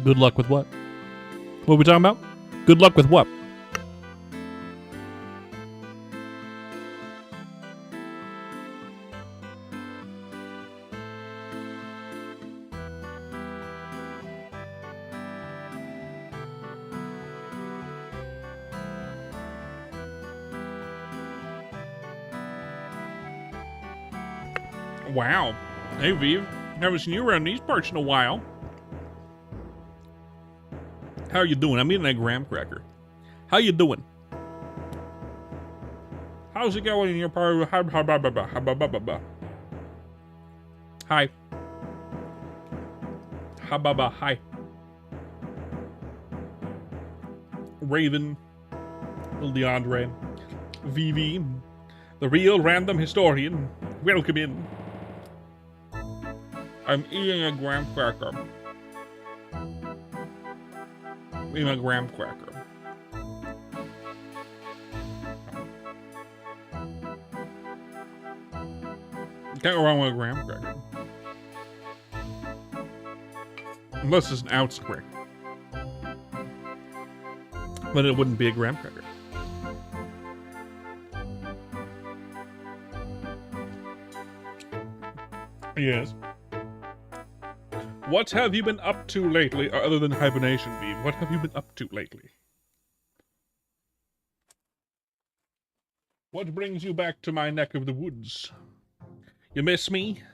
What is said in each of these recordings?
Good luck with what? What are we talking about? Good luck with what? Wow. Hey, Viv. Haven't seen you around these parts in a while. How are you doing? I'm eating a graham cracker. How you doing? How's it going in your part? Hi. Hi. Raven. Little DeAndre. Vivi. The real random historian. Welcome in. I'm eating a graham cracker. Eating a graham cracker. Can't go wrong with a graham cracker. Unless it's an ounce cracker. Then it wouldn't be a graham cracker. Yes. What have you been up to lately, other than hibernation, Beam? What have you been up to lately? What brings you back to my neck of the woods? You miss me?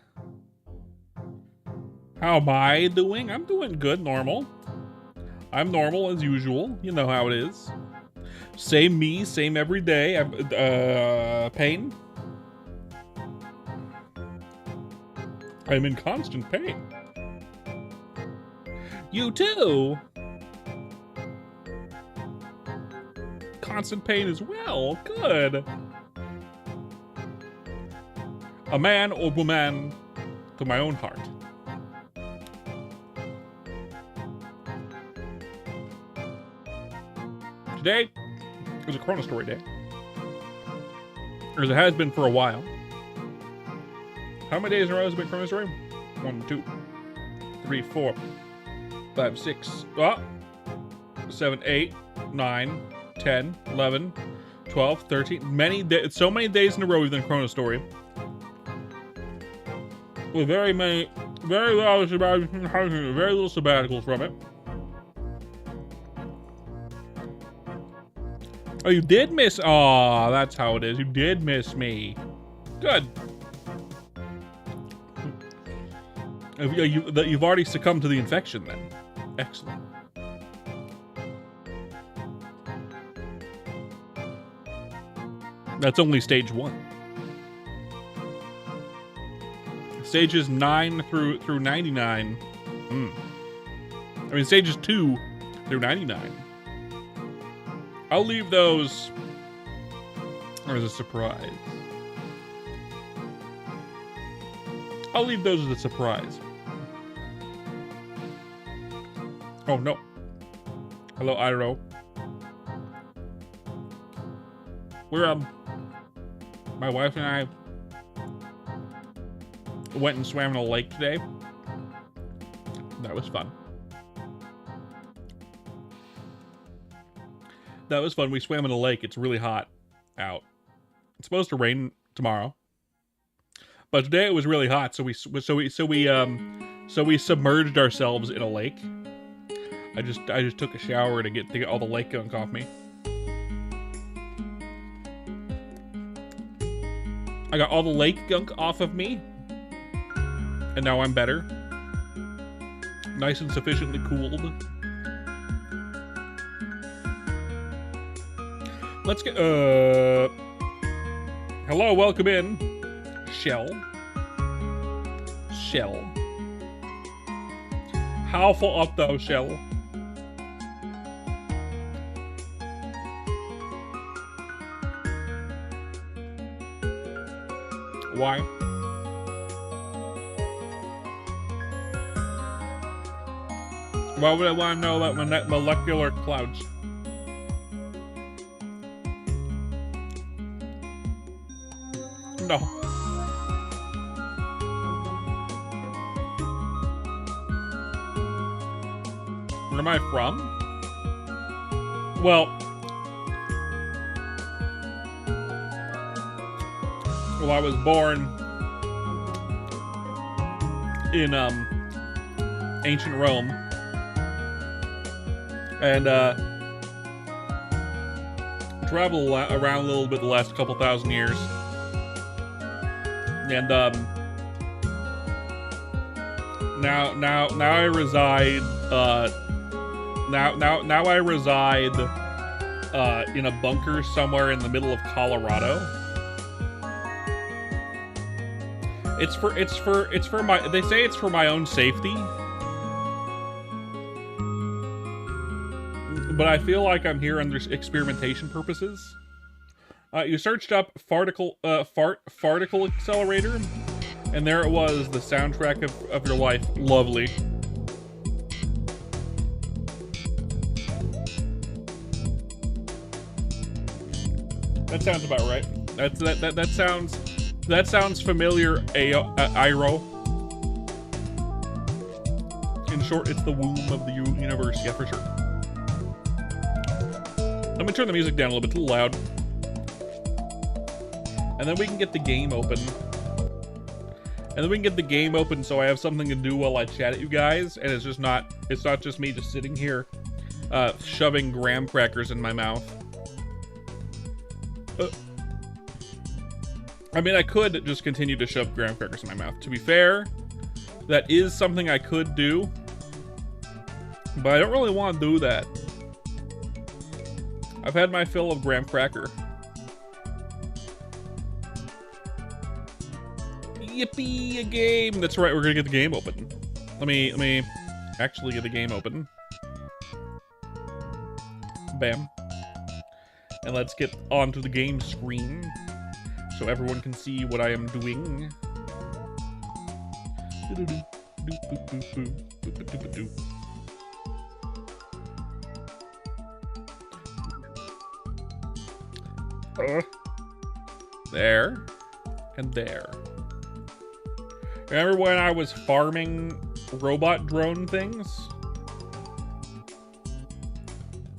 How am I doing? I'm doing good, normal. I'm normal as usual. You know how it is. Same me, same every day. Pain? I'm in constant pain. You too? Constant pain as well. Good. A man or woman to my own heart. Today is a Chrono Story day. As it has been for a while. How many days in a row has it been Chrono Story? 1, 2, 3, 4, 5, 6, 7, 8, 9, 10, 11, 12, 13. So many days in a row we've done Chrono Story. With very little sabbaticals from it. Oh, you did miss. Aw, that's how it is. You did miss me. Good. You've already succumbed to the infection then. Excellent. That's only stage 1. Stages 9 through 99. I mean, stages 2 through 99. I'll leave those as a surprise. I'll leave those as a surprise. Oh, no. Hello, Iro. We're, my wife and I went and swam in a lake today. That was fun. That was fun. We swam in a lake. It's really hot out. It's supposed to rain tomorrow. But today it was really hot, so we submerged ourselves in a lake. I just took a shower to get all the lake gunk off me. I got all the lake gunk off of me. And now I'm better. Nice and sufficiently cooled. Let's get hello, welcome in. Shell. How full up thou, Shell? Why? Why would I want to know about molecular clouds? No. Where am I from? Well, I was born in ancient Rome, and traveled around a little bit the last couple thousand years, and now I reside now I reside in a bunker somewhere in the middle of Colorado. It's for my, they say it's for my own safety, but I feel like I'm here under experimentation purposes. You searched up farticle accelerator, and there it was, the soundtrack of your life. Lovely. That sounds about right. That sounds familiar, Iro. In short, it's the womb of the universe. Yeah, for sure. Let me turn the music down a little bit, it's a little loud. And then we can get the game open. So I have something to do while I chat at you guys, and it's not just me just sitting here shoving graham crackers in my mouth. I mean, I could just continue to shove graham crackers in my mouth. To be fair, that is something I could do, but I don't really want to do that. I've had my fill of graham cracker. Yippee, a game! That's right, we're gonna get the game open. Let me actually get the game open. Bam. And let's get onto the game screen so everyone can see what I am doing. There and there. Remember when I was farming robot drone things?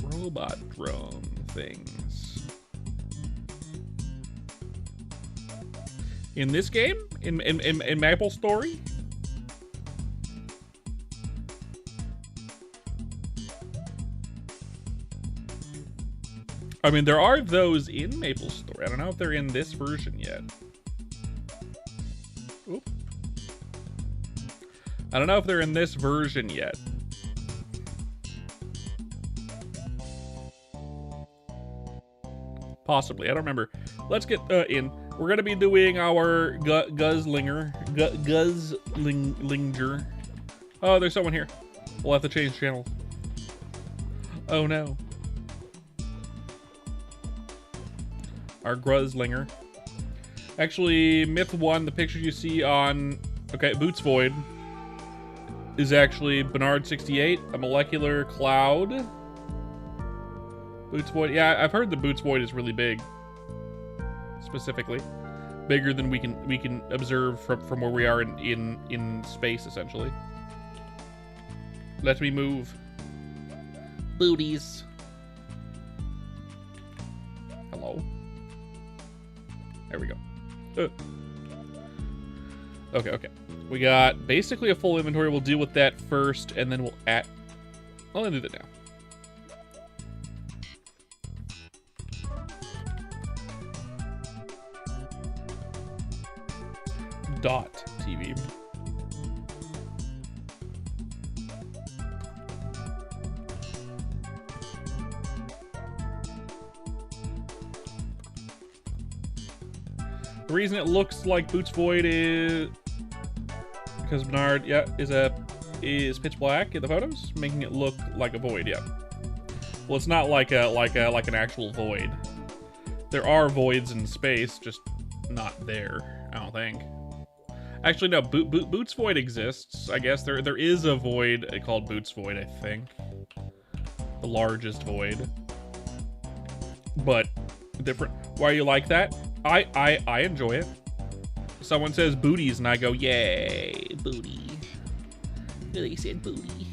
Robot drone things. In this game? In Maple Story? I mean, there are those in Maple Story. I don't know if they're in this version yet. Oop. I don't know if they're in this version yet. Possibly. I don't remember. Let's get in. We're going to be doing our Guzzlinger. Oh, there's someone here. We'll have to change channels. Oh, no. Our Guzzlinger. Actually, Myth 1, the picture you see on... Okay, Boots Void is actually Bernard68, a molecular cloud. Boots Void, yeah, I've heard the Boots Void is really big. Specifically. Bigger than we can observe from where we are in space, essentially. Let me move. Booties. Hello. There we go. Okay. We got basically a full inventory. We'll deal with that first, and then we'll add... I'll do that now. .tv. The reason it looks like Boots Void is because Bernard, yeah, is pitch black in the photos, making it look like a void. Yeah. Well, it's not like an actual void. There are voids in space, just not there. I don't think. Actually, no. Boots Void exists. I guess there is a void called Boots Void. I think the largest void, but different. Why you like that? I enjoy it. Someone says booties, and I go, yay, booty. They said booty.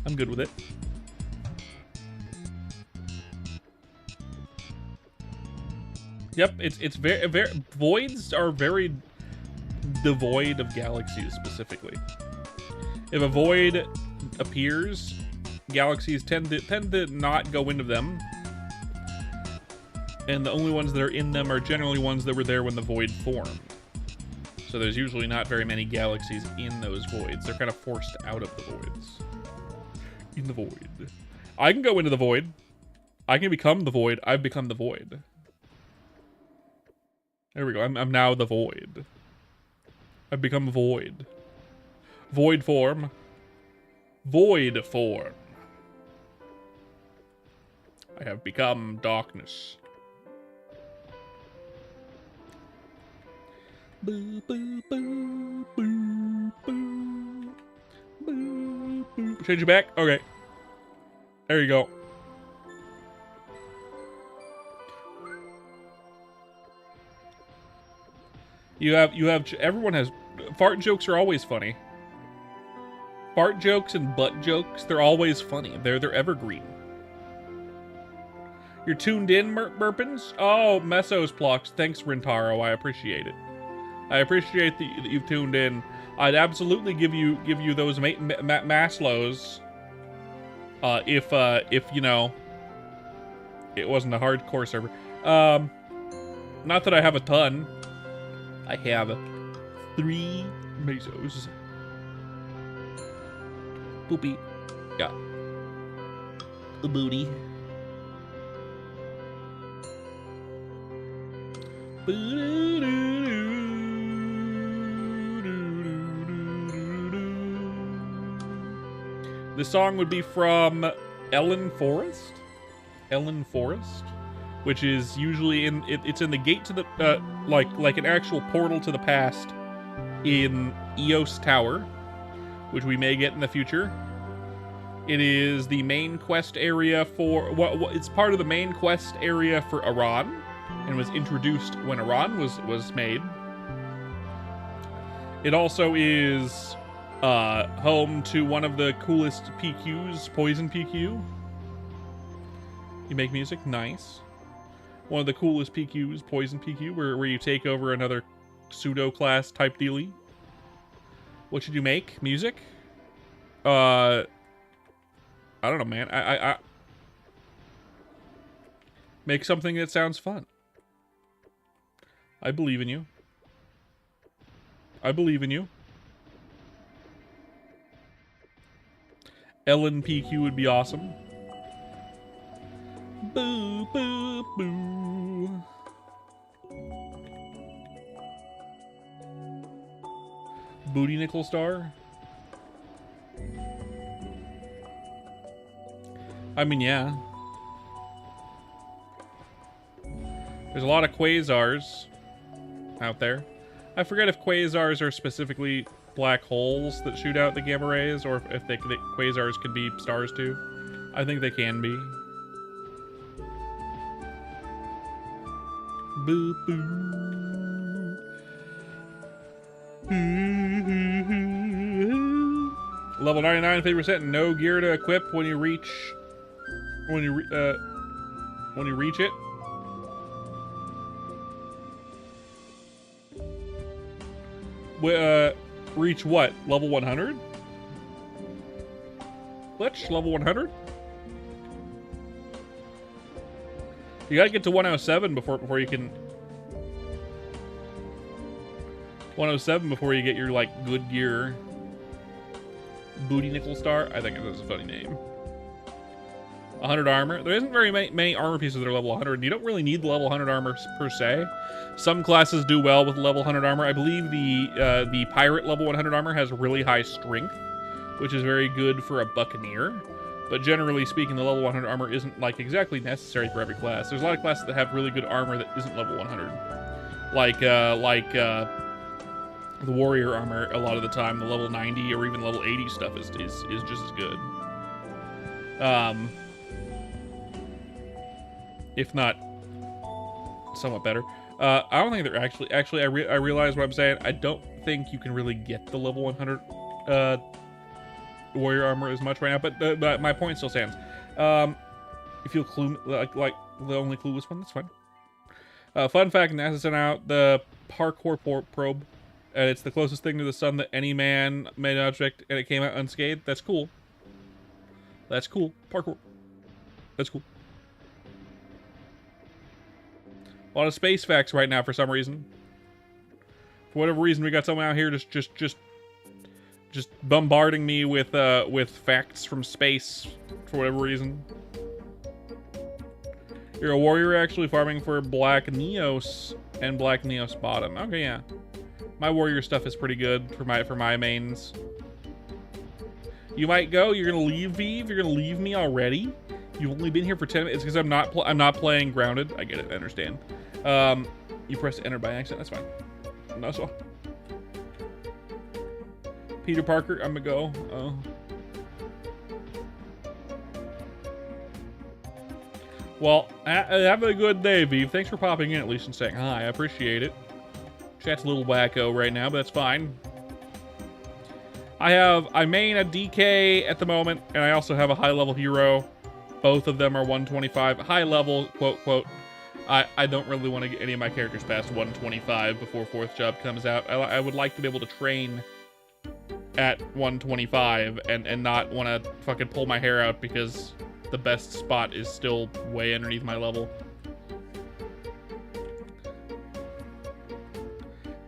I'm good with it. Yep, it's very voids are very devoid of galaxies specifically. If a void appears, galaxies tend to not go into them, and the only ones that are in them are generally ones that were there when the void formed. So there's usually not very many galaxies in those voids. They're kind of forced out of the voids. In the void. I can go into the void. I can become the void. I've become the void. There we go. I'm now the void. I've become void. Void form. Void form. I have become darkness. Boo, boo, boo, boo, boo, boo, boo. Change it back? Okay. There you go. Everyone has, fart jokes are always funny. Fart jokes and butt jokes, they're always funny. They're evergreen. You're tuned in, Burpins? Oh, Mesos Plox. Thanks, Rintaro. I appreciate it. I appreciate that you've tuned in. I'd absolutely give you those Maslows if you know it wasn't a hardcore server. Not that I have a ton. I have 3 Mesos. Boopy. Yeah. The booty. The song would be from Ellen Forest? Ellen Forest? Which is usually in, it's in the gate to the, like an actual portal to the past in Eos Tower, which we may get in the future. It is the main quest area for, it's part of the main quest area for Iran, and was introduced when Iran was made. It also is home to one of the coolest PQs, Poison PQ. You make music? Nice. One of the coolest PQs, Poison PQ, where you take over another pseudo-class type dealie. What should you make? Music? I don't know, man. I make something that sounds fun. I believe in you. I believe in you. Ellen PQ would be awesome. Boo, boo, boo. Booty Nickel Star? I mean, yeah. There's a lot of quasars out there. I forget if quasars are specifically black holes that shoot out the gamma rays, or if the quasars can be stars too. I think they can be. Boo boo. Level 99, 50%. No gear to equip when you reach. When you reach it. Reach what? Level 100? Glitch? Level 100? You gotta get to 107 before you can... 107 before you get your, like, good gear. Booty Nickel Star? I think that's a funny name. 100 armor. There isn't very many armor pieces that are level 100. You don't really need the level 100 armor per se. Some classes do well with level 100 armor. I believe the pirate level 100 armor has really high strength, which is very good for a buccaneer. But generally speaking, the level 100 armor isn't like exactly necessary for every class. There's a lot of classes that have really good armor that isn't level 100. Like the warrior armor, a lot of the time, the level 90 or even level 80 stuff is just as good. If not somewhat better. I don't think they're actually I realize what I'm saying. I don't think you can really get the level 100 warrior armor as much right now, but my point still stands. If you'll clue like the only clueless one, that's fine. Fun fact: NASA sent out the parkour probe, and it's the closest thing to the sun that any man-made object, and it came out unscathed. That's cool. That's cool. Parkour. That's cool. A lot of space facts right now for some reason. For whatever reason, we got someone out here just bombarding me with facts from space for whatever reason. You're a warrior actually farming for Black Neos and Black Neos bottom. Okay, yeah. My warrior stuff is pretty good for my mains. You might go. You're gonna leave, Vive. You're gonna leave me already. You've only been here for 10 minutes because I'm not playing Grounded. I get it. I understand. You pressed enter by accident. That's fine. That's all. Peter Parker. I'm gonna go. Oh. Well, have a good day, Vive. Thanks for popping in at least and saying hi. I appreciate it. Chat's a little wacko right now, but that's fine. I main a DK at the moment, and I also have a high-level hero. Both of them are 125. High-level, quote. I don't really want to get any of my characters past 125 before 4th job comes out. I would like to be able to train at 125 and not want to fucking pull my hair out because the best spot is still way underneath my level.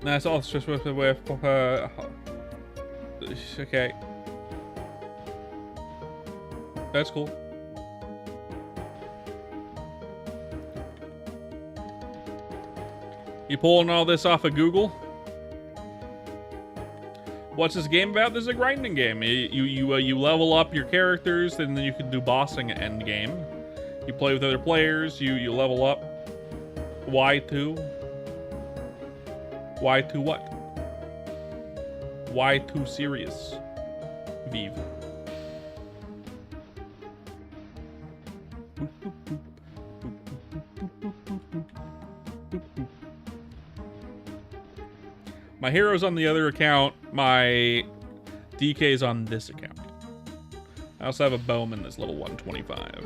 That's all just with okay. That's cool. You pulling all this off of Google? What's this game about? This is a grinding game. You level up your characters, and then you can do bossing at end game. You play with other players. You level up. Why to? Why to what? Why too serious? Vive. My hero's on the other account. My DK's on this account. I also have a bowman that's level 125.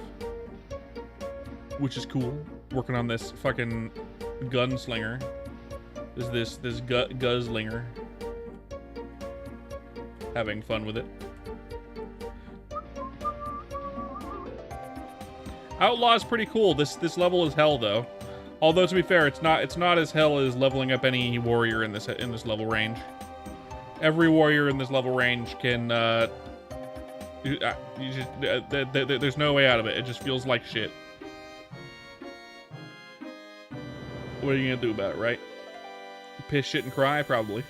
Which is cool. Working on this fucking gunslinger. This guzzlinger. Having fun with it. Outlaw is pretty cool. This level is hell though. Although to be fair, it's not as hell as leveling up any warrior in this level range. Every warrior in this level range can there's no way out of it. It just feels like shit. What are you gonna do about it, right? Piss, shit, and cry? Probably.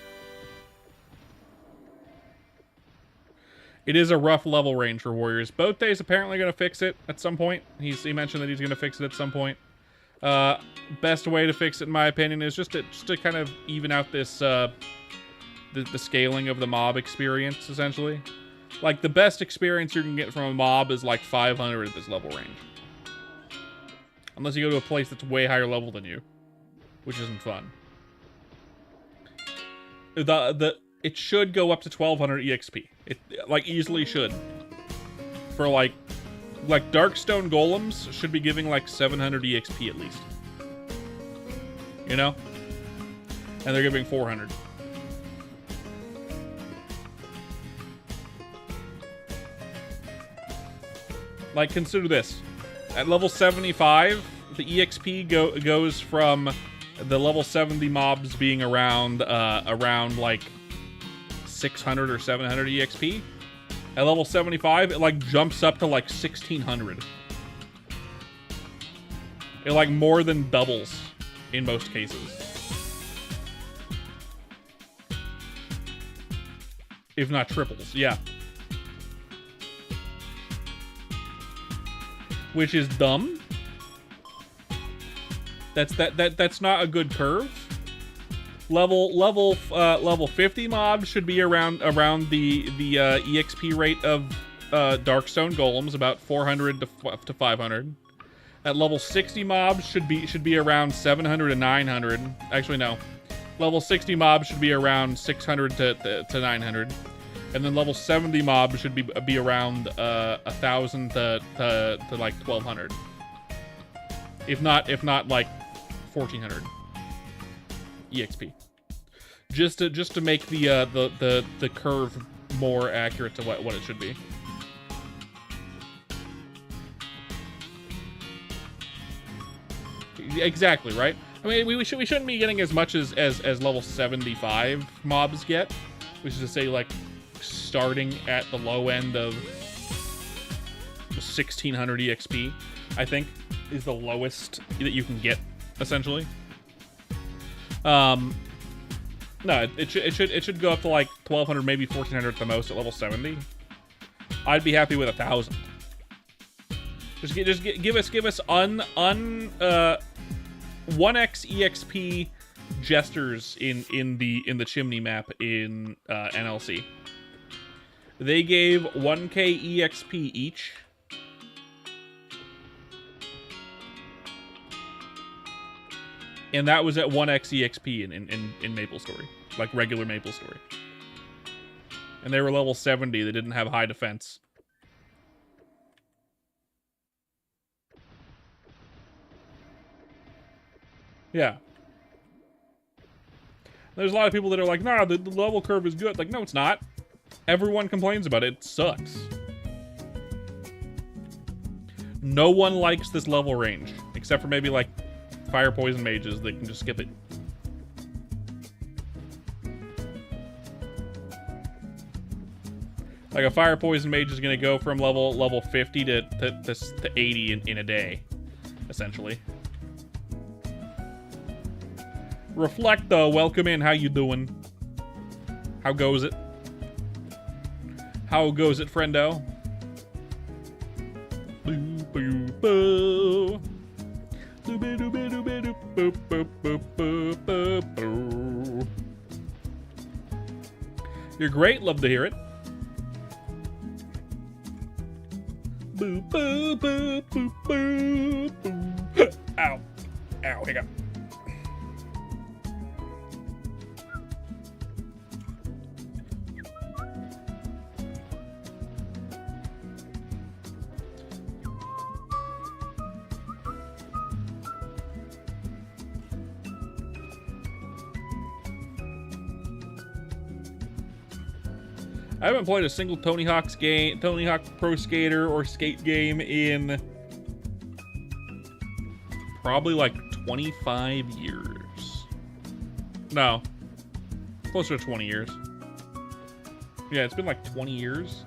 It is a rough level range for warriors. Both days apparently gonna fix it at some point. He mentioned that he's gonna fix it at some point. Best way to fix it, in my opinion, is just to kind of even out this the scaling of the mob experience, essentially. Like, the best experience you can get from a mob is like 500 at this level range. Unless you go to a place that's way higher level than you, which isn't fun. It should go up to 1200 EXP. It like easily should. For like Darkstone Golems should be giving like 700 EXP at least. You know? And they're giving 400. Like, consider this. At level 75, the EXP goes from the level 70 mobs being around like 600 or 700 EXP. At level 75, it like jumps up to like 1600. It like more than doubles in most cases. If not triples, yeah. Which is dumb. That's not a good curve. Level 50 mobs should be around the EXP rate of Darkstone Golems, about 400 to 500. At level 60 mobs should be around 700 to 900. Actually no, level 60 mobs should be around 600 to 900. And then level 70 mobs should be around 1,000 to like 1,200. If not like 1,400 EXP. Just to make the curve more accurate to what it should be. Exactly, right? I mean, we shouldn't be getting as much as level 75 mobs get, which is to say, like, starting at the low end of 1,600 EXP, I think, is the lowest that you can get, essentially. No, it should go up to like 1,200, maybe 1,400 at the most at level 70. I'd be happy with 1,000. Just give us 1x EXP jesters in the chimney map in NLC. They gave 1k EXP each. And that was at 1x EXP in Maple Story. Like regular Maple Story. And they were level 70. They didn't have high defense. Yeah. There's a lot of people that are like, nah, the level curve is good. Like, no, it's not. Everyone complains about it. It sucks. No one likes this level range. Except for maybe, like, fire poison mages that can just skip it. Like, a fire poison mage is going to go from level 50 to 80 in a day, essentially. Reflecto, welcome in. How you doing? How goes it? How goes it, friendo? Boo, boo, boo. Doobie, doobie, doobie, doop, boop, boop, boop, boop, boop, boop. You're great. Love to hear it. Boo, boo, boo, boo, boo, boo. Ow. Ow, hiccup. I haven't played a single Tony Hawk Pro Skater or skate game in probably like 25 years. No, closer to 20 years. Yeah, it's been like 20 years.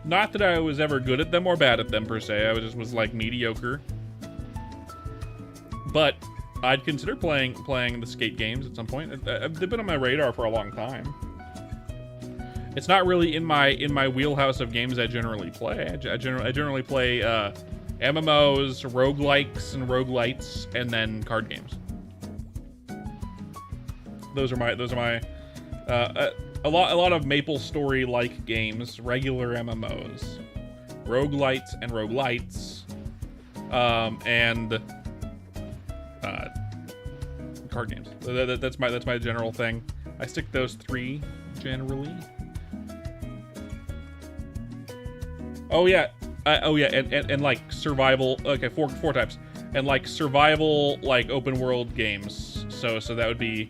Not that I was ever good at them or bad at them per se. I was like mediocre. But I'd consider playing the skate games at some point. They've been on my radar for a long time. It's not really in my wheelhouse of games I generally play. I generally play MMOs, roguelikes, and roguelites, and then card games. Those are my a lot of Maple Story like games, regular MMOs, roguelites and roguelites, and card games. That's my general thing. I stick those three generally. Oh yeah, and like survival. Okay, four types, and like survival, like open world games. So that would be,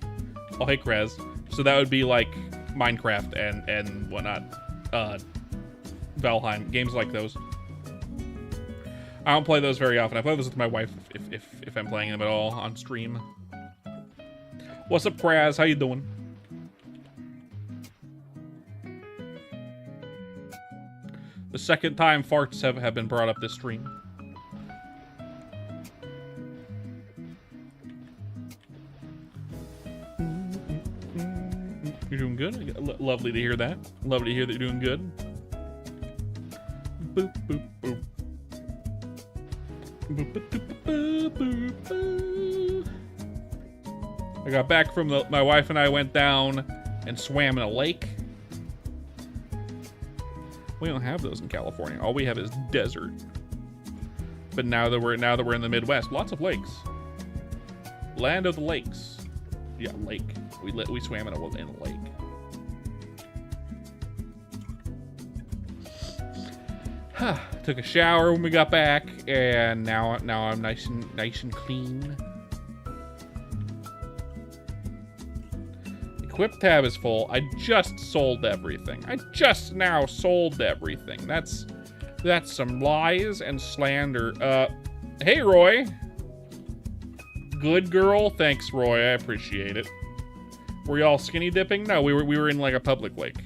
oh hey Krez. So that would be like Minecraft and whatnot, Valheim, games like those. I don't play those very often. I play those with my wife if I'm playing them at all on stream. What's up, Kraz? How you doing? The second time farts have been brought up this stream. You're doing good? Lovely to hear that. Lovely to hear that you're doing good. Boop, boop, boop. Boop, boop, boop, boop, boop. I got back from my wife and I went down and swam in a lake. We don't have those in California. All we have is desert. But now that we're in the Midwest, lots of lakes. Land of the lakes. Yeah, lake. We swam in a lake. Took a shower when we got back, and now I'm nice and clean. Equip tab is full. I just sold everything. I just now sold everything. That's some lies and slander. Hey, Roy. Good girl. Thanks, Roy. I appreciate it. Were y'all skinny dipping? No, we were in like a public lake.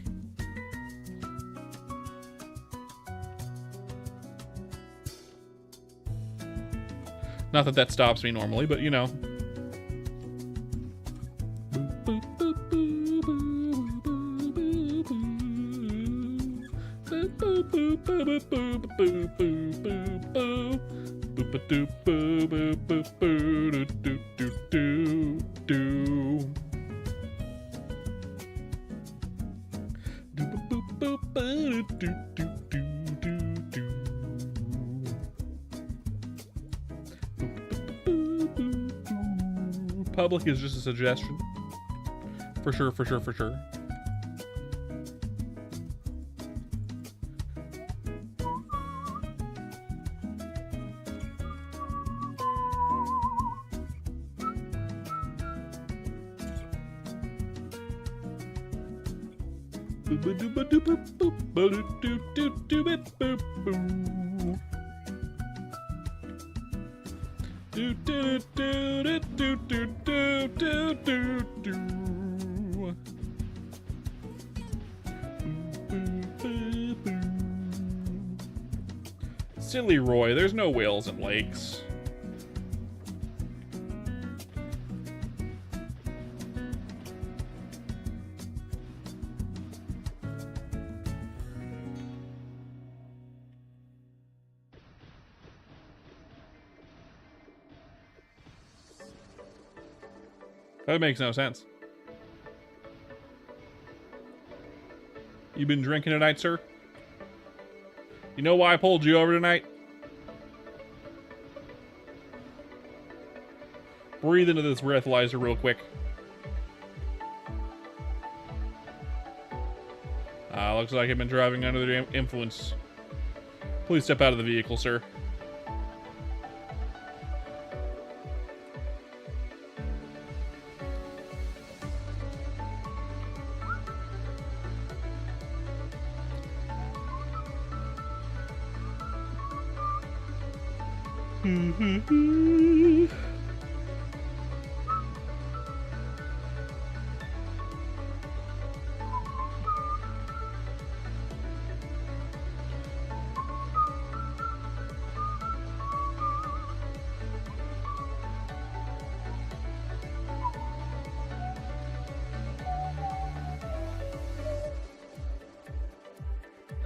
Not that that stops me normally, but you know. Public is just a suggestion. For sure, for sure, for sure. Silly Roy, there's no whales in lakes. That makes no sense. You been drinking tonight, sir? You know why I pulled you over tonight? Breathe into this breathalyzer real quick. Looks like I've been driving under the influence. Please step out of the vehicle, sir.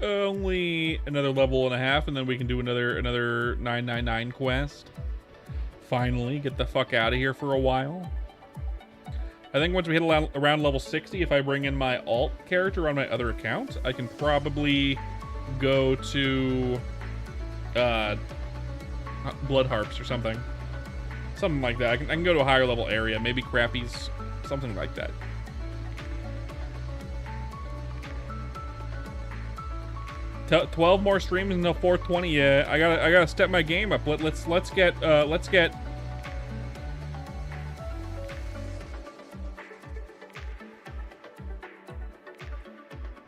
Only another level and a half, and then we can do another 999 quest. Finally, get the fuck out of here for a while. I think once we hit around level 60, if I bring in my alt character on my other account, I can probably go to Blood Harps or something. Something like that. I can go to a higher level area, maybe Crappies, something like that. T 12 more streams until 420. Yeah, I gotta step my game up. Let's get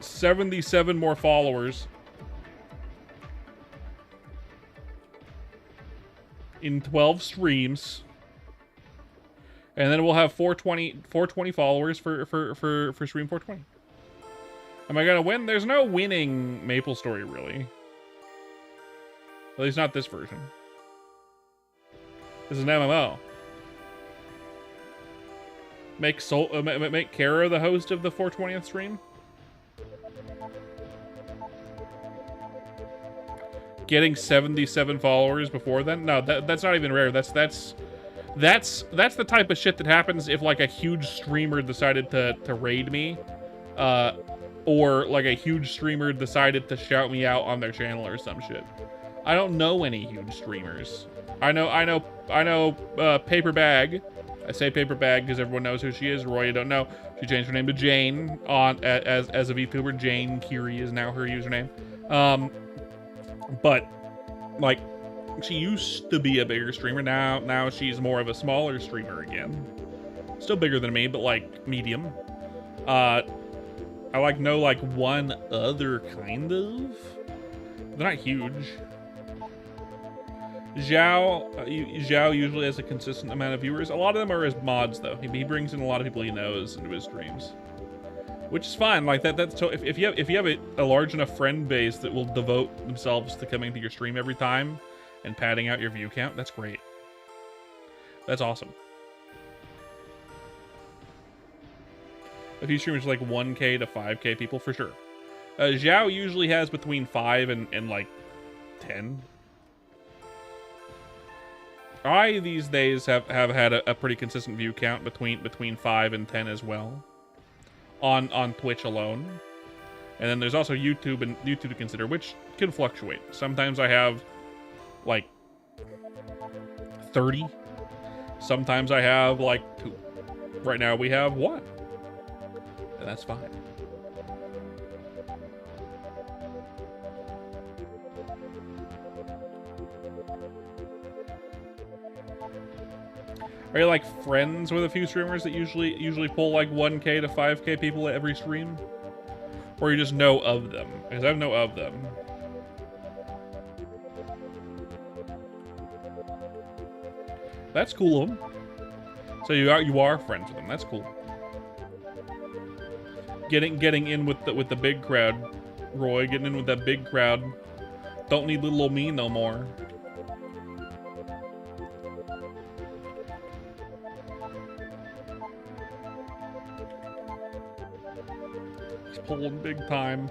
77 more followers in 12 streams, and then we'll have 420 followers for stream 420. Am I gonna win? There's no winning MapleStory, really. At least not this version. This is an MMO. Make Kara the host of the 420th stream. Getting 77 followers before then? No, that's not even rare. That's the type of shit that happens if like a huge streamer decided to raid me. Or like a huge streamer decided to shout me out on their channel or some shit. I don't know any huge streamers. I know Paper Bag I say paper bag because everyone knows who she is. Roy, you don't know. She changed her name to Jane as a VTuber. Jane Curie is now her username. But like, she used to be a bigger streamer. Now she's more of a smaller streamer again. Still bigger than me, but like medium. I know like one other kind of. They're not huge. Zhao usually has a consistent amount of viewers. A lot of them are his mods though. He brings in a lot of people he knows into his streams, which is fine. Like that's so if you have a large enough friend base that will devote themselves to coming to your stream every time and padding out your view count, that's great. That's awesome. A few streamers like 1K to 5K people for sure. Zhao usually has between 5 and like 10. I these days have had a pretty consistent view count between 5 and 10 as well, on Twitch alone, and then there's also YouTube to consider, which can fluctuate. Sometimes I have like 30. Sometimes I have like 2. Right now we have 1, and that's fine. Are you like friends with a few streamers that usually pull like 1K to 5K people at every stream? Or you just know of them? Because I know of them. That's cool of them. So you are friends with them. That's cool. Getting in with the big crowd, Roy. Getting in with that big crowd. Don't need little old me no more. Pulling big time.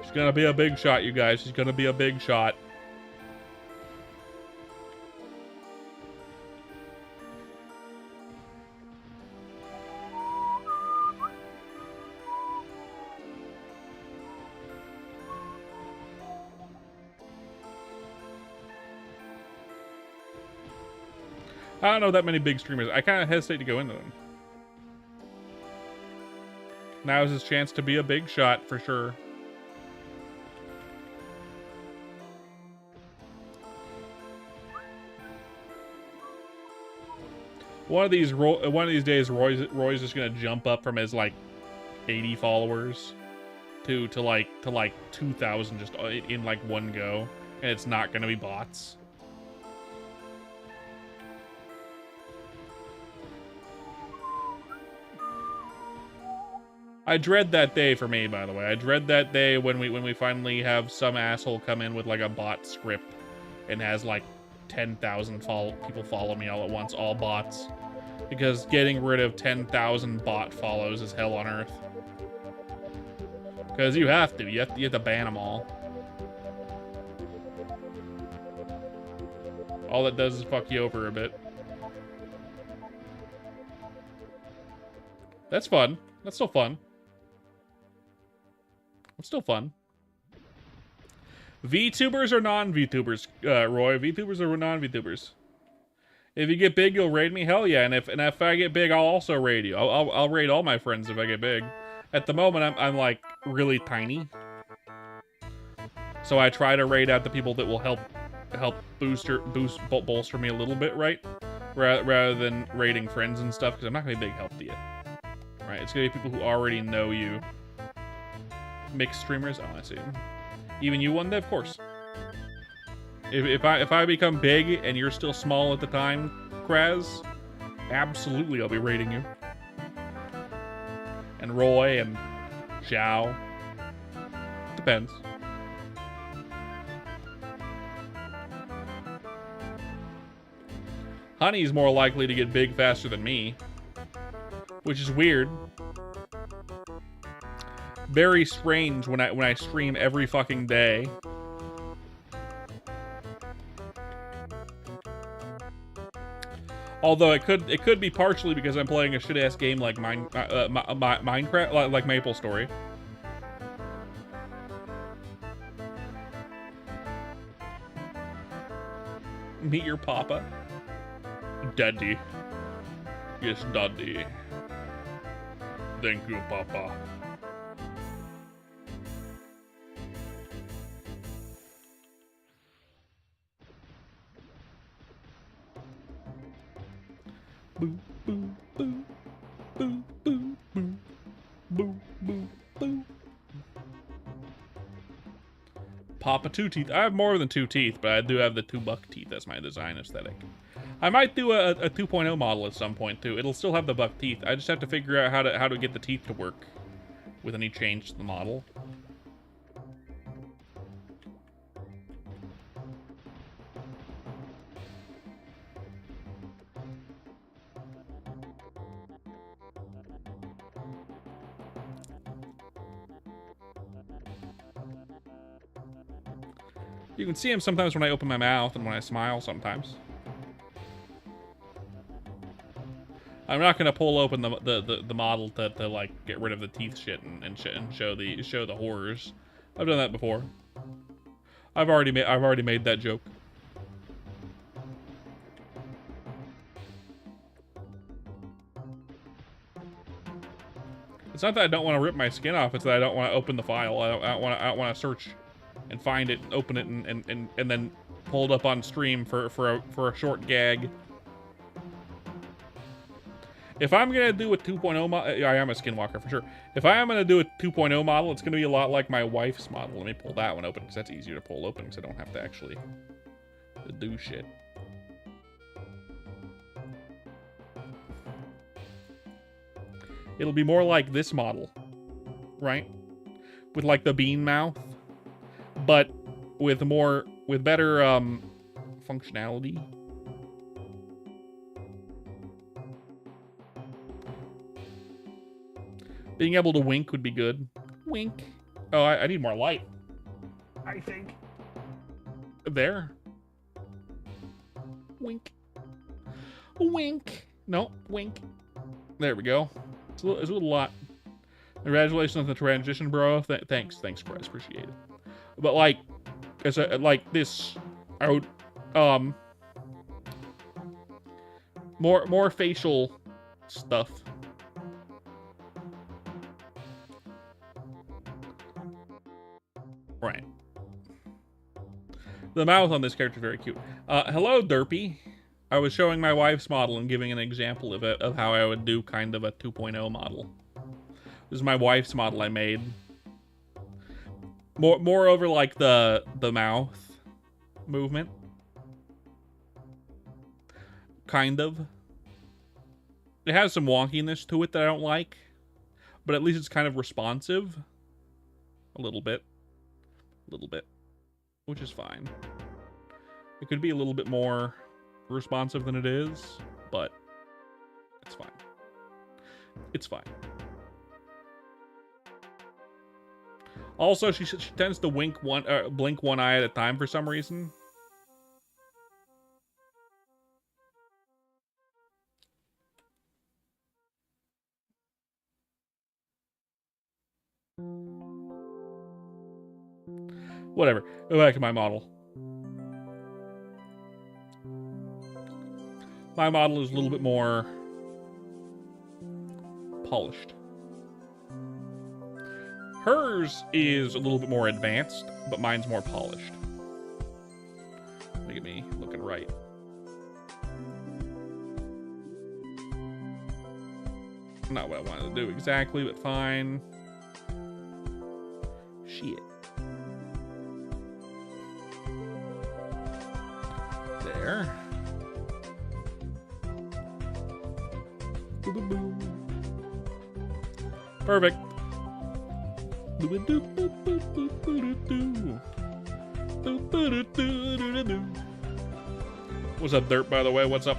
She's gonna be a big shot, you guys. She's gonna be a big shot. I don't know that many big streamers. I kind of hesitate to go into them. Now is his chance to be a big shot for sure. One of these days, Roy's just gonna jump up from his like 80 followers to like 2,000 just in like one go, and it's not gonna be bots. I dread that day for me, by the way. I dread that day when we finally have some asshole come in with like a bot script and has like 10,000 people follow me all at once, all bots. Because getting rid of 10,000 bot follows is hell on earth. Because you have to ban them all. All that does is fuck you over a bit. That's fun. That's still fun. It's still fun. VTubers or non-VTubers, Roy? VTubers or non-VTubers? If you get big, you'll raid me? Hell yeah. And if I get big, I'll also raid you. I'll raid all my friends if I get big. At the moment, I'm like really tiny. So I try to raid out the people that will help bolster me a little bit, right? Rather than raiding friends and stuff, because I'm not gonna be big help to you. Right? It's gonna be people who already know you. Mixed streamers? Oh, I see. Even you one day, of course. If I become big and you're still small at the time, Kraz, absolutely I'll be raiding you. And Roy and Zhao. Depends. Honey's more likely to get big faster than me, which is weird. Very strange when I stream every fucking day. Although it could be partially because I'm playing a shit ass game like Minecraft, like MapleStory. Meet your papa. Daddy. Yes, daddy. Thank you, papa. Boo, boo, boo. Boo, boo, boo. Boo, boo, boo. Papa 2 teeth. I have more than 2 teeth, but I do have the 2 buck teeth as my design aesthetic. I might do a 2.0 model at some point too. It'll still have the buck teeth. I just have to figure out how to get the teeth to work with any change to the model. You can see him sometimes when I open my mouth and when I smile sometimes. I'm not gonna pull open the model to like get rid of the teeth shit and show the horrors. I've done that before. I've already made that joke. It's not that I don't want to rip my skin off. It's that I don't want to open the file. I don't want to search and find it, and open it, and then pull it up on stream for a short gag. If I'm gonna do a 2.0 model, I am a skinwalker for sure. If I am gonna do a 2.0 model, it's gonna be a lot like my wife's model. Let me pull that one open because that's easier to pull open because I don't have to actually do shit. It'll be more like this model, right? With like the bean mouth, but with better functionality. Being able to wink would be good. Wink. Oh, I need more light. I think. There. Wink. Wink. No, wink. There we go. It's a little lot. Congratulations on the transition, bro. Thanks, Chris. Appreciate it. But like, as a like this, I would more facial stuff. Right. The mouth on this character is very cute. Hello, Derpy. I was showing my wife's model and giving an example of how I would do kind of a 2.0 model. This is my wife's model I made. More over like the mouth movement. Kind of. It has some wonkiness to it that I don't like, but at least it's kind of responsive. A little bit, which is fine. It could be a little bit more responsive than it is, but it's fine. It's fine. Also, she tends to blink one eye at a time for some reason. Whatever. Go back to my model. My model is a little bit more polished. Hers is a little bit more advanced, but mine's more polished. Look at me looking right. Not what I wanted to do exactly, but fine. Shit. There. Perfect. What's up, Dirt, by the way? What's up?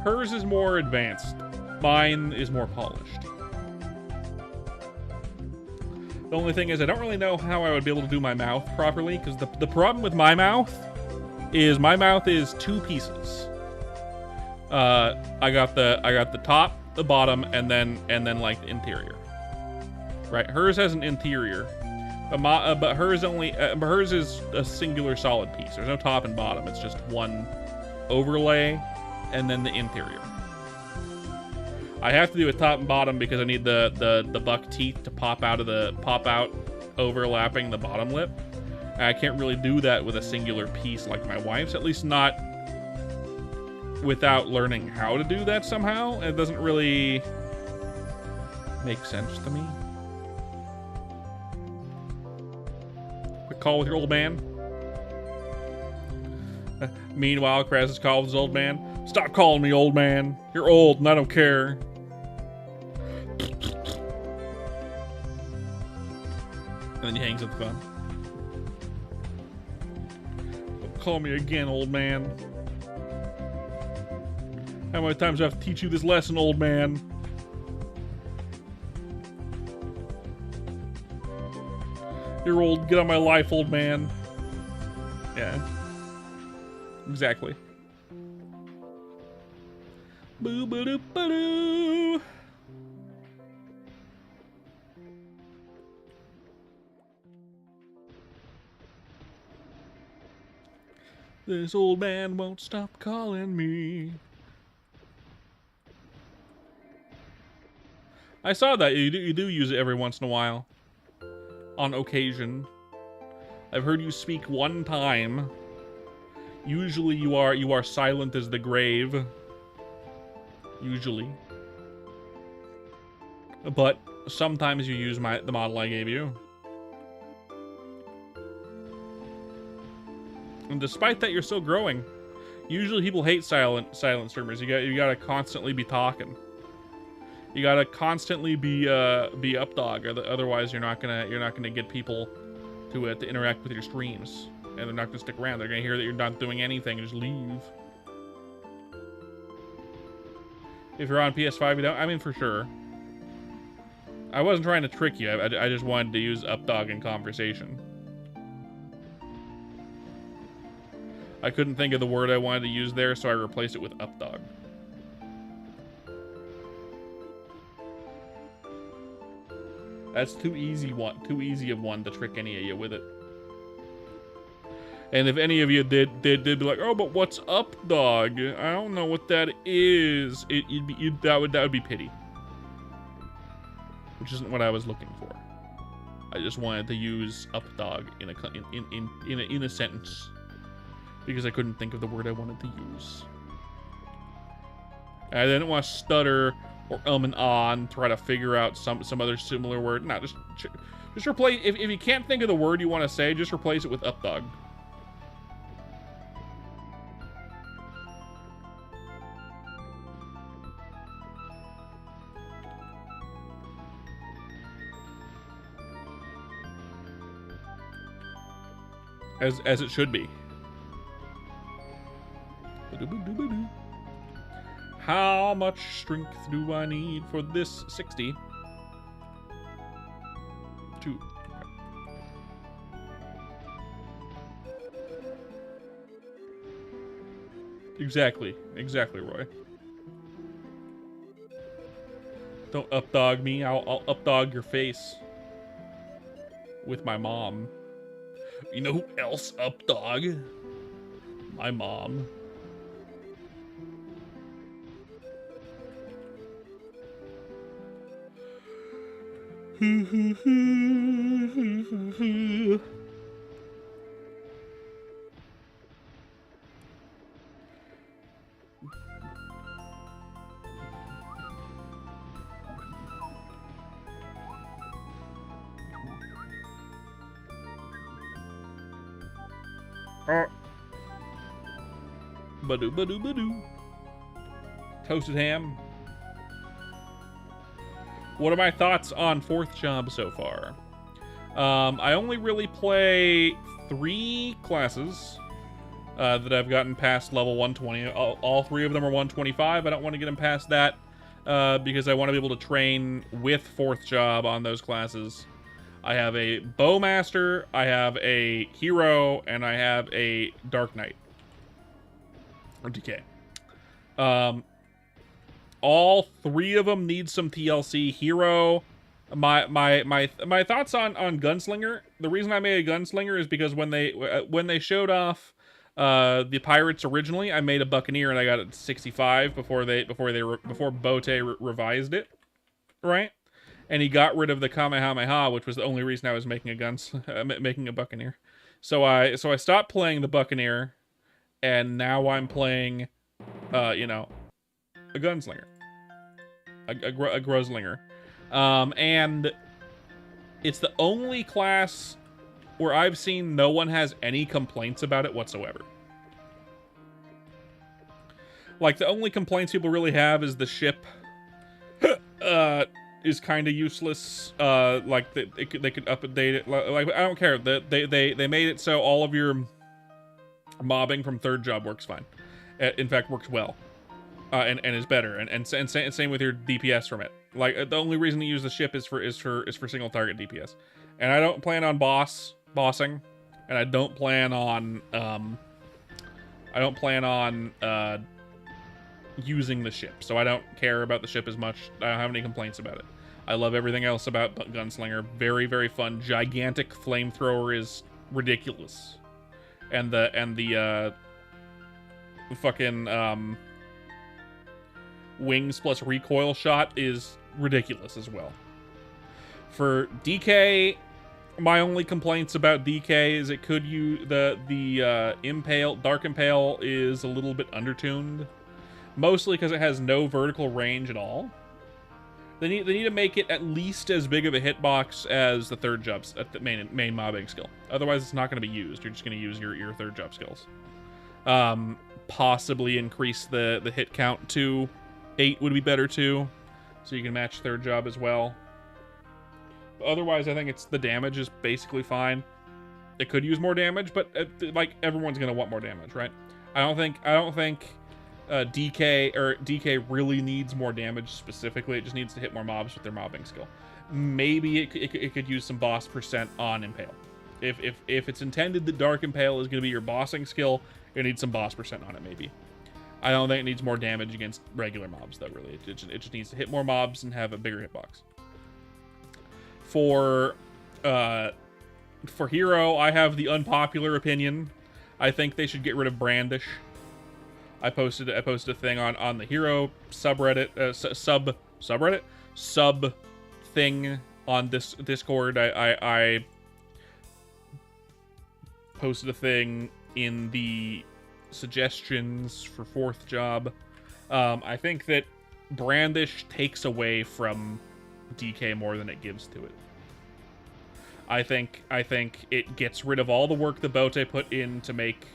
Hers is more advanced. Mine is more polished. The only thing is I don't really know how I would be able to do my mouth properly, because the problem with my mouth is 2 pieces. I got the top, the bottom, and then like the interior. right? Hers has an interior, but hers only hers is a singular solid piece. There's no top and bottom. It's just one overlay, and then the interior. I have to do a top and bottom because I need the buck teeth to pop out overlapping the bottom lip. And I can't really do that with a singular piece like my wife's, at least not without learning how to do that somehow. It doesn't really make sense to me. Quick call with your old man. Meanwhile, Kras's call with his old man. Stop calling me old man. You're old and I don't care. And then he hangs up the phone. Don't call me again, old man. How many times do I have to teach you this lesson, old man? You're old. Get on my life, old man. Yeah. Exactly. Boo boo doo ba doo. This old man won't stop calling me. I saw that you do use it every once in a while. On occasion. I've heard you speak one time. Usually you are silent as the grave. Usually. But sometimes you use the model I gave you. And despite that, you're still growing. Usually people hate silent streamers. You gotta constantly be talking. You gotta constantly be up dog, otherwise you're not gonna get people to interact with your streams, and they're not gonna stick around. They're gonna hear that you're not doing anything and just leave. If you're on PS5, you don't. I mean, for sure. I wasn't trying to trick you. I just wanted to use up dog in conversation. I couldn't think of the word I wanted to use there, so I replaced it with up dog. That's too easy of one to trick any of you with it. And if any of you did be like, oh, but what's up, dog? I don't know what that is. That would be pity, which isn't what I was looking for. I just wanted to use up dog in a sentence because I couldn't think of the word I wanted to use. I didn't want to stutter or and ah and try to figure out some other similar word. No, just replace. If you can't think of the word you want to say, just replace it with up dog. As it should be. How much strength do I need for this 60? 2. Exactly, Roy. Don't updog me. I'll updog your face with my mom. You know who else updog? My mom. Badoo badoo badoo. Toasted ham. What are my thoughts on 4th job so far? I only really play 3 classes that I've gotten past level 120. All 3 of them are 125. I don't want to get them past that because I want to be able to train with 4th job on those classes. I have a Bowmaster, I have a Hero, and I have a Dark Knight. Or DK. All 3 of them need some TLC. Hero My thoughts on Gunslinger. The reason I made a Gunslinger is because when they showed off the pirates originally, I made a Buccaneer and I got it 65 before Bote revised it, right? And he got rid of the Kamehameha, which was the only reason I was making making a Buccaneer. So I stopped playing the Buccaneer, and now I'm playing, you know, a Gunslinger, a Groslinger, and it's the only class where I've seen no one has any complaints about it whatsoever. Like, the only complaints people really have is the ship is kind of useless. Like, they could update it. Like, I don't care. They made it so all of your mobbing from third job works fine. In fact, works well. And is better. And same with your DPS from it. Like, the only reason to use the ship is for single target DPS. And I don't plan on bossing, and I don't plan on using the ship, so I don't care about the ship as much. I don't have any complaints about it. I love everything else about Gunslinger. Very, very fun. Gigantic flamethrower is ridiculous, and the fucking wings plus recoil shot is ridiculous as well. For DK, my only complaints about DK is it could use the Impale, Dark Impale is a little bit undertuned. Mostly because it has no vertical range at all. They need to make it at least as big of a hitbox as the third jobs at the main mobbing skill. Otherwise, it's not going to be used. You're just going to use your third job skills. Possibly increase the hit count to 8 would be better too, so you can match third job as well. But otherwise, I think the damage is basically fine. It could use more damage, but like everyone's going to want more damage, right? I don't think DK really needs more damage specifically. It just needs to hit more mobs with their mobbing skill. Maybe it could use some boss percent on Impale. If it's intended that Dark Impale is going to be your bossing skill, it needs some boss percent on it, maybe. I don't think it needs more damage against regular mobs, though, really. It just needs to hit more mobs and have a bigger hitbox. For Hero, I have the unpopular opinion. I think they should get rid of Brandish. I posted a thing on the Hero subreddit, sub thing on this Discord. I posted a thing in the suggestions for fourth job. I think that Brandish takes away from DK more than it gives to it. I think it gets rid of all the work the Bote put in to make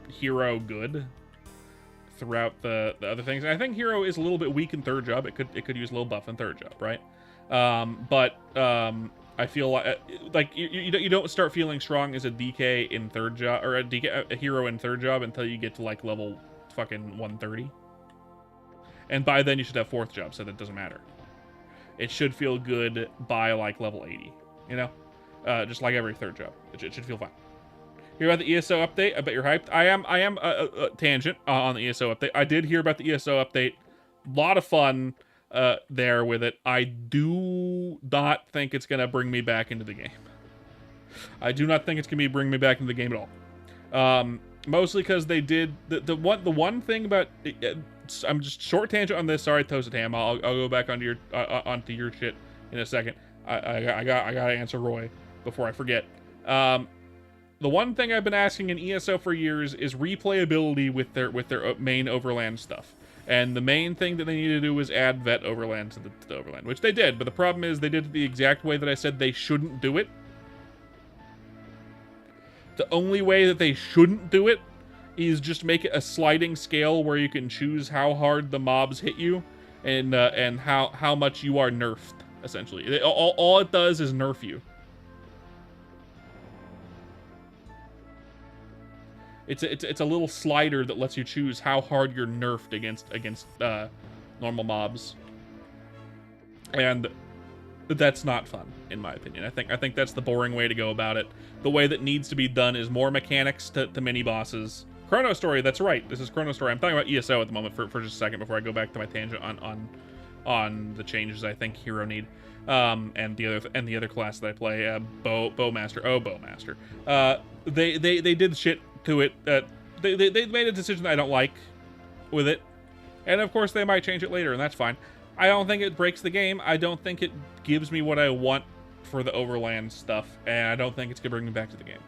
Hero good throughout the other things. And I think Hero is a little bit weak in third job. It could use a little buff in third job, right? I feel like you don't start feeling strong as a DK in third job, or a Hero in third job, until you get to like level fucking 130. And by then you should have fourth job, so that doesn't matter. It should feel good by like level 80, you know? Just like every third job. It should feel fine. Hear about the ESO update? I bet you're hyped. I am a tangent on the ESO update. I did hear about the ESO update. A lot of fun there with it. I do not think it's gonna bring me back into the game. I do not think it's gonna bring me back into the game at all. Mostly because they did the one thing about I'm just short tangent on this. Sorry, Toasted Ham. I'll go back onto your shit in a second. I gotta answer Roy before I forget. The one thing I've been asking in ESO for years is replayability with their main overland stuff. And the main thing that they need to do is add vet overland to the overland, which they did. But the problem is they did it the exact way that I said they shouldn't do it. The only way that they shouldn't do it is just make it a sliding scale where you can choose how hard the mobs hit you and how much you are nerfed, essentially. All it does is nerf you. It's a little slider that lets you choose how hard you're nerfed against normal mobs, and that's not fun in my opinion. I think that's the boring way to go about it. The way that needs to be done is more mechanics to mini bosses. Chrono Story, that's right. This is Chrono Story. I'm talking about ESO at the moment for just a second before I go back to my tangent on the changes I think Hero need. And the other class that I play, Bowmaster. They did shit to it. They made a decision that I don't like with it, and of course they might change it later, and that's fine. I don't think it breaks the game. I don't think it gives me what I want for the overland stuff, and I don't think it's gonna bring me back to the game.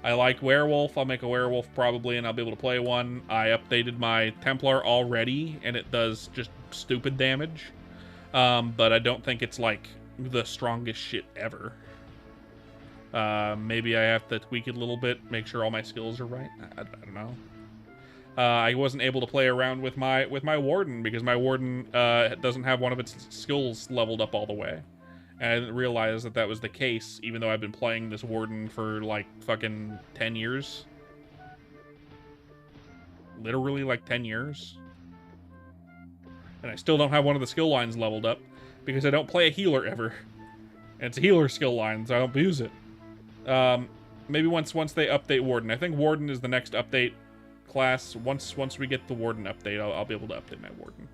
I like werewolf. I'll make a werewolf probably, and I'll be able to play one. I updated my Templar already, and it does just stupid damage. But I don't think it's like the strongest shit ever. Maybe I have to tweak it a little bit, make sure all my skills are right. I don't know. I wasn't able to play around with my warden because my warden doesn't have one of its skills leveled up all the way. And I didn't realize that that was the case, even though I've been playing this warden for like fucking 10 years. Literally like 10 years. And I still don't have one of the skill lines leveled up because I don't play a healer ever. And it's a healer skill line, so I don't use it. Maybe once they update warden. I think warden is the next update class. Once we get the warden update, I'll be able to update my warden.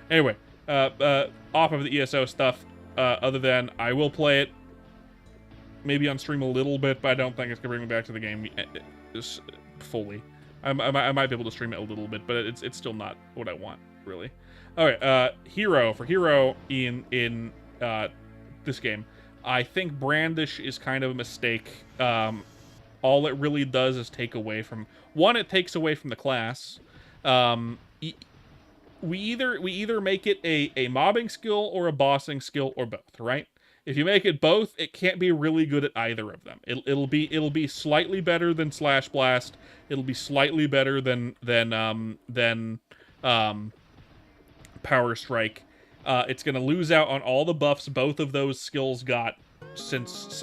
Anyway, off of the ESO stuff. Other than I will play it maybe on stream a little bit, but I don't think it's gonna bring me back to the game fully. I might be able to stream it a little bit, but it's still not what I want, really. All right, hero in this game. I think Brandish is kind of a mistake. All it really does is take away from it takes away from the class. We either make it a mobbing skill or a bossing skill or both, right? If you make it both, it can't be really good at either of them. It'll be slightly better than Slash Blast. It'll be slightly better than Power Strike. It's gonna lose out on all the buffs both of those skills got since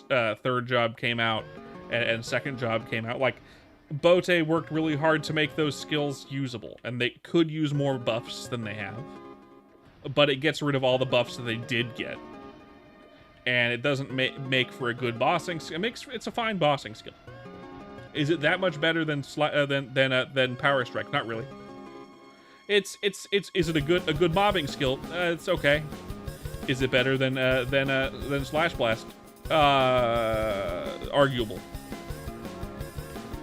third job came out and second job came out. Like, Bote worked really hard to make those skills usable, and they could use more buffs than they have. But it gets rid of all the buffs that they did get. And it doesn't make for a good bossing skill. It's a fine bossing skill. Is it that much better than Power Strike? Not really. Is it a good mobbing skill? It's okay. Is it better than Slash Blast? Arguable.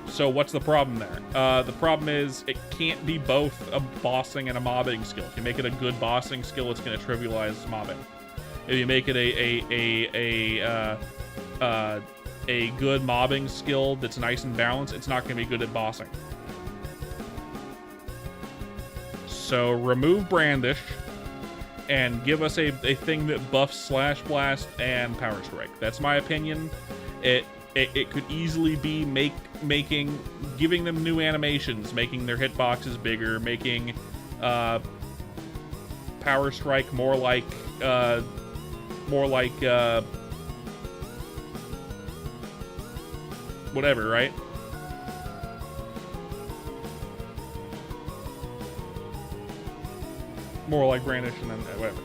So what's the problem there? The problem is it can't be both a bossing and a mobbing skill. If you make it a good bossing skill, it's going to trivialize mobbing. If you make it a good mobbing skill that's nice and balanced, it's not going to be good at bossing. So remove Brandish and give us a thing that buffs Slash Blast and Power Strike. That's my opinion. It could easily be giving them new animations, making their hitboxes bigger, making Power Strike more like whatever, right? More like Brandish and then whatever.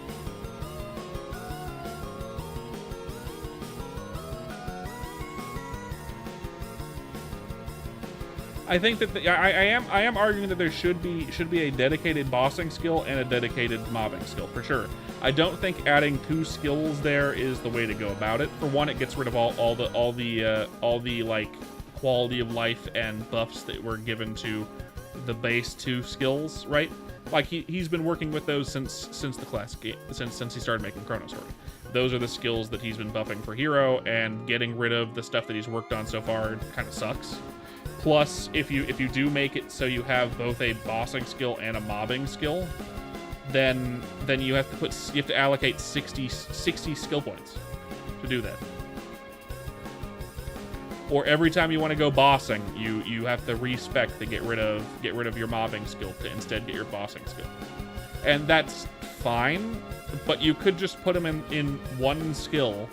I think that I am arguing that there should be a dedicated bossing skill and a dedicated mobbing skill for sure. I don't think adding two skills there is the way to go about it. For one, it gets rid of all the like quality of life and buffs that were given to the base two skills, right? Like he's been working with those since the class game, since he started making Chrono Story. Those are the skills that he's been buffing for Hero, and getting rid of the stuff that he's worked on so far kind of sucks. Plus, if you do make it so you have both a bossing skill and a mobbing skill, then you have to allocate 60 skill points to do that. Or every time you want to go bossing, you have to respec to get rid of your mobbing skill to instead get your bossing skill. And that's fine, but you could just put them in one skill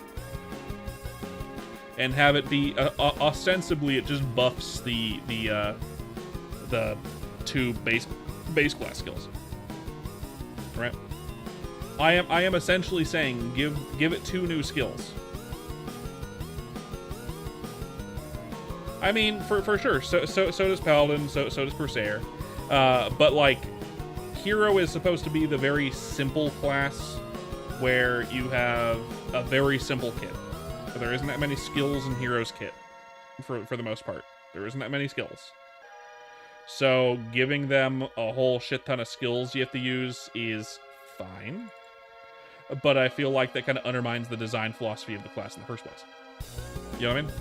and have it be ostensibly it just buffs the two base class skills, right? I am essentially saying give it two new skills. I mean, for sure. So does Paladin. So does Corsair. But like, Hero is supposed to be the very simple class where you have a very simple kit. But there isn't that many skills in Hero's kit, for the most part. There isn't that many skills. So giving them a whole shit ton of skills you have to use is fine. But I feel like that kind of undermines the design philosophy of the class in the first place. You know what I mean?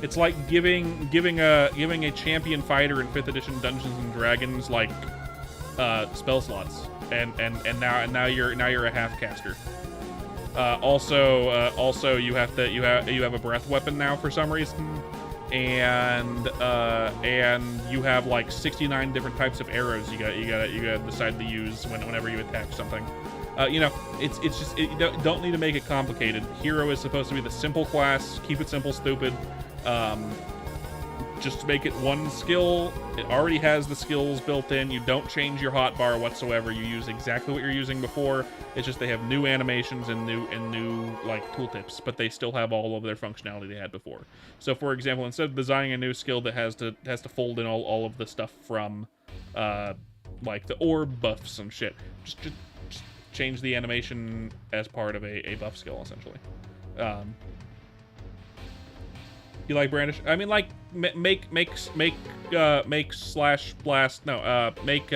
It's like giving a champion fighter in 5th edition Dungeons and Dragons like spell slots, and now you're a half caster. Also you have a breath weapon now for some reason, and you have like 69 different types of arrows you gotta decide to use whenever you attack something. You know, it's just you don't need to make it complicated. Hero is supposed to be the simple class. Keep it simple, stupid. Just make it one skill. It already has the skills built in. You don't change your hotbar whatsoever. You use exactly what you're using before. It's just they have new animations and new like tooltips, but they still have all of their functionality they had before. So, for example, instead of designing a new skill that has to fold in all of the stuff from like the orb buffs and shit, just change the animation as part of a buff skill, essentially. You like Brandish? I mean, like make slash blast. No, make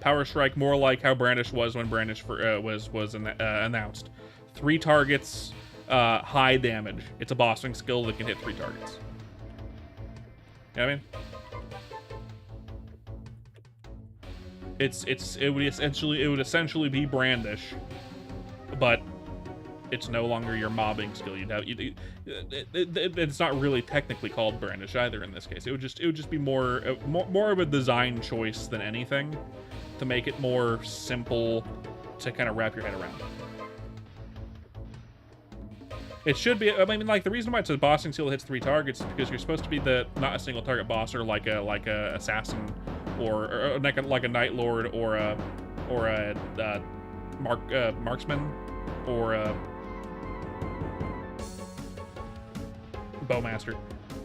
Power Strike more like how Brandish was when Brandish was announced. 3 targets, high damage. It's a bossing skill that can hit 3 targets. You know what I mean? It would essentially be Brandish, but it's no longer your mobbing skill. It's not really technically called Brandish either in this case. It would just be more of a design choice than anything, to make it more simple to kind of wrap your head around. It should be. I mean, like, the reason why it's a bossing skill that hits 3 targets is because you're supposed to be not a single target bosser like a assassin or like a Night Lord or a marksman or a Bowmaster.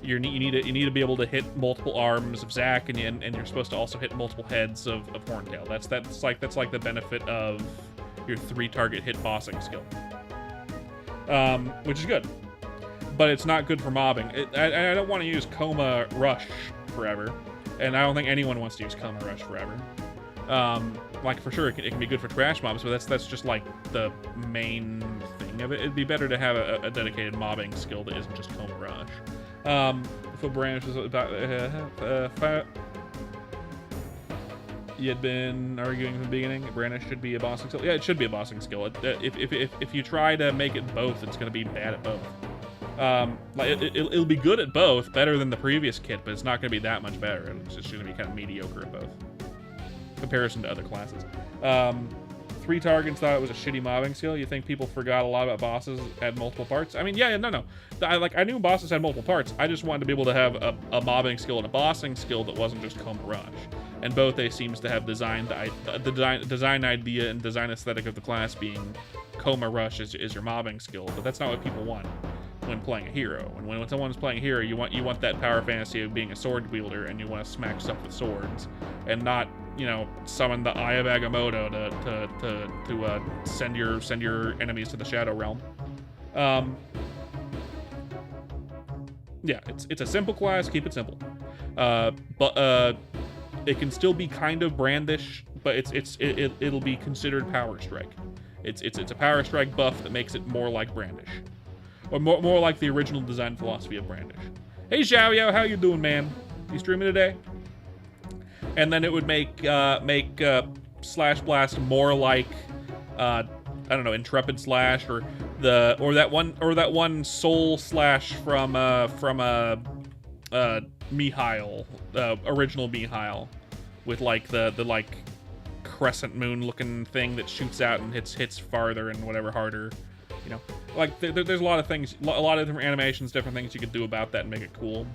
You need to be able to hit multiple arms of Zack, and you're supposed to also hit multiple heads of Horntail. That's like the benefit of your 3 target hit bossing skill, which is good, but it's not good for mobbing. I don't want to use Coma Rush forever, and I don't think anyone wants to use Coma Rush forever. Like, for sure, it can be good for trash mobs, but that's just like the main thing of it. It'd be better to have a dedicated mobbing skill that isn't just Coma Rush. If a Brandish was about you had been arguing from the beginning, Brandish should be a bossing skill. Yeah, it should be a bossing skill. If you try to make it both, it's going to be bad at both. Like it'll be good at both, better than the previous kit, but it's not going to be that much better. It's just going to be kind of mediocre at both, comparison to other classes. 3 targets thought it was a shitty mobbing skill. You think people forgot a lot about bosses had multiple parts? I mean, yeah, no. I knew bosses had multiple parts. I just wanted to be able to have a mobbing skill and a bossing skill that wasn't just Coma Rush. And both they seems to have the design idea and design aesthetic of the class being Coma Rush is your mobbing skill, but that's not what people want when playing a hero. And when someone's playing a hero, you want that power fantasy of being a sword wielder, and you want to smack stuff with swords, and not, you know, summon the Eye of Agamotto to send your enemies to the Shadow Realm. Yeah, it's a simple class. Keep it simple. But it can still be kind of Brandish, but it'll be considered Power Strike. It's a Power Strike buff that makes it more like Brandish, or more like the original design philosophy of Brandish. Hey Xiaoyao, how you doing, man? You streaming today? And then it would make Slash Blast more like I don't know, Intrepid Slash, or that one Soul Slash from Mihail, original Mihail, with like the like crescent moon looking thing that shoots out and hits farther and whatever harder. You know, like there's a lot of things, a lot of different animations, different things you could do about that and make it cool,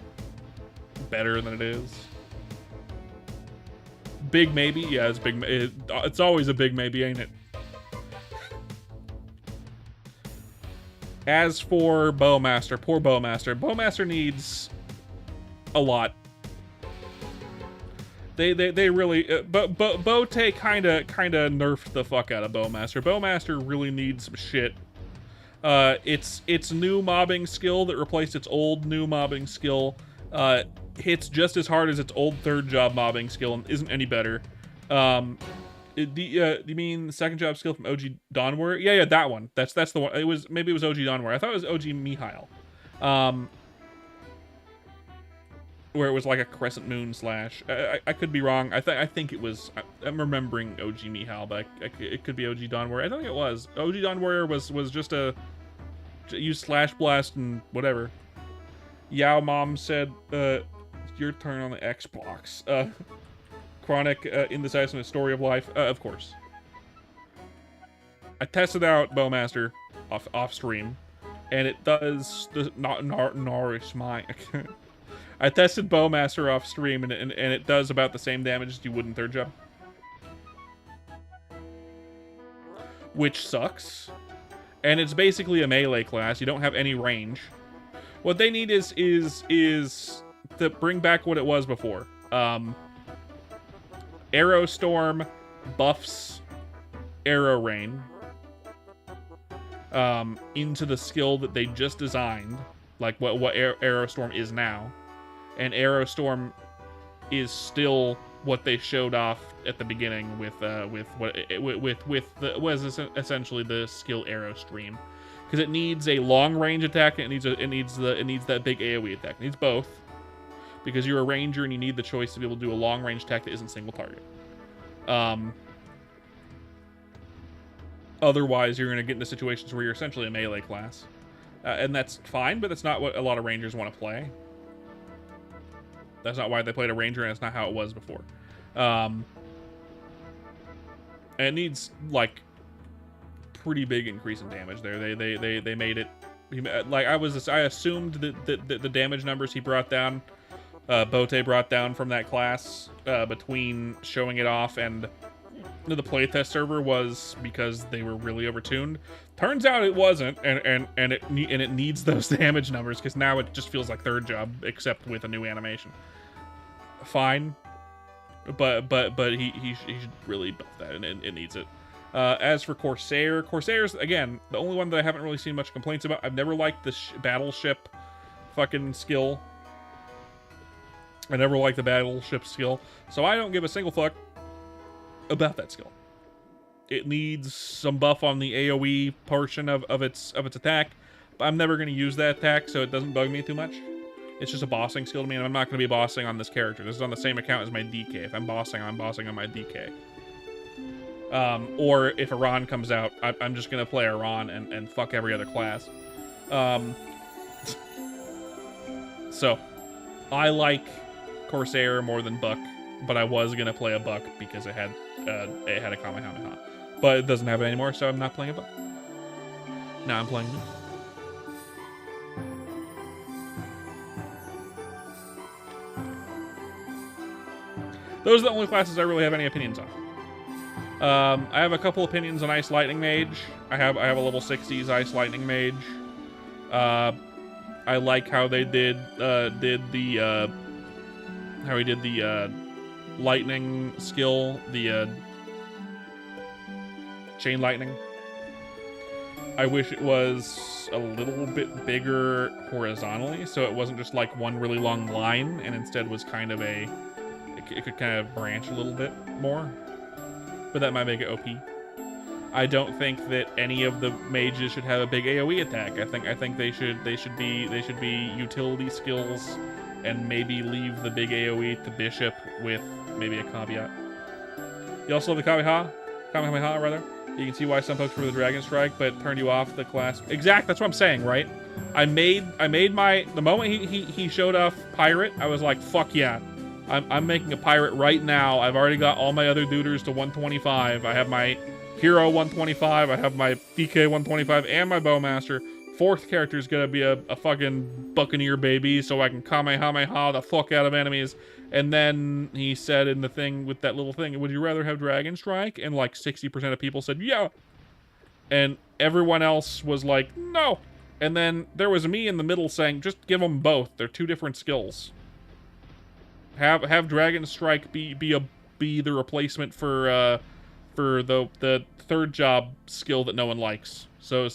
better than it is. Big maybe, yeah, it's big. It's always a big maybe, ain't it? As for Bowmaster, poor Bowmaster. Bowmaster needs a lot. They really, but Bote kind of nerfed the fuck out of Bowmaster. Bowmaster really needs some shit. Its new mobbing skill that replaced its old new mobbing skill hits just as hard as its old third job mobbing skill and isn't any better. You mean the second job skill from OG Dawn Warrior? Yeah, that one. That's the one. Maybe it was OG Dawn Warrior. I thought it was OG Mihail. Where it was like a crescent moon slash. I could be wrong. I think it was. I'm remembering OG Mihail, but it could be OG Dawn Warrior. I think it was. OG Dawn Warrior was just a use slash blast and whatever. Yao Mom said, your turn on the Xbox. Chronic indecisiveness story of life. Of course. I tested out Bowmaster off stream, and it does not nourish my. I tested Bowmaster off stream, and it does about the same damage as you would in third job, which sucks. And it's basically a melee class. You don't have any range. What they need is to bring back what it was before. Arrow Storm buffs Arrow Rain into the skill that they just designed, like what Arrow Storm is now, and Arrow Storm is still what they showed off at the beginning with essentially the skill Arrow Stream, because it needs a long range attack and it needs that big AoE attack. It needs both. Because you're a ranger and you need the choice to be able to do a long range attack that isn't single target. Otherwise, you're going to get into situations where you're essentially a melee class. And that's fine, but that's not what a lot of rangers want to play. That's not why they played a ranger, and it's not how it was before. And it needs, like, pretty big increase in damage there. They made it... Like, I assumed that the damage numbers he brought down... Bote brought down from that class between showing it off and the playtest server was because they were really overtuned. Turns out it wasn't, and it needs those damage numbers because now it just feels like third job except with a new animation. Fine, but he should really buff that, and it needs it. As for Corsair's again the only one that I haven't really seen much complaints about. I've never liked the battleship fucking skill. I never liked the battleship skill, so I don't give a single fuck about that skill. It needs some buff on the AoE portion of its attack, but I'm never going to use that attack, so it doesn't bug me too much. It's just a bossing skill to me, and I'm not going to be bossing on this character. This is on the same account as my DK. If I'm bossing on my DK. Or if Iran comes out, I'm just going to play Iran and fuck every other class. So, I like Corsair more than Buck, but I was gonna play a Buck because it had a Kamehameha, but it doesn't have it anymore, so I'm not playing a Buck. Now I'm playing this. Those are the only classes I really have any opinions on. I have a couple opinions on Ice Lightning Mage. I have a level 60s Ice Lightning Mage. I like how they did the lightning skill, the chain lightning. I wish it was a little bit bigger horizontally, so it wasn't just like one really long line, and instead was kind of it could kind of branch a little bit more. But that might make it OP. I don't think that any of the mages should have a big AoE attack. I think they should be utility skills, and maybe leave the big AoE to Bishop with maybe a caveat. You also love the Kamehameha rather. You can see why some folks prefer the Dragon Strike, but turned you off the class. Exact. That's what I'm saying, right? I made the moment he showed off Pirate, I was like, fuck yeah. I'm making a Pirate right now. I've already got all my other duders to 125. I have my Hero 125. I have my DK 125 and my Bowmaster. Fourth character is gonna be a fucking Buccaneer baby, so I can Kamehameha the fuck out of enemies. And then he said in the thing with that little thing, would you rather have Dragon Strike? And like 60% of people said yeah. And everyone else was like, no. And then there was me in the middle saying, just give them both. They're two different skills. Have Dragon Strike be the replacement for the third job skill that no one likes. So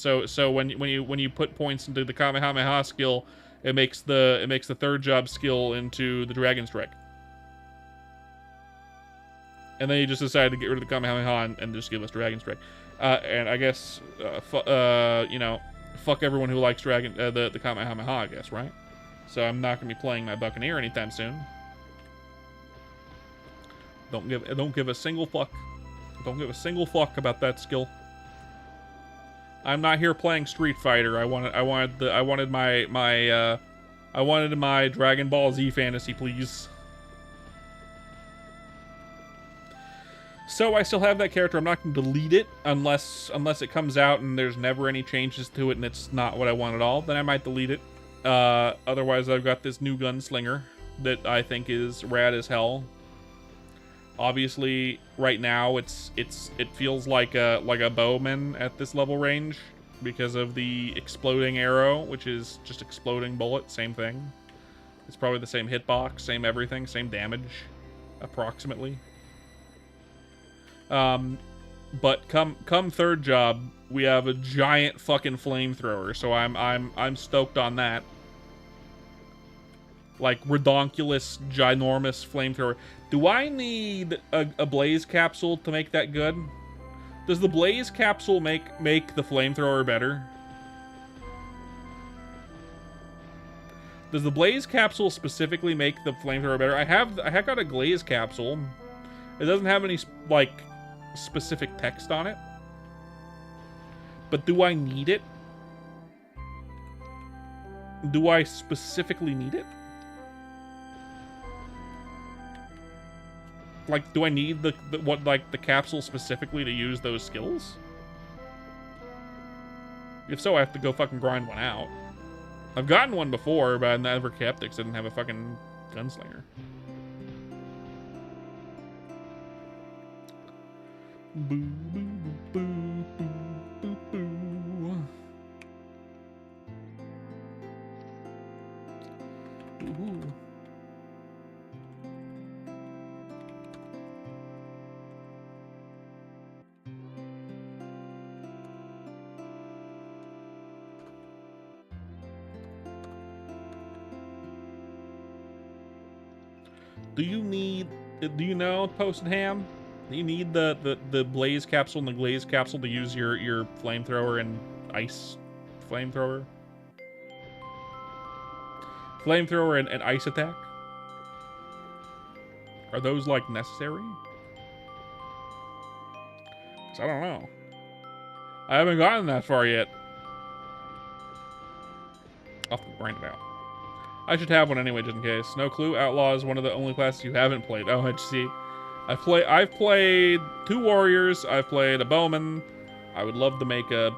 when you put points into the Kamehameha skill, it makes the third job skill into the Dragon Strike. And then you just decided to get rid of the Kamehameha and just give us Dragon Strike. And I guess, you know, fuck everyone who likes the Kamehameha, I guess, right? So I'm not gonna be playing my Buccaneer anytime soon. Don't give a single fuck. Don't give a single fuck about that skill. I'm not here playing Street Fighter. I wanted my Dragon Ball Z fantasy, please. So I still have that character. I'm not going to delete it unless it comes out and there's never any changes to it and it's not what I want at all. Then I might delete it. Otherwise, I've got this new gunslinger that I think is rad as hell. Obviously, right now it feels like a bowman at this level range because of the exploding arrow, which is just exploding bullet, same thing. It's probably the same hitbox, same everything, same damage, approximately. But come third job, we have a giant fucking flamethrower, so I'm stoked on that. Like redonkulous, ginormous flamethrower. Do I need a blaze capsule to make that good? Does the blaze capsule make the flamethrower better? Does the blaze capsule specifically make the flamethrower better? I have got a glaze capsule. It doesn't have any like specific text on it. But do I need it? Do I specifically need it? Like, do I need the capsule specifically to use those skills? If so, I have to go fucking grind one out. I've gotten one before, but I never kept it because I didn't have a fucking gunslinger. Boo, boo, boo, boo, boo, boo. Ooh. Do you know, Posted Ham? Do you need the blaze capsule and the glaze capsule to use your flamethrower and ice flamethrower? Flamethrower and ice attack? Are those, like, necessary? 'Cause I don't know. I haven't gotten that far yet. I'll have to grind it out. I should have one anyway, just in case. No clue. Outlaw is one of the only classes you haven't played. Oh, I see. I've played 2 warriors. I've played a bowman. I would love to make a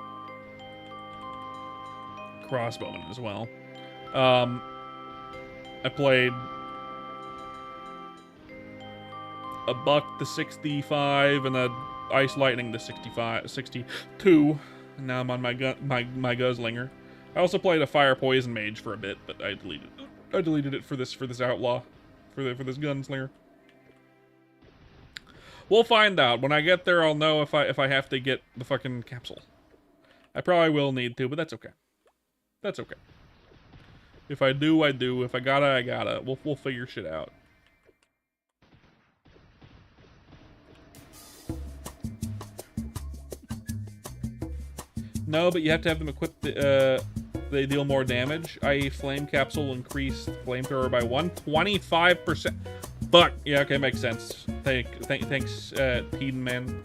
crossbowman as well. I played a buck to 65 and a ice lightning to 62. And now I'm on my gunslinger. I also played a fire poison mage for a bit, but I deleted it for this outlaw, for this gunslinger. We'll find out. When I get there, I'll know if I have to get the fucking capsule. I probably will need to, but that's okay. That's okay. If I do, I do. If I gotta, I gotta. We'll figure shit out. No, but you have to have them equipped. They deal more damage. i.e. flame capsule increased flamethrower by 125%. Fuck. Yeah, okay, makes sense. Thanks, Peden Man.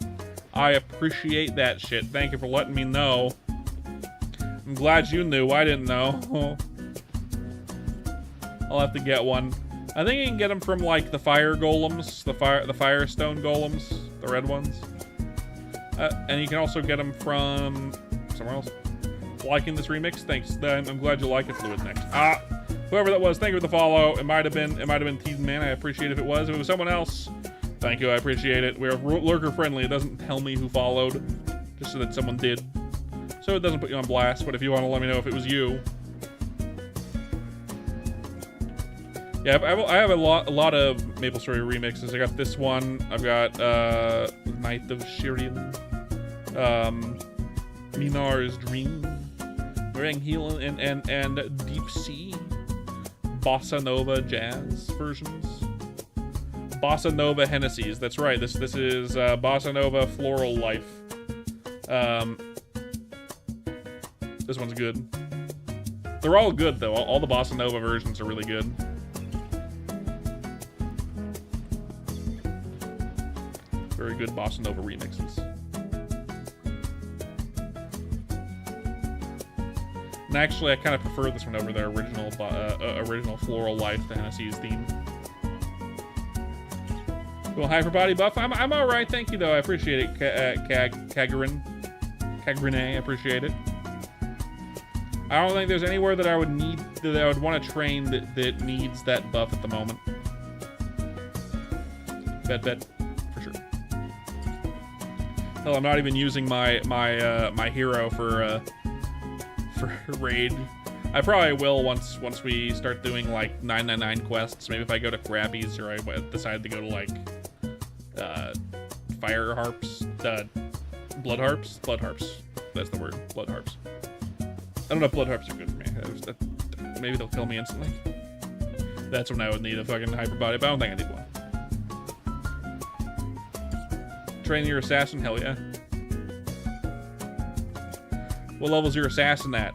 I appreciate that shit. Thank you for letting me know. I'm glad you knew. I didn't know. I'll have to get one. I think you can get them from like the fire golems, the firestone golems, the red ones. And you can also get them from somewhere else. Liking this remix? Thanks. I'm glad you like it. Fluid next. Whoever that was, thank you for the follow. It might have been Teed Man. I appreciate it if it was. If it was someone else, thank you. I appreciate it. We're lurker friendly. It doesn't tell me who followed, just so that someone did. So it doesn't put you on blast. But if you want to let me know if it was you, Yeah, I have a lot of Maple Story remixes. I got this one. I've got Night of Shirian, Minar's Dream, Meringue Heel, and Deep Sea, Bossa Nova jazz versions. Bossa Nova Hennessy's. That's right. This is Bossa Nova Floral Life. This one's good. They're all good though. All the Bossa Nova versions are really good. Very good Bossa Nova remixes. And actually, I kind of prefer this one over their original Floral Life, the Hennessy's theme. Cool hyper body buff. I'm all right, thank you though. I appreciate it, Kagrin, I appreciate it. I don't think there's anywhere that I would want to train that needs that buff at the moment. Bet. Hell, I'm not even using my hero for raid. I probably will once we start doing like 999 quests. Maybe if I go to Krabby's or I decide to go to like fire harps, blood harps. That's the word, blood harps. I don't know if blood harps are good for me. Maybe they'll kill me instantly. That's when I would need a fucking hyper body, but I don't think I need one. Train your assassin? Hell yeah. What level's your assassin at?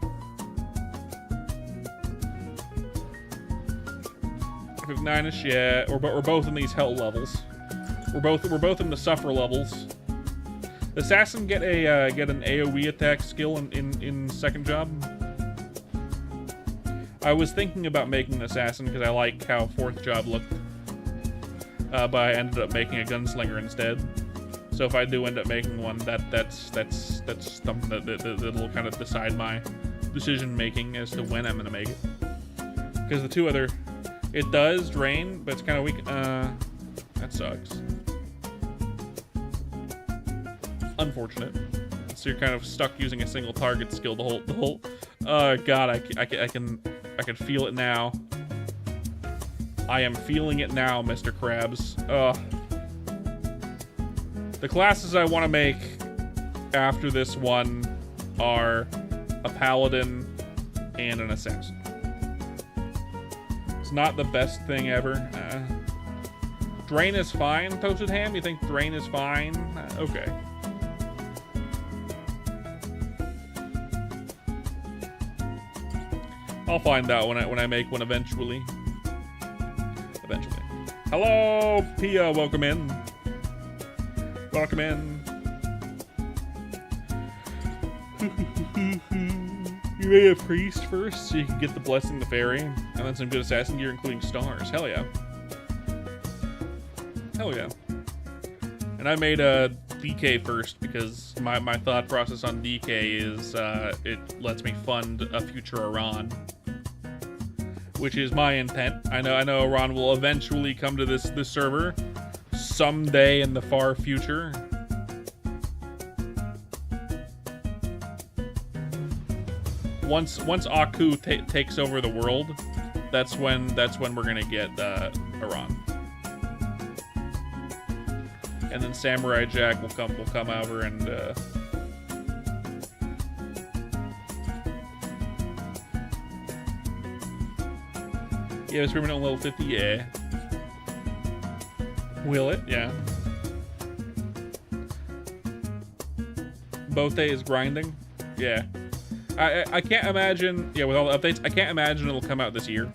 59ish, yeah. We're both in these hell levels. We're both in the suffer levels. Assassin get an AoE attack skill in second job. I was thinking about making an assassin because I like how fourth job looked, but I ended up making a gunslinger instead. So if I do end up making one, that's something that'll kind of decide my decision making as to when I'm gonna make it. Because the two other, it does drain, but it's kind of weak. That sucks. Unfortunate. So you're kind of stuck using a single target skill the whole. God, I can feel it now. I am feeling it now, Mr. Krabs. The classes I want to make after this one are a paladin and an assassin. It's not the best thing ever. Drain is fine, Toasted Ham? You think Drain is fine? Okay. I'll find out when I make one eventually. Hello, Pia. Welcome in. Welcome in. You made a priest first so you can get the blessing of the fairy, and then some good assassin gear, including stars. Hell yeah. Hell yeah. And I made a DK first because my thought process on DK is it lets me fund a future Iran, which is my intent. I know Iran will eventually come to this server someday in the far future. Once Aku takes over the world, that's when we're gonna get Iran. And then Samurai Jack will come over and yeah, it's permanent on level 50, yeah. Will it? Yeah. Both is grinding? Yeah. I can't imagine, yeah, with all the updates, I can't imagine it'll come out this year.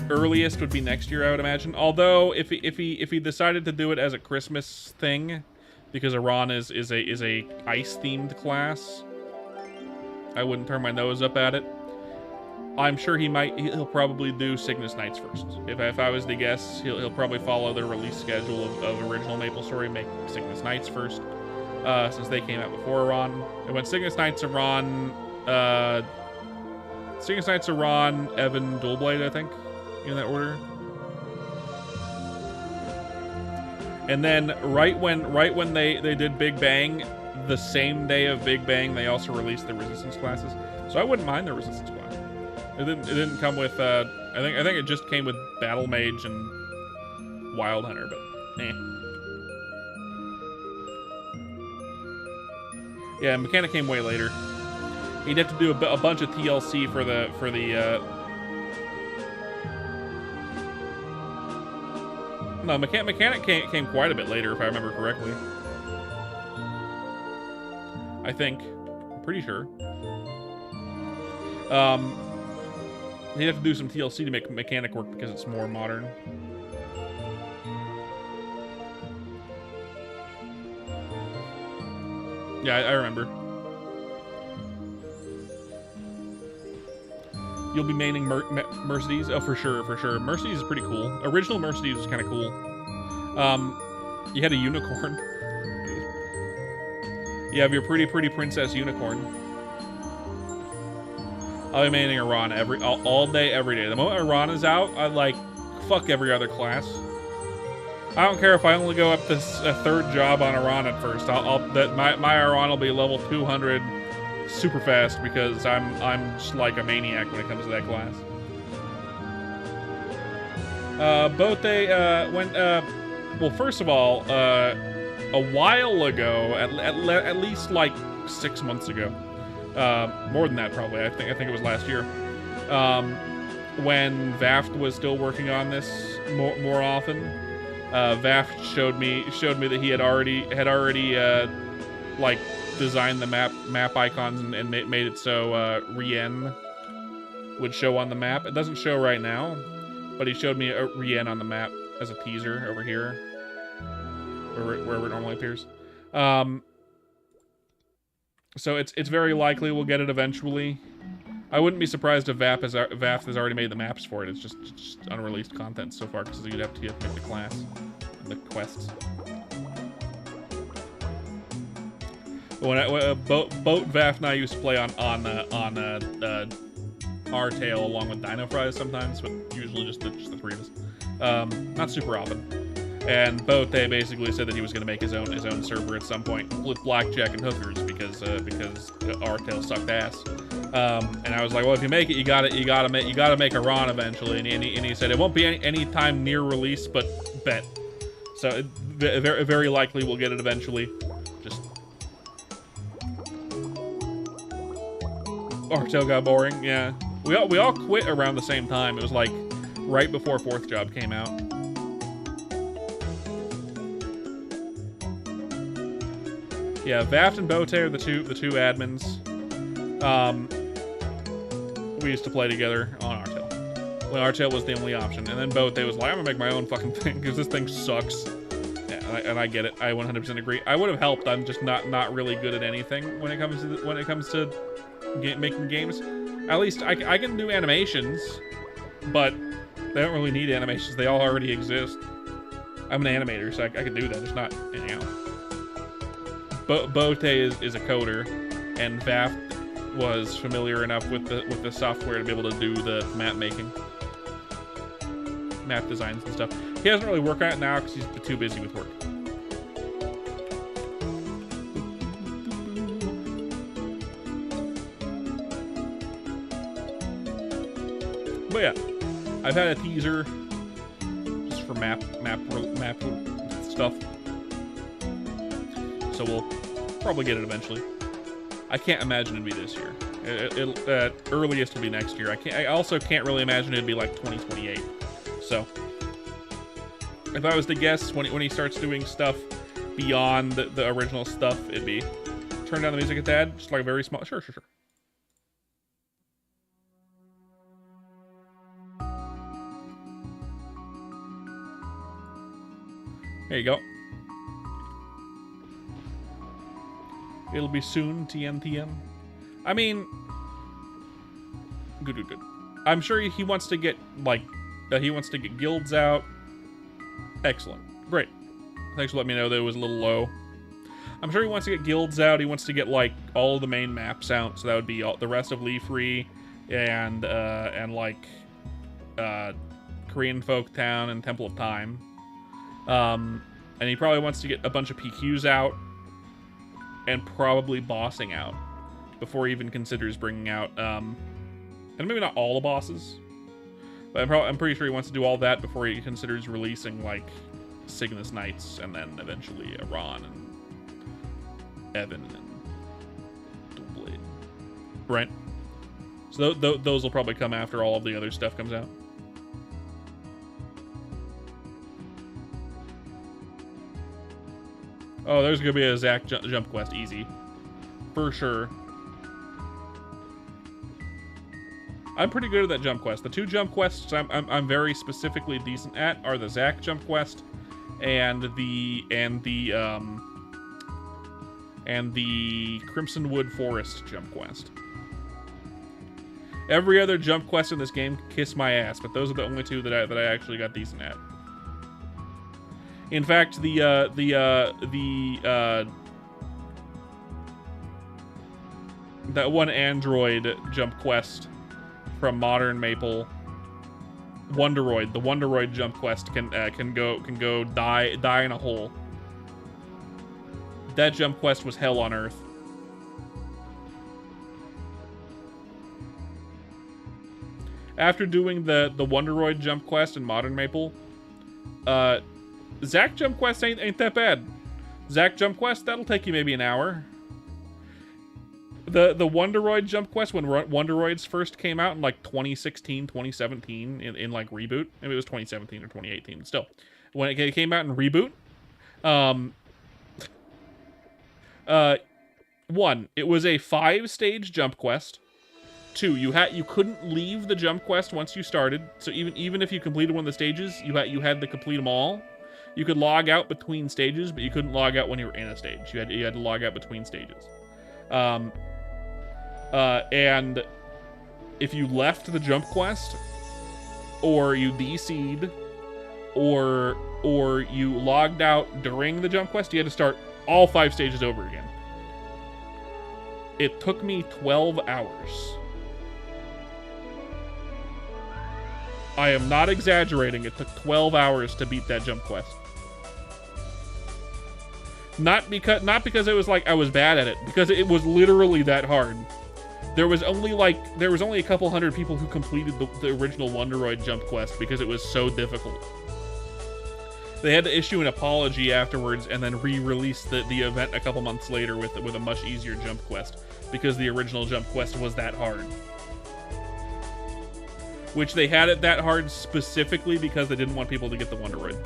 Earliest would be next year, I would imagine. Although, if he decided to do it as a Christmas thing, because Iran is a ice-themed class, I wouldn't turn my nose up at it. I'm sure he'll probably do Cygnus Knights first. If I was to guess, he'll probably follow the release schedule of original Maple Story, make Cygnus Knights first, since they came out before Iran. And when Cygnus Knights Iran, Evan Dualblade, I think, in that order. And then right when they did Big Bang, the same day of Big Bang, they also released the Resistance classes. So I wouldn't mind the Resistance class. It didn't come with. I think it just came with Battle Mage and Wild Hunter, but eh. Yeah, Mechanic came way later. He'd have to do a bunch of TLC for the No, Mechanic came quite a bit later, if I remember correctly. I think. I'm pretty sure. He'd have to do some TLC to make Mechanic work because it's more modern. Yeah, I remember. You'll be maining Mercedes? Oh, for sure, for sure. Mercedes is pretty cool. Original Mercedes was kind of cool. You had a unicorn. You have your pretty princess unicorn. I'll be maining Iran all day, every day. The moment Iran is out, I like fuck every other class. I don't care if I only go up this third job on Iran at first. My Iran will be level 200 super fast because I'm just like a maniac when it comes to that class. Well, first of all, a while ago, at least like 6 months ago, more than that probably. I think it was last year, when Vaft was still working on this more often. Vaft showed me that he had already like designed the map icons and made it so Rien would show on the map. It doesn't show right now, but he showed me a Rien on the map as a teaser over here, wherever it normally appears. So it's very likely we'll get it eventually. I wouldn't be surprised if Vaft has already made the maps for it. It's just unreleased content so far because you'd have to make the class and the quests. When Boat Vaft and I used to play on R-Tail along with Dino Fries sometimes, but usually just the three of us. Not super often. And Boat, they basically said that he was going to make his own server at some point with blackjack and hookers because R-Tail sucked ass. And I was like, well, if you make it, you gotta make Iran eventually. And he said it won't be any time near release, but bet. So very likely we'll get it eventually. Just R-Tail got boring. Yeah, we all quit around the same time. It was like right before 4th Job came out. Yeah, Vaft and Bote are the two admins. We used to play together on R-Tail when R-Tail was the only option, and then Bote was like, I'm gonna make my own fucking thing because this thing sucks. Yeah, and I get it. I 100% agree. I would have helped. I'm just not really good at anything when it comes to making games. At least I can do animations, but they don't really need animations. They all already exist. I'm an animator, so I can do that. It's not anything else. Bote is a coder, and Vaft was familiar enough with the software to be able to do the map making, map designs and stuff. He doesn't really work on it now because he's too busy with work. But yeah, I've had a teaser just for map stuff, so we'll probably get it eventually. I can't imagine it'd be this year. Earliest will be next year. I also can't really imagine it'd be like 2028. So if I was to guess, when he starts doing stuff beyond the original stuff, it'd be turn down the music a tad, just like a very small. Sure. There you go. It'll be soon, TM. I mean, good. I'm sure he wants to get, like, he wants to get guilds out. Excellent. Great. Thanks for letting me know that it was a little low. I'm sure he wants to get guilds out. He wants to get, like, all of the main maps out. So that would be the rest of Leafree and like, Korean Folk Town and Temple of Time. And he probably wants to get a bunch of PQs out. And probably bossing out before he even considers bringing out And maybe not all the bosses. But I'm pretty sure he wants to do all that before he considers releasing, like, Cygnus Knights, and then eventually Ron and Evan and Dualblade. Right? So those will probably come after all of the other stuff comes out. Oh, there's gonna be a Zack jump quest, easy. For sure. I'm pretty good at that jump quest. The two jump quests I'm very specifically decent at are the Zack jump quest and the Crimson Wood Forest jump quest. Every other jump quest in this game, kiss my ass, but those are the only two that I actually got decent at. In fact, that one android jump quest from Modern Maple, Wonderoid, the Wonderoid jump quest can go die in a hole. That jump quest was hell on earth. After doing the Wonderoid jump quest in Modern Maple, Zack jump quest ain't that bad. Zack jump quest, that'll take you maybe an hour. The Wonderoid jump quest, when Wonderoids first came out in like 2016, 2017, in like Reboot. Maybe it was 2017 or 2018, but still. When it came out in Reboot, one, it was a 5-stage jump quest. 2, you couldn't leave the jump quest once you started. So even if you completed one of the stages, you had to complete them all. You could log out between stages, but you couldn't log out when you were in a stage. You had to log out between stages. And if you left the jump quest, or you DC'd, or you logged out during the jump quest, you had to start all 5 stages over again. It took me 12 hours. I am not exaggerating. It took 12 hours to beat that jump quest. Not because it was like I was bad at it, because it was literally that hard. There was only a couple hundred people who completed the original Wonderoid jump quest because it was so difficult. They had to issue an apology afterwards and then re-release the event a couple months later with a much easier jump quest because the original jump quest was that hard. Which they had it that hard specifically because they didn't want people to get the Wonderoid.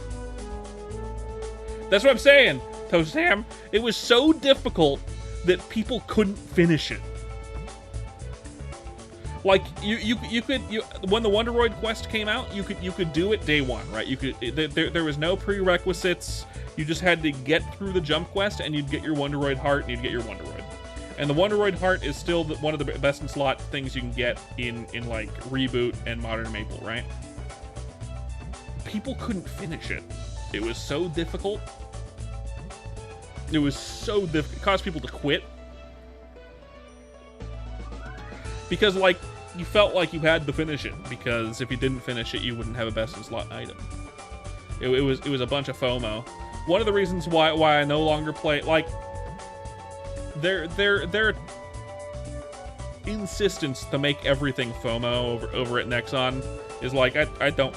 That's what I'm saying, Toastam. It was so difficult that people couldn't finish it. Like you could when the Wonderoid quest came out, you could do it day one, right? There was no prerequisites. You just had to get through the jump quest and you'd get your Wonderoid heart and you'd get your Wonderoid. And the Wonderoid heart is still one of the best in slot things you can get in like Reboot and Modern Maple, right? People couldn't finish it. It was so difficult. It was so difficult. It caused people to quit. Because, like, you felt like you had to finish it. Because if you didn't finish it, you wouldn't have a best in slot item. It was a bunch of FOMO. One of the reasons why I no longer play, like, their insistence to make everything FOMO over at Nexon is like I don't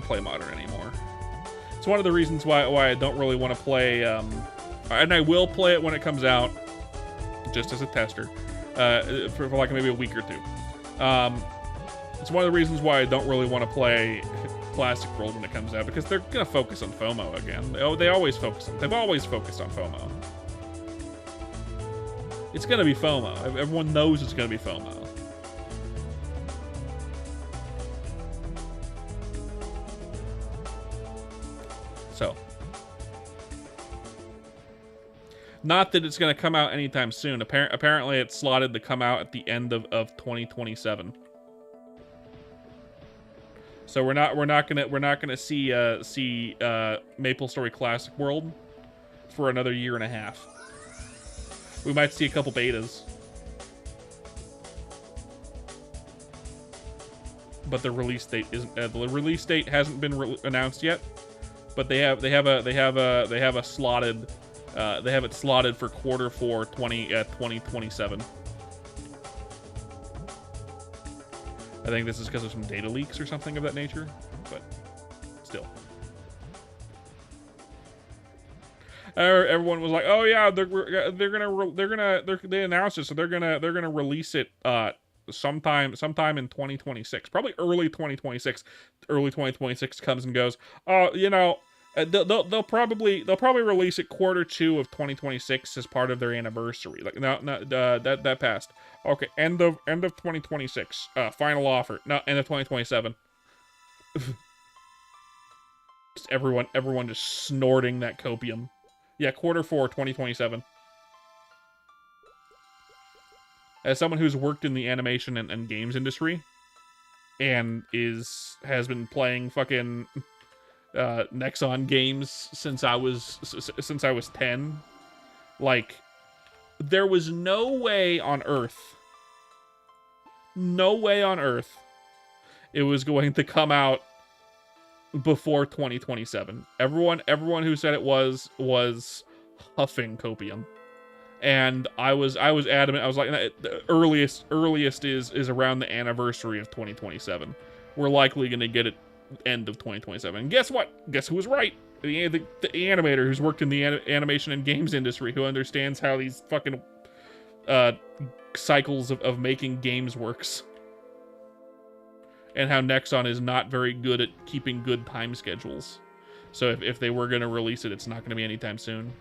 play Modern anymore. It's one of the reasons why I don't really want to play, and I will play it when it comes out, just as a tester, for like maybe a week or two. It's one of the reasons why I don't really want to play Classic World when it comes out, because they're gonna focus on FOMO again. They've always focused on FOMO. It's gonna be FOMO. Everyone knows it's gonna be FOMO. So, not that it's gonna come out anytime soon. Apparently, it's slotted to come out at the end of 2027. So we're not gonna see MapleStory Classic World for another year and a half. We might see a couple betas, but the release date isn't. The release date hasn't been announced yet, but they have it slotted for Q4 2027. I think this is because of some data leaks or something of that nature, but still. Everyone was like, "Oh yeah, they announced it, so they're gonna release it sometime in 2026, probably early 2026. Early 2026 comes and goes. You know, they'll probably release it Q2 of 2026 as part of their anniversary. Like no, that passed. Okay, end of 2026. Final offer. No, end of 2027. Just everyone just snorting that copium. Yeah, Q4 2027. As someone who's worked in the animation and games industry, and has been playing fucking Nexon games since I was 10, like, there was no way on Earth it was going to come out before 2027. Everyone who said it was huffing copium. And I was adamant. I was like, the earliest is around the anniversary of 2027. We're likely going to get it end of 2027. And guess what? Guess who was right? The animator who's worked in the animation and games industry, who understands how these fucking cycles of making games works. And how Nexon is not very good at keeping good time schedules. So if they were going to release it, it's not going to be anytime soon.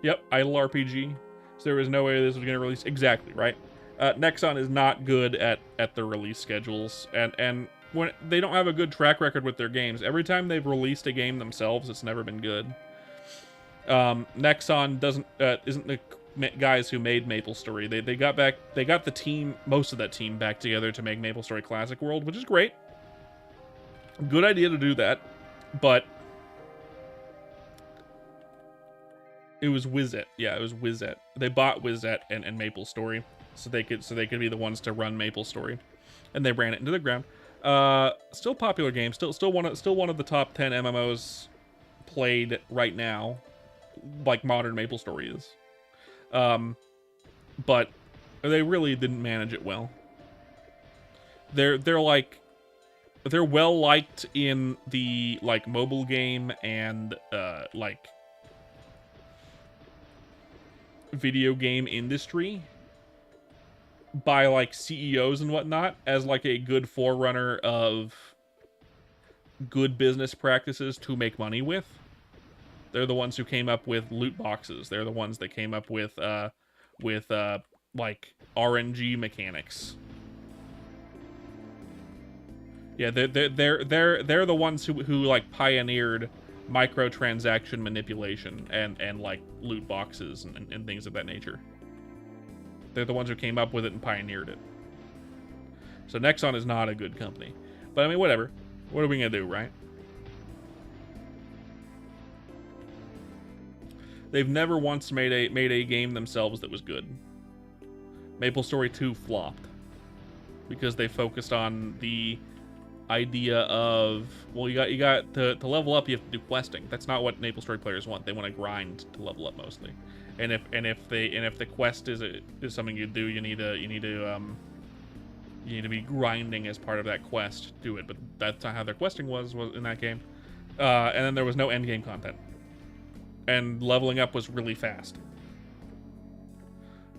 Yep, idle RPG. So there was no way this was going to release. Exactly, right? Nexon is not good at the release schedules. And when they don't have a good track record with their games. Every time they've released a game themselves, it's never been good. Nexon isn't the guys who made MapleStory. They got the team, most of that team, back together to make MapleStory Classic World, which is great. Good idea to do that, but it was Wizet. Yeah, it was Wizet. They bought Wizet and MapleStory so they could be the ones to run MapleStory, and they ran it into the ground. Still popular game. Still one of the top 10 MMOs played right now, like modern MapleStory is. But they really didn't manage it well. They're well liked in the like mobile game and like video game industry by like CEOs and whatnot as like a good forerunner of good business practices to make money with. They're the ones who came up with loot boxes. They're the ones that came up with like RNG mechanics. Yeah, they're the ones who like pioneered microtransaction manipulation and like loot boxes and things of that nature. They're the ones who came up with it and pioneered it. So Nexon is not a good company. But I mean, whatever. What are we gonna do, right? They've never once made a game themselves that was good. MapleStory 2 flopped because they focused on the idea of, well, you got to level up, you have to do questing. That's not what MapleStory players want. They want to grind to level up mostly. And if the quest is something you do, you need to be grinding as part of that quest to do it. But that's not how their questing was in that game. And then there was no end game content. And leveling up was really fast,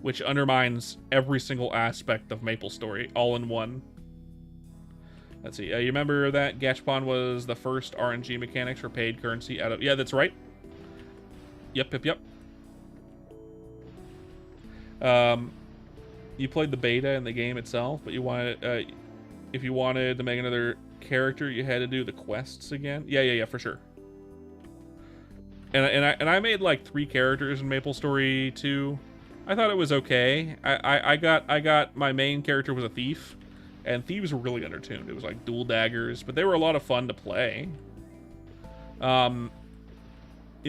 which undermines every single aspect of MapleStory all in one. Let's see. You remember that Gachapon was the first RNG mechanics for paid currency out of... Yeah, that's right. Yep. You played the beta in the game itself, but you wanted... if you wanted to make another character, you had to do the quests again. Yeah, for sure. And I made like 3 characters in MapleStory 2. I thought it was okay. I got my main character was a thief, and thieves were really undertuned. It was like dual daggers, but they were a lot of fun to play. In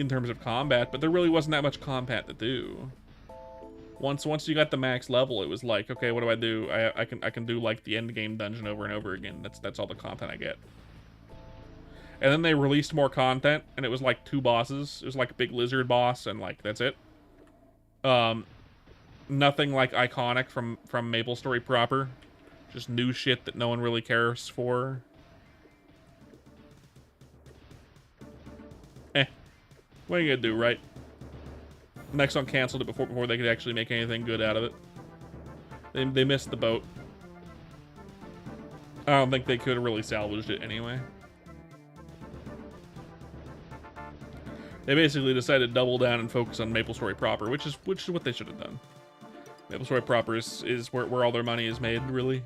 terms of combat, but there really wasn't that much combat to do. Once you got the max level, it was like, okay, what do I do? I can do like the end game dungeon over and over again. That's all the content I get. And then they released more content, and it was like 2 bosses. It was like a big lizard boss, and like that's it. Nothing like iconic from MapleStory proper. Just new shit that no one really cares for. What are you gonna do, right? Next one canceled it before they could actually make anything good out of it. They missed the boat. I don't think they could have really salvaged it anyway. They basically decided to double down and focus on MapleStory proper, which is what they should have done. MapleStory proper is where all their money is made, really.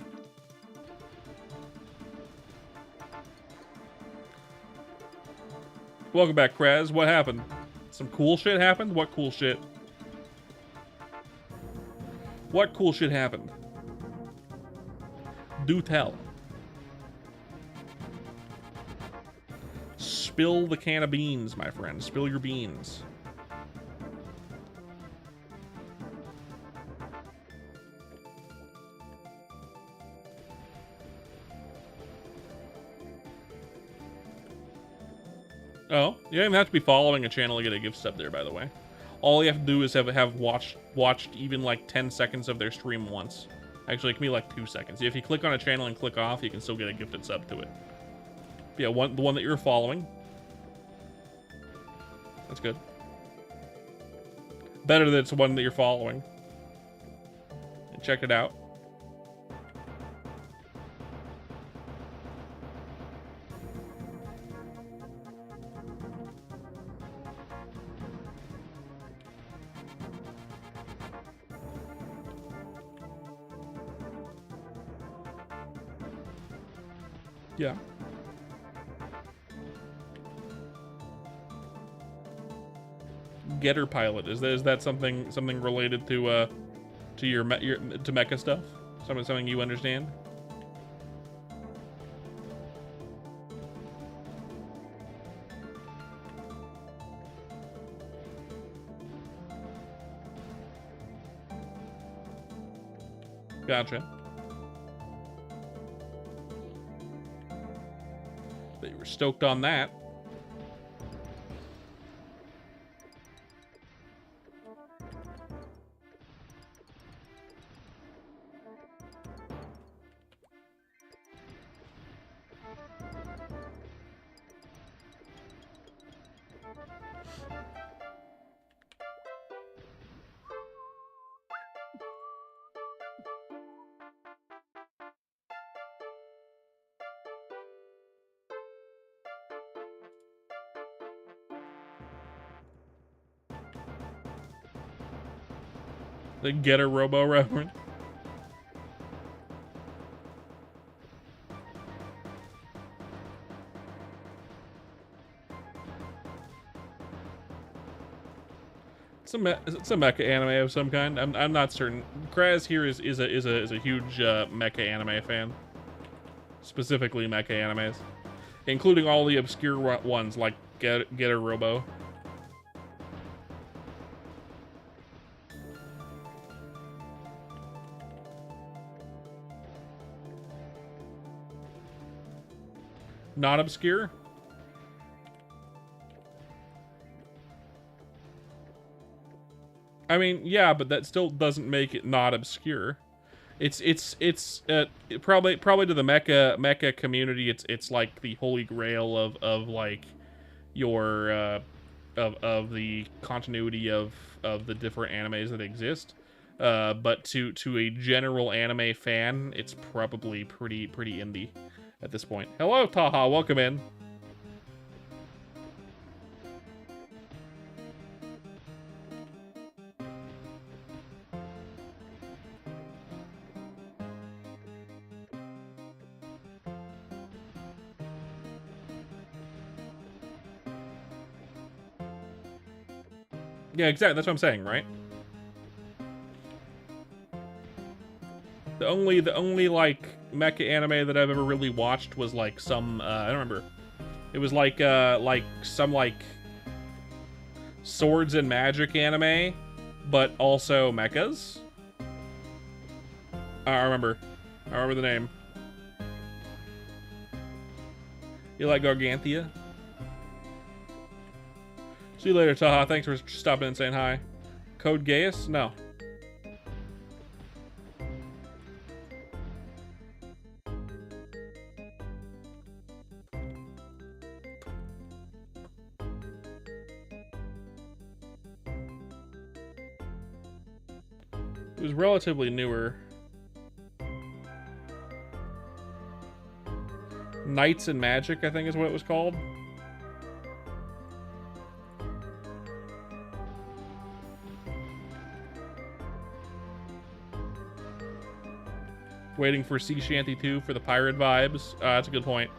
Welcome back, Kraz. What happened? Some cool shit happened? What cool shit? What cool shit happened? Do tell. Spill the can of beans, my friend. Spill your beans. Oh, you don't even have to be following a channel to get a gift sub there, by the way. All you have to do is have watched even like 10 seconds of their stream once. Actually, it can be like 2 seconds. If you click on a channel and click off, you can still get a gifted sub to it. But yeah, the one that you're following. That's good. Better that it's one that you're following. And check it out. Yeah. Getter pilot, is that something related to your to mecha stuff? Something you understand? Gotcha. They were stoked on that. The Getter Robo reference. It's a mecha anime of some kind. I'm not certain. Kraz here is a huge mecha anime fan. Specifically mecha animes, including all the obscure ones like Getter Robo. Not obscure? I mean, yeah, but that still doesn't make it not obscure. It's probably to the mecha community, it's like the holy grail of like your of the continuity of the different animes that exist. But to a general anime fan, it's probably pretty indie at this point. Hello, Taha, welcome in. Yeah, exactly. That's what I'm saying, right? The only like mecha anime that I've ever really watched was like some I don't remember. It was like some like swords and magic anime, but also mechas. I remember the name. You like Gargantia? See you later, Taha. Thanks for stopping and saying hi. Code Gaius? No. It was relatively newer. Knights and Magic, I think is what it was called. Waiting for Sea Shanty 2 for the pirate vibes. That's a good point.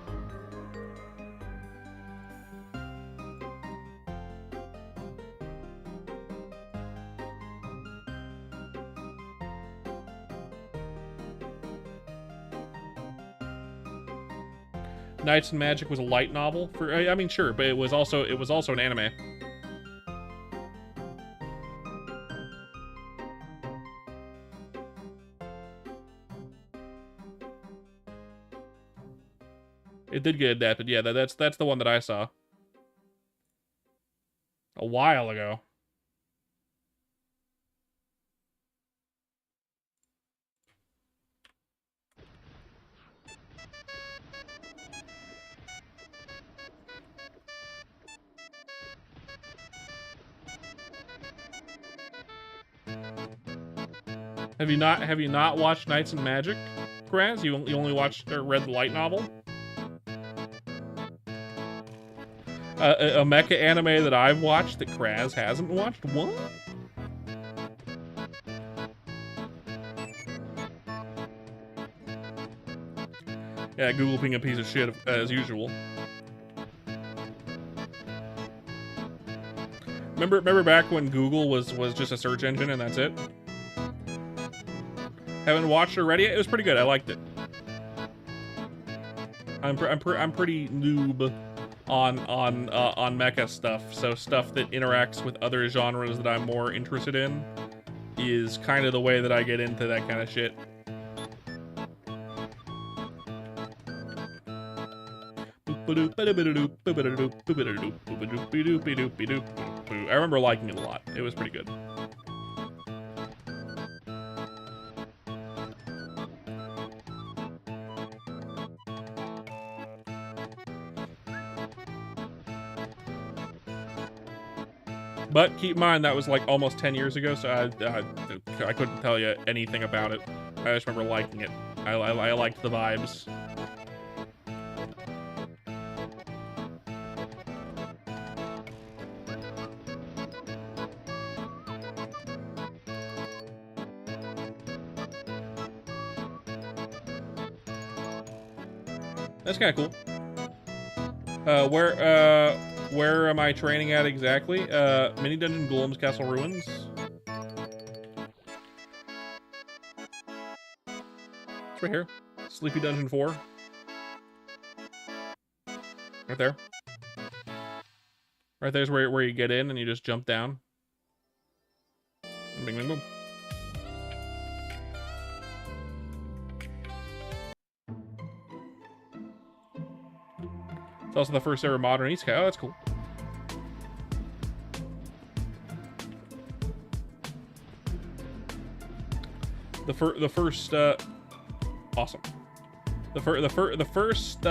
Knights and Magic was a light novel for, I mean, sure, but it was also an anime. It did get adapted. Yeah, that's the one that I saw a while ago. Have you not watched Knights and Magic, Graz? You only watched or read the light novel? A mecha anime that I've watched that Kraz hasn't watched? What? Yeah, Google being a piece of shit as usual. Remember back when Google was just a search engine and that's it? Haven't watched it already? It was pretty good. I liked it. I'm pretty noob on mecha stuff, so stuff that interacts with other genres that I'm more interested in is kind of the way that I get into that kind of shit. I remember liking it a lot. It was pretty good. But keep in mind, that was like almost 10 years ago, so I couldn't tell you anything about it. I just remember liking it. I liked the vibes. That's kind of cool. Where am I training at exactly? Mini Dungeon, Golem's Castle Ruins. It's right here. Sleepy Dungeon 4. Right there. Right there's where you get in and you just jump down. Bing, bing, boom. It's also the first ever modern isekai. Oh, that's cool. The first awesome. The first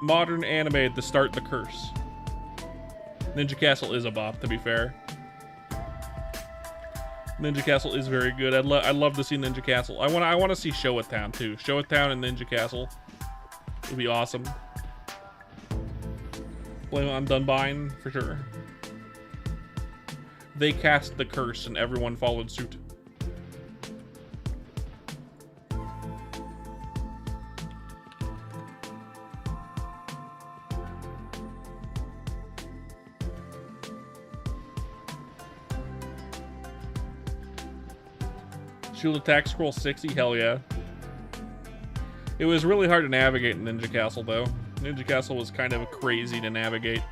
modern anime to start the curse. Ninja Castle is a bop, to be fair. Ninja Castle is very good. I'd love to see Ninja Castle. I want to see Showa Town too. Showa Town and Ninja Castle would be awesome. Blame it on Dunbine for sure. They cast the curse and everyone followed suit. Shield attack, scroll 60, hell yeah. It was really hard to navigate in Ninja Castle though. Ninja Castle was kind of crazy to navigate.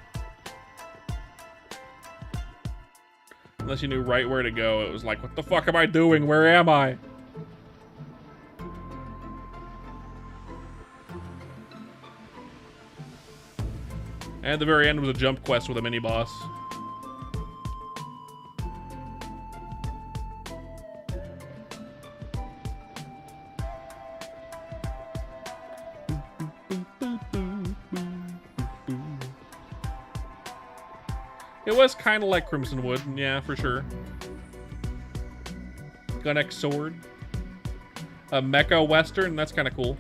Unless you knew right where to go, it was like, what the fuck am I doing? Where am I? And at the very end was a jump quest with a mini boss. It was kind of like Crimson Wood, yeah, for sure. Gun Sword. A mecha western, that's kind of cool.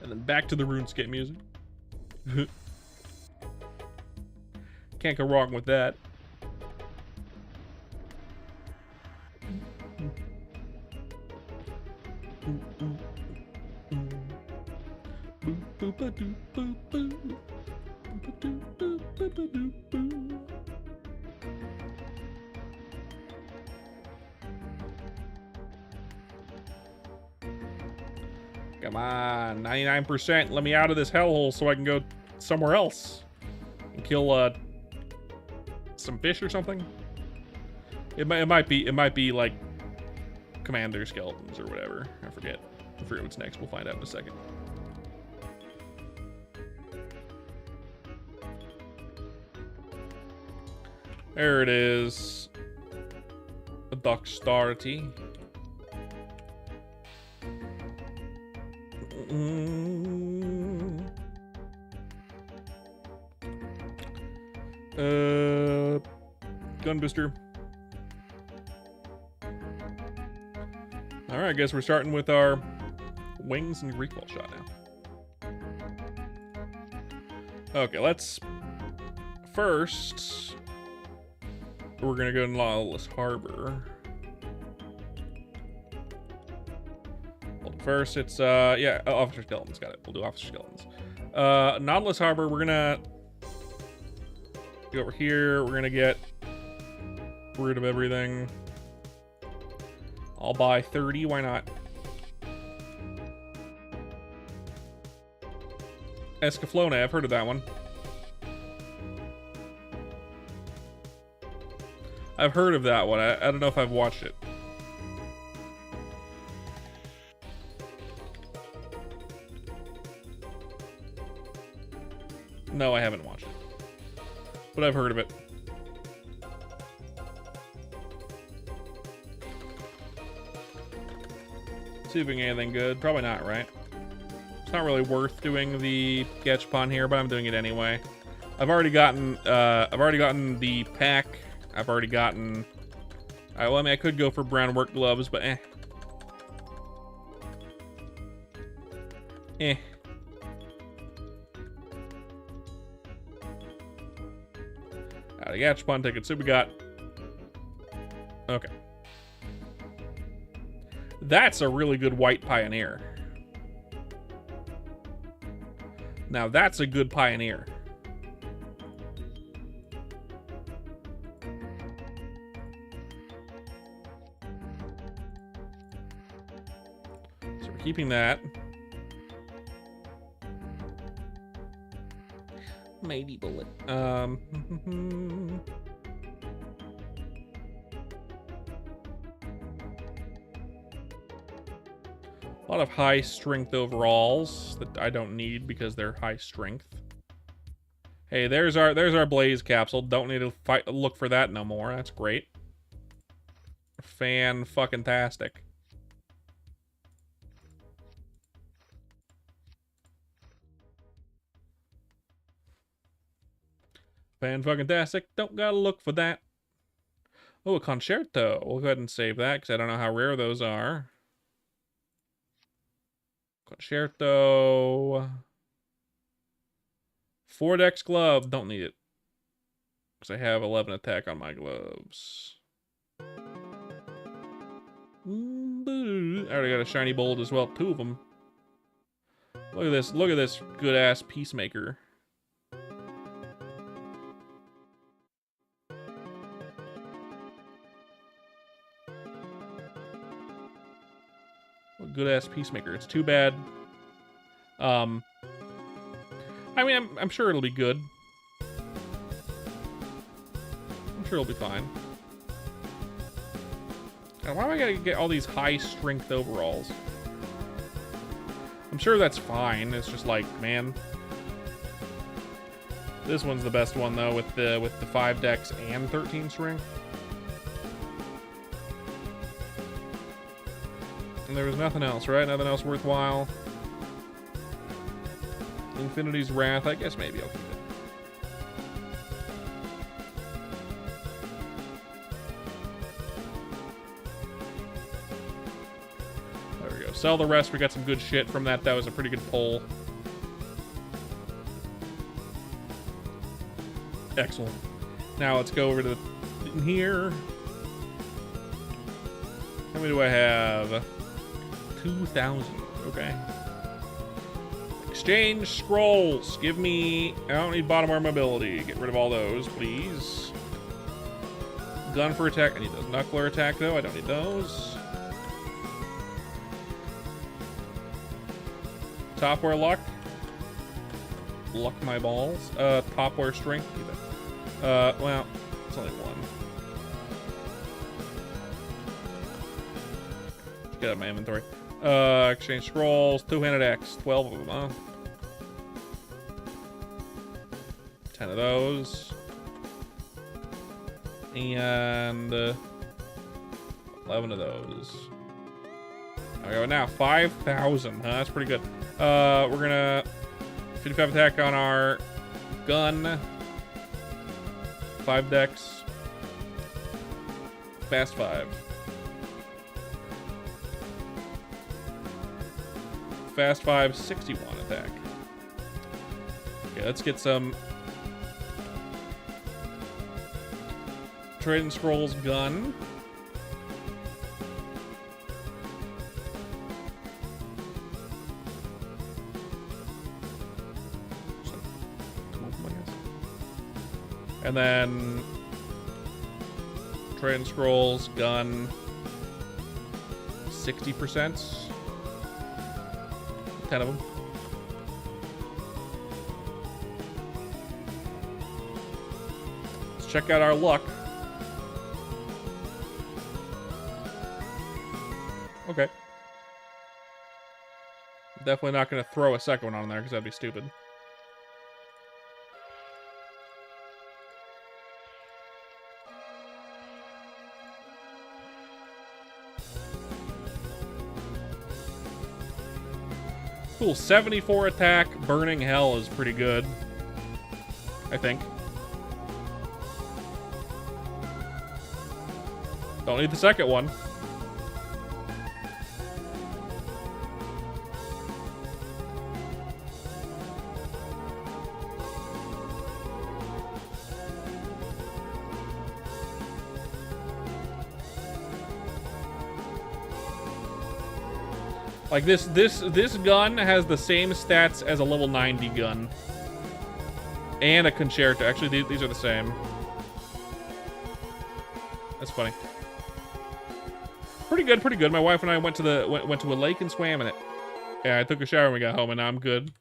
And then back to the RuneScape music. Can't go wrong with that. Come on, 99%. Let me out of this hellhole so I can go somewhere else and kill some fish or something. It might be like commander skeletons or whatever. I forget what's next. We'll find out in a second. There it is. A dexterity. Gun booster. All right, I guess we're starting with our wings and recoil shot now. Okay, let's first. We're gonna go to Lawless Harbor. Well, first, it's yeah, Officer Skeletons. Got it. We'll do Officer Skeletons. Nautilus Harbor. We're gonna go over here. We're gonna get rid of everything. I'll buy 30. Why not? Escaflowne. I've heard of that one. I've heard of that one. I don't know if I've watched it. No, I haven't watched it. But I've heard of it. See if we can get anything good. Probably not, right? It's not really worth doing the Gachapon here, but I'm doing it anyway. I've already gotten the pack. I've already gotten... well, I mean, I could go for brown work gloves, but eh. Eh. Out of Gachapon tickets. So we got... Okay. That's a really good white pioneer. Now that's a good pioneer. So we're keeping that. Mighty bullet. A lot of high strength overalls that I don't need because they're high strength. Hey, there's our blaze capsule. Don't need to look for that no more. That's great. Fan-fucking-tastic. Fan-fucking-tastic. Don't gotta look for that. Oh, a concerto. We'll go ahead and save that because I don't know how rare those are. Concerto. 4-dex glove. Don't need it. Because I have 11 attack on my gloves. already got a shiny bold as well. 2 of them. Look at this. Look at this good-ass peacemaker. Good-ass peacemaker. It's too bad. I mean, I'm sure it'll be good. I'm sure it'll be fine. Now, why am I gonna get all these high-strength overalls? I'm sure that's fine. It's just like, man. This one's the best one though, with the 5 dex and 13 strength. And there was nothing else, right? Nothing else worthwhile. Infinity's Wrath. I guess maybe I'll keep it. There we go. Sell the rest. We got some good shit from that. That was a pretty good pull. Excellent. Now let's go over to here. How many do I have? 2,000. Okay. Exchange scrolls. Give me... I don't need bottom armor mobility. Get rid of all those, please. Gun for attack. I need those. Knuckler attack, though. I don't need those. Top wear luck. Luck my balls. Top wear strength. Either. Well, it's only one. Get out of my inventory. Exchange scrolls, 2-handed axe, 12 of them, huh? 10 of those. And 11 of those. There we go. Now 5,000. Huh? That's pretty good. We're gonna 55 attack on our gun. 5 dex. Fast 5. Fast 5, 61 attack. Okay, let's get some Trading Scrolls gun. And then Trading Scrolls gun 60%. 10 of them. Let's check out our luck. Okay. Definitely not going to throw a second one on there because that'd be stupid. Cool, 74 attack, Burning Hell is pretty good. I think. Don't need the second one. Like this gun has the same stats as a level 90 gun. And a concerto. Actually, these are the same. That's funny. Pretty good, pretty good. My wife and I went to a lake and swam in it. Yeah, I took a shower when we got home and now I'm good.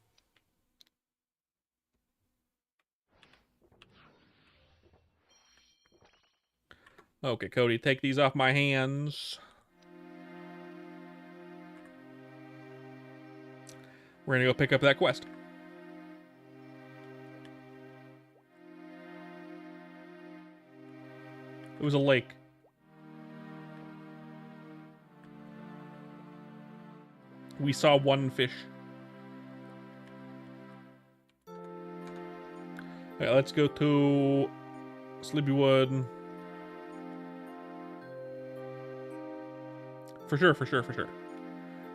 Okay, Cody, take these off my hands. We're gonna go pick up that quest. It was a lake. We saw one fish. Okay, let's go to Sleepywood. For sure, for sure, for sure.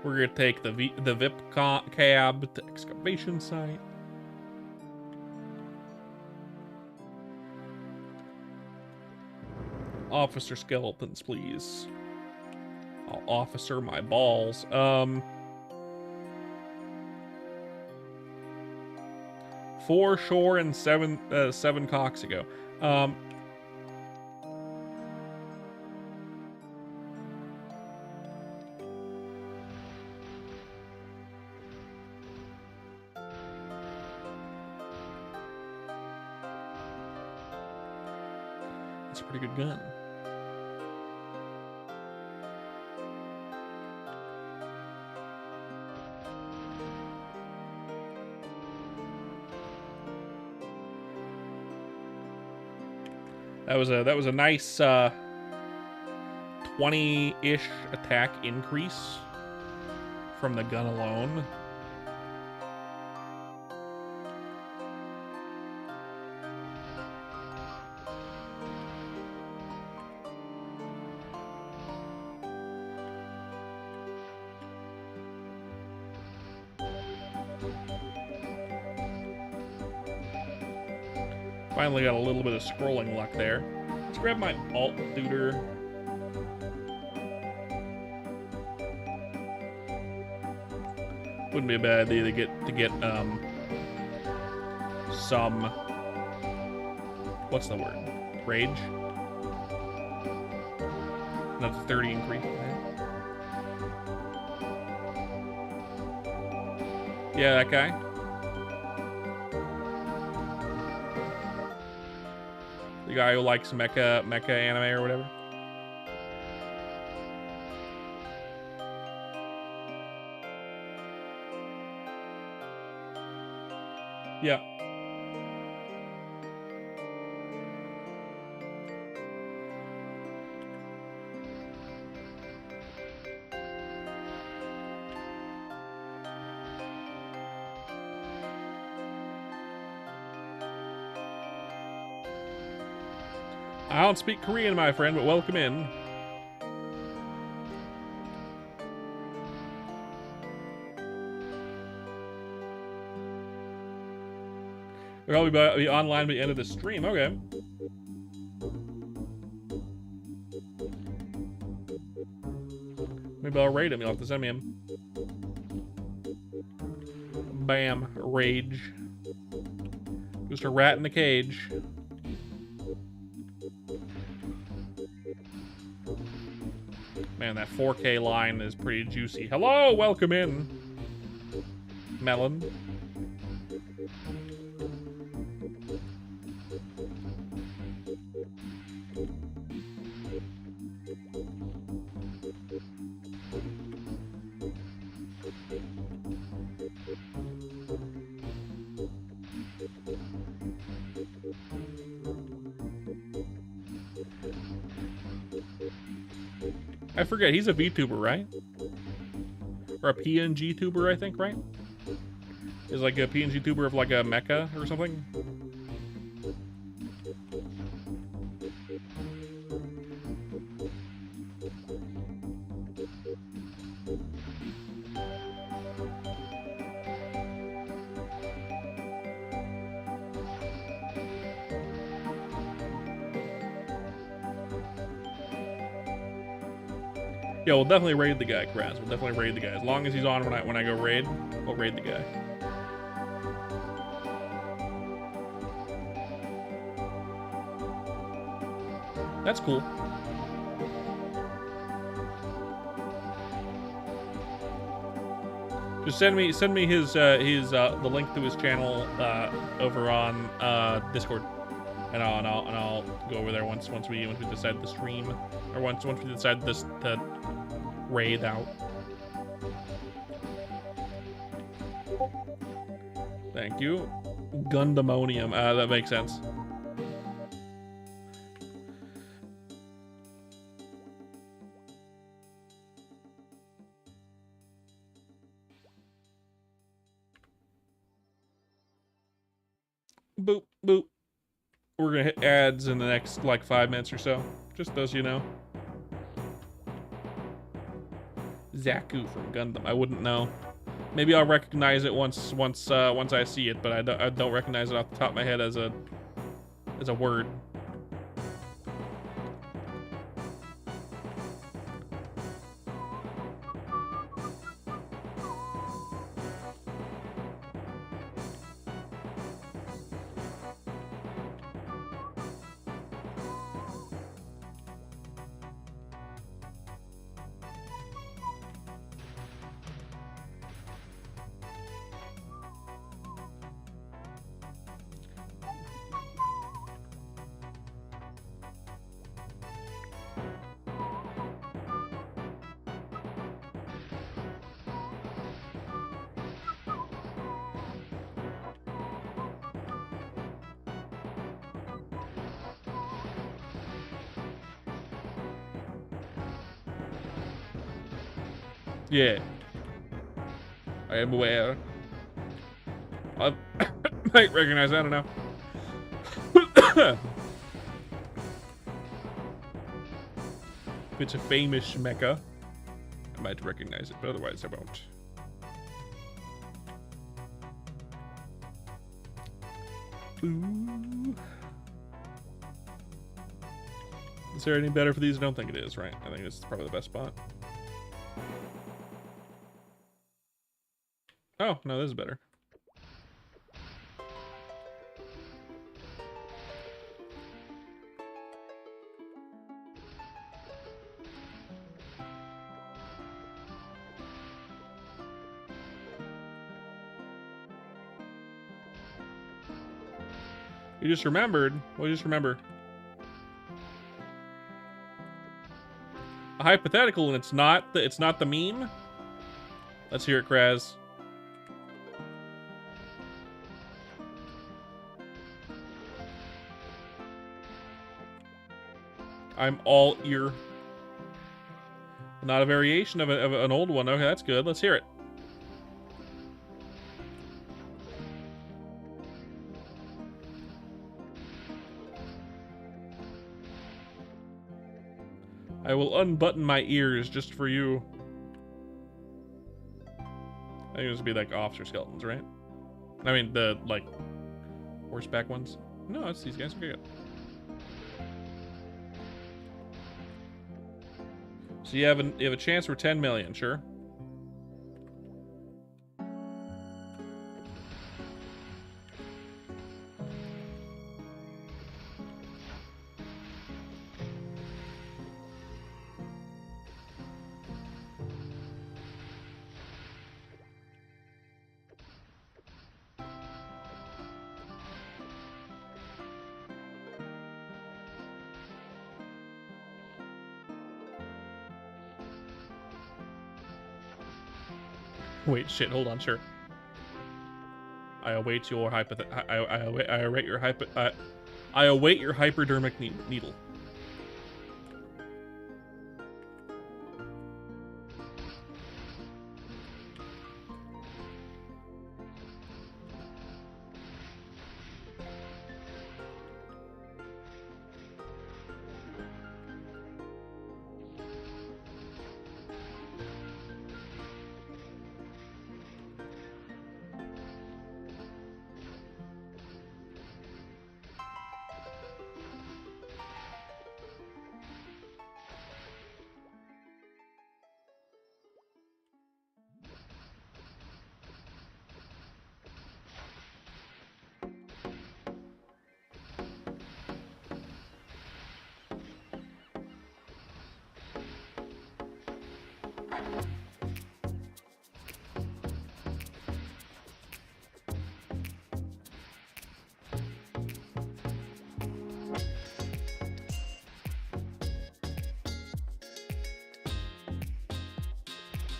We're gonna take the VIP cab to excavation site. Officer skeletons, please. I'll officer my balls. 4 shore and 7 cocks ago. That's a pretty good gun. That was a nice 20-ish attack increase from the gun alone. Finally got a little bit of scrolling luck there. Let's grab my alt tutor. Wouldn't be a bad idea to get some, what's the word? Rage? That's a 30 increase. Yeah, that guy. The guy who likes mecha anime or whatever. Yeah. I don't speak Korean, my friend, but welcome in. We'll probably be online by the end of the stream. Okay. Maybe I'll raid him. You'll have to send me him. Bam. Rage. Just a rat in the cage. Man, that 4K line is pretty juicy. Hello, welcome in. Melon. I forget, he's a VTuber, right? Or a PNG tuber, I think, right? Is like a PNG tuber of like a mecha or something? Yeah, we'll definitely raid the guy, Kraz. We'll definitely raid the guy. As long as he's on when I go raid, we'll raid the guy. That's cool. Just send me his the link to his channel over on Discord, and I'll go over there once we decide to stream, or once we decide this to raid out. Thank you. Gundamonium. That makes sense. Boop, boop. We're gonna hit ads in the next like 5 minutes or so. Just so you know. Zaku from Gundam. I wouldn't know. Maybe I'll recognize it once I see it, but I don't recognize it off the top of my head as a word. Yeah. I am aware. I might recognize that, I don't know. If it's a famous mecha, I might recognize it, but otherwise I won't. Ooh. Is there any better for these? I don't think it is, right? I think this is probably the best spot. Oh, no, this is better. You just remembered. Well, you just remember. A hypothetical, and it's not the meme. Let's hear it, Kraz. I'm all ear. Not a variation of an old one. Okay, that's good. Let's hear it. I will unbutton my ears just for you. I think this would be like officer skeletons, right? I mean, the, like, horseback ones. No, it's these guys. Okay, good. So you have a chance for 10 million, sure? Wait, shit, hold on, sure. I await your I await your hypodermic needle.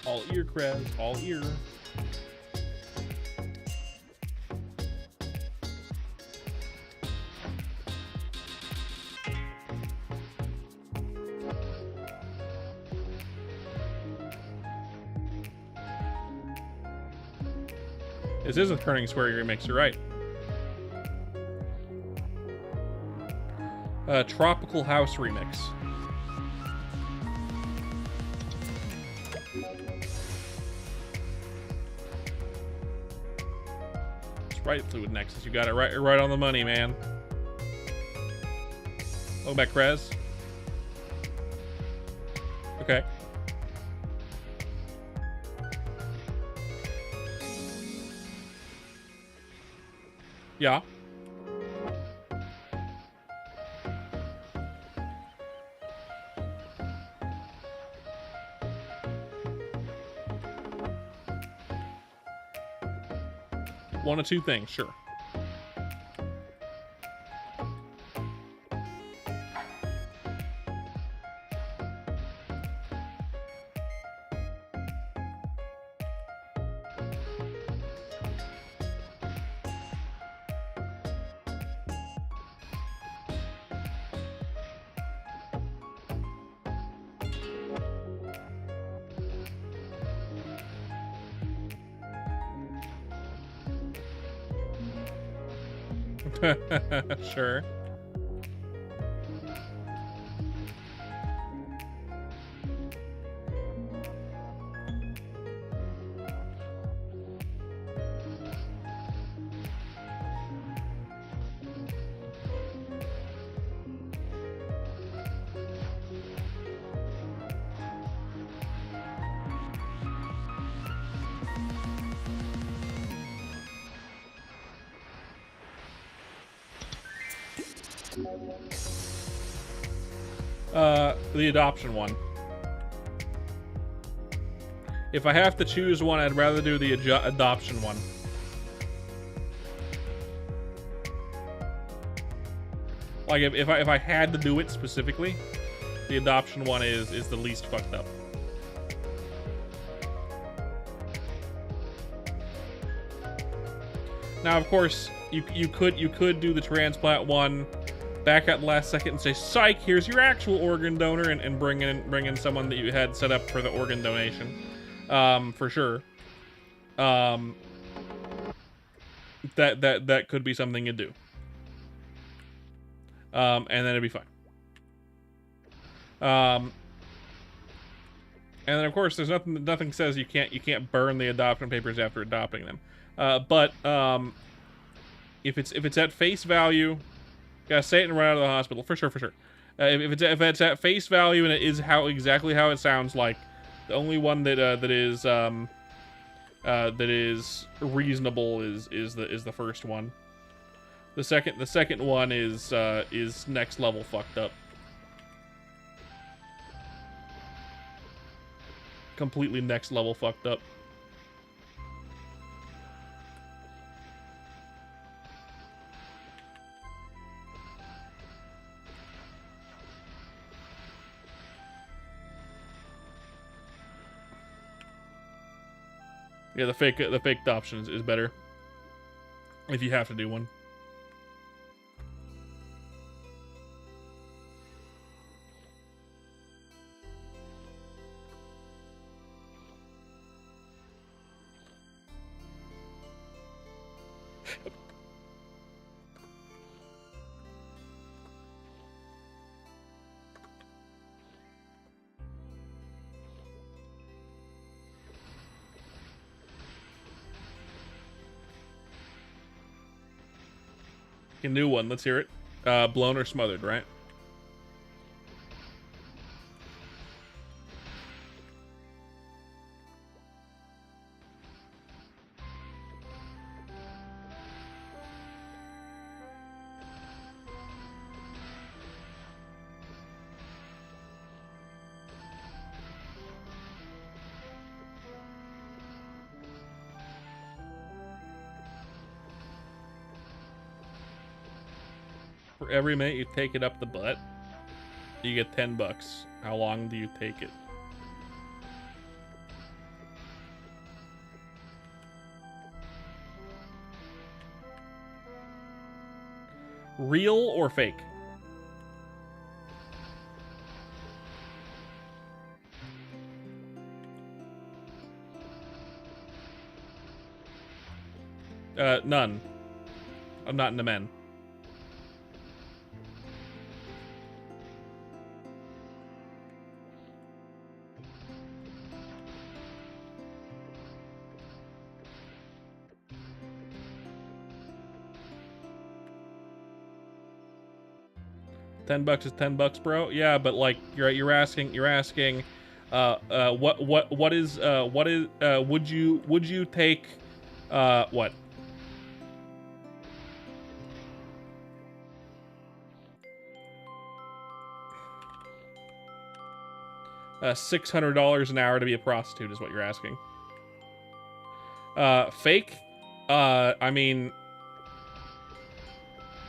All ear, Kraz, all ear. This is a Turning Square remix, you're right. Tropical House remix. Right, Fluid Nexus. You got it right on the money, man. Welcome back, Krez. Okay. Yeah. One of two things, sure. Sure. The adoption one. If I have to choose one, I'd rather do the adoption one. Like if I had to do it specifically, the adoption one is the least fucked up. Now, of course, you could do the transplant one back at the last second and say, psych, here's your actual organ donor, and bring in someone that you had set up for the organ donation. For sure. That could be something you do. And then it'd be fine. And then of course there's nothing says you can't burn the adoption papers after adopting them. But if it's at face value, gotta say it and run out of the hospital for sure. If it's at face value and it is exactly how it sounds like, the only one that is reasonable is the first one. The second one is next level fucked up. Completely next level fucked up. Yeah, the fake adoption is better if you have to do one. A new one. Let's hear it. Blown or smothered, right? For every minute you take it up the butt, you get $10. How long do you take it? Real or fake? None. I'm not into men. $10 is $10, bro. Yeah, but like you're asking what would you take what? $600 an hour to be a prostitute is what you're asking. Fake? I mean,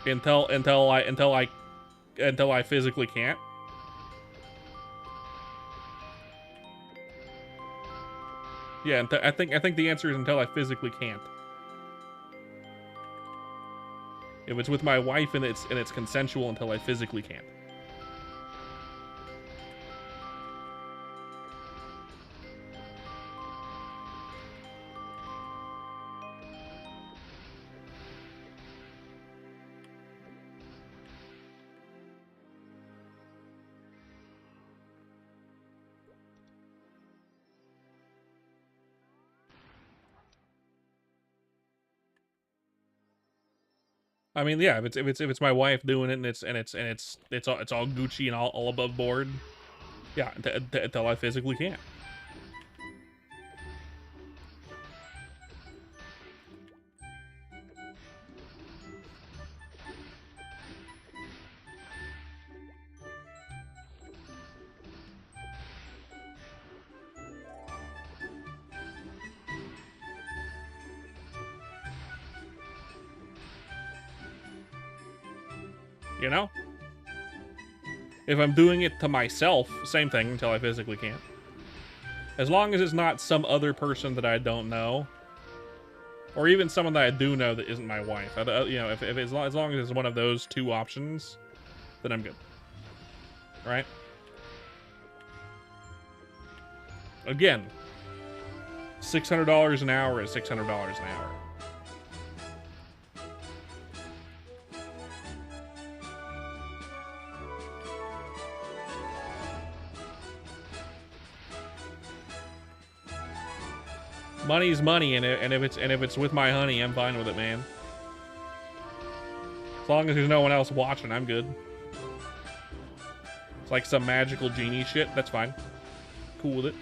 until I physically can't. Yeah, I think the answer is until I physically can't. If it's with my wife and it's consensual, until I physically can't. I mean, yeah, if it's my wife doing it and it's all Gucci and all above board, yeah, until I physically can't. You know? If I'm doing it to myself, same thing until I physically can't. As long as it's not some other person that I don't know, or even someone that I do know that isn't my wife. You know, if it's, as long as it's one of those two options, then I'm good. Right? Again, $600 an hour is $600 an hour. Money's money, and if it's with my honey, I'm fine with it, man. As long as there's no one else watching, I'm good. It's like some magical genie shit. That's fine. Cool with it.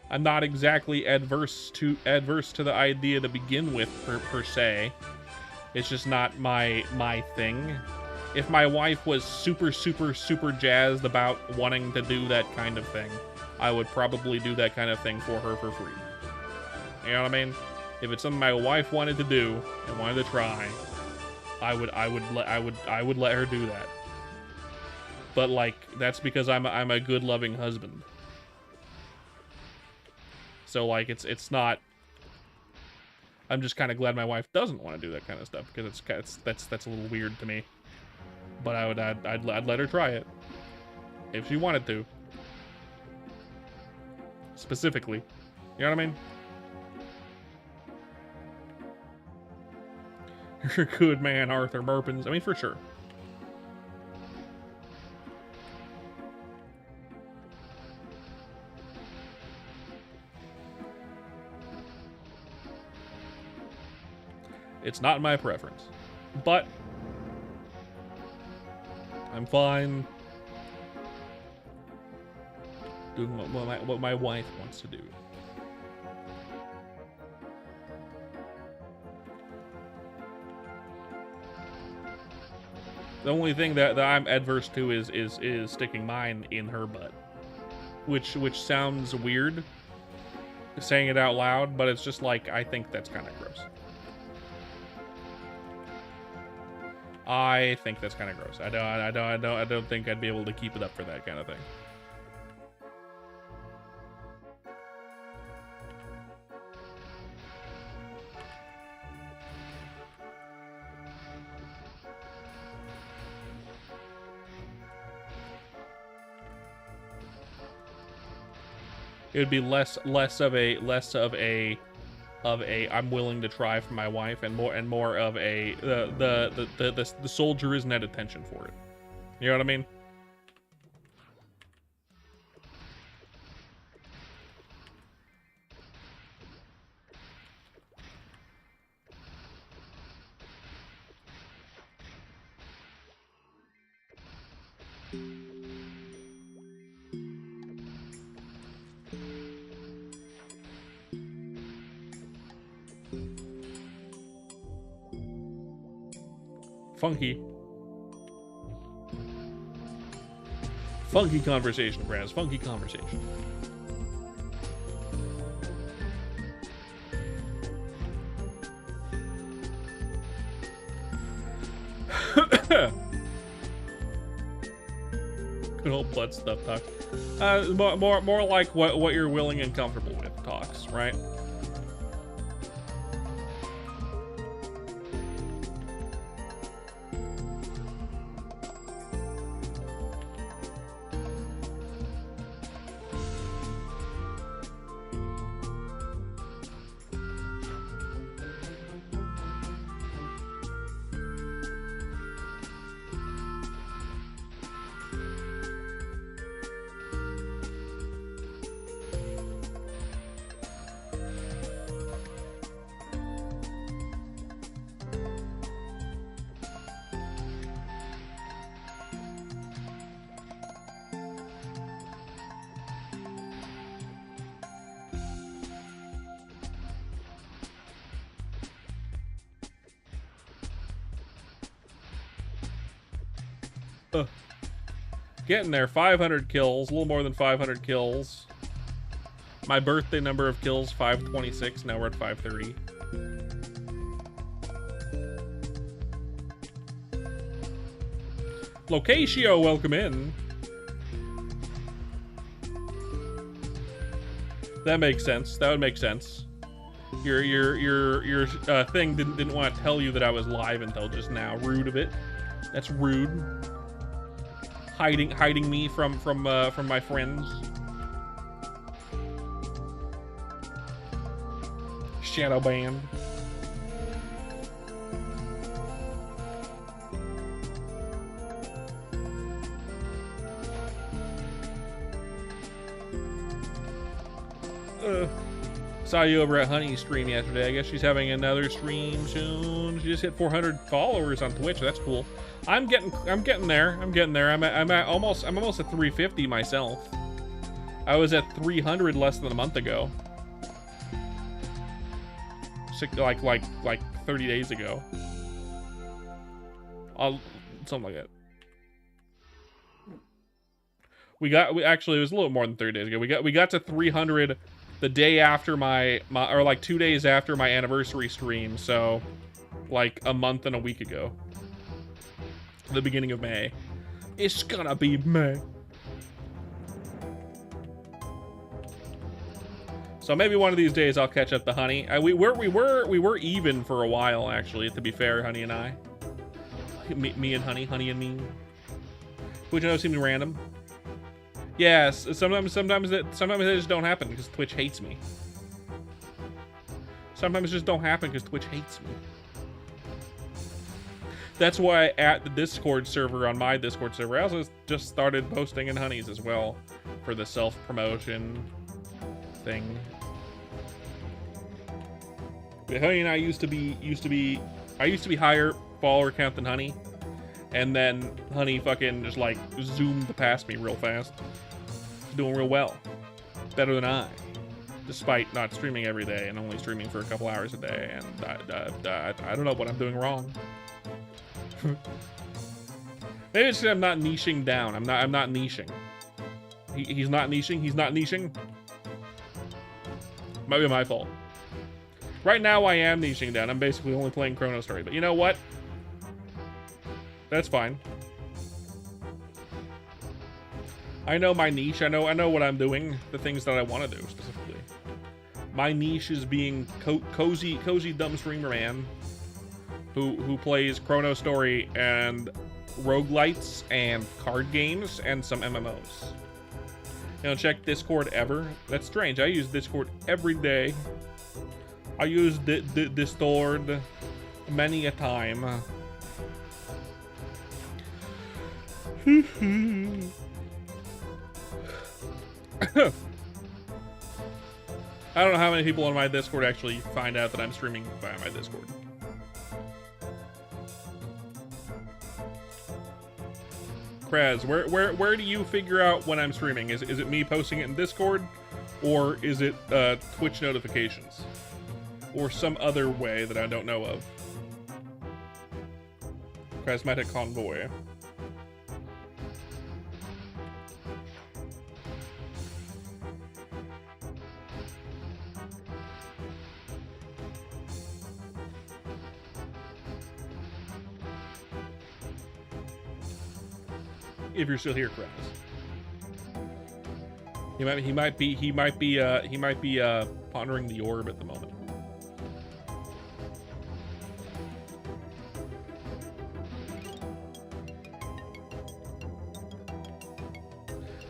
I'm not exactly adverse to the idea to begin with, per se. It's just not my thing. If my wife was super jazzed about wanting to do that kind of thing, I would probably do that kind of thing for her for free. You know what I mean? If it's something my wife wanted to do and wanted to try, I would let her do that. But like, that's because I'm a good loving husband. So like, it's not. I'm just kind of glad my wife doesn't want to do that kind of stuff, because that's a little weird to me. But I'd let her try it if she wanted to. Specifically, you know what I mean? You're a good man, Arthur Merpins. I mean, for sure. It's not my preference, but I'm fine doing what my wife wants to do. The only thing that I'm adverse to is sticking mine in her butt, which sounds weird saying it out loud, but it's just like, I think that's kind of gross. I think that's kind of gross. I don't think I'd be able to keep it up for that kind of thing. It would be less of a I'm willing to try for my wife, and more of a the soldier isn't at attention for it. You know what I mean? Funky conversation, Braz. Funky conversation. Good old butt stuff talk. More like what you're willing and comfortable with talks, right? Getting there. 500 kills. A little more than 500 kills. My birthday number of kills, 526. Now we're at 530. Locatio, welcome in. That makes sense. That would make sense. Your thing didn't want to tell you that I was live until just now. Rude of it. That's rude. Hiding me from my friends. Shadow banned. Saw you over at Honey's stream yesterday. I guess she's having another stream soon. She just hit 400 followers on Twitch. That's cool. I'm getting there. I'm almost at 350 myself. I was at 300 less than a month ago. Like 30 days ago. Something like that. We actually, it was a little more than 30 days ago. We got to 300 the day after or like 2 days after my anniversary stream, so like a month and a week ago. The beginning of May. It's gonna be May. So maybe one of these days I'll catch up to Honey. We were even for a while, actually, to be fair, Honey and I. Me and Honey and me. Which I know seems random. Yes, sometimes it just don't happen because Twitch hates me. Sometimes it just don't happen because Twitch hates me. That's why at the Discord server, on my Discord server, I also just started posting in Honey's as well for the self-promotion thing. But Honey and I used to be higher follower count than Honey, and then Honey fucking just like zoomed past me real fast. Doing real well, better than I, despite not streaming every day and only streaming for a couple hours a day. And I don't know what I'm doing wrong. Maybe it's because I'm not niching down. I'm not niching. He's not niching. He's not niching. Might be my fault. Right now I am niching down. I'm basically only playing Chrono Story. But you know what? That's fine. I know my niche. I know what I'm doing. The things that I want to do specifically. My niche is being cozy dumb streamer man who plays Chrono Story and roguelites and card games and some MMOs. You don't check Discord ever? That's strange. I use Discord every day. I use Discord many a time. I don't know how many people on my Discord actually find out that I'm streaming via my Discord. Kraz, where do you figure out when I'm streaming? Is it me posting it in Discord, or is it Twitch notifications, or some other way that I don't know of? Charismatic Convoy. If you're still here, Kraz. He might be pondering the orb at the moment.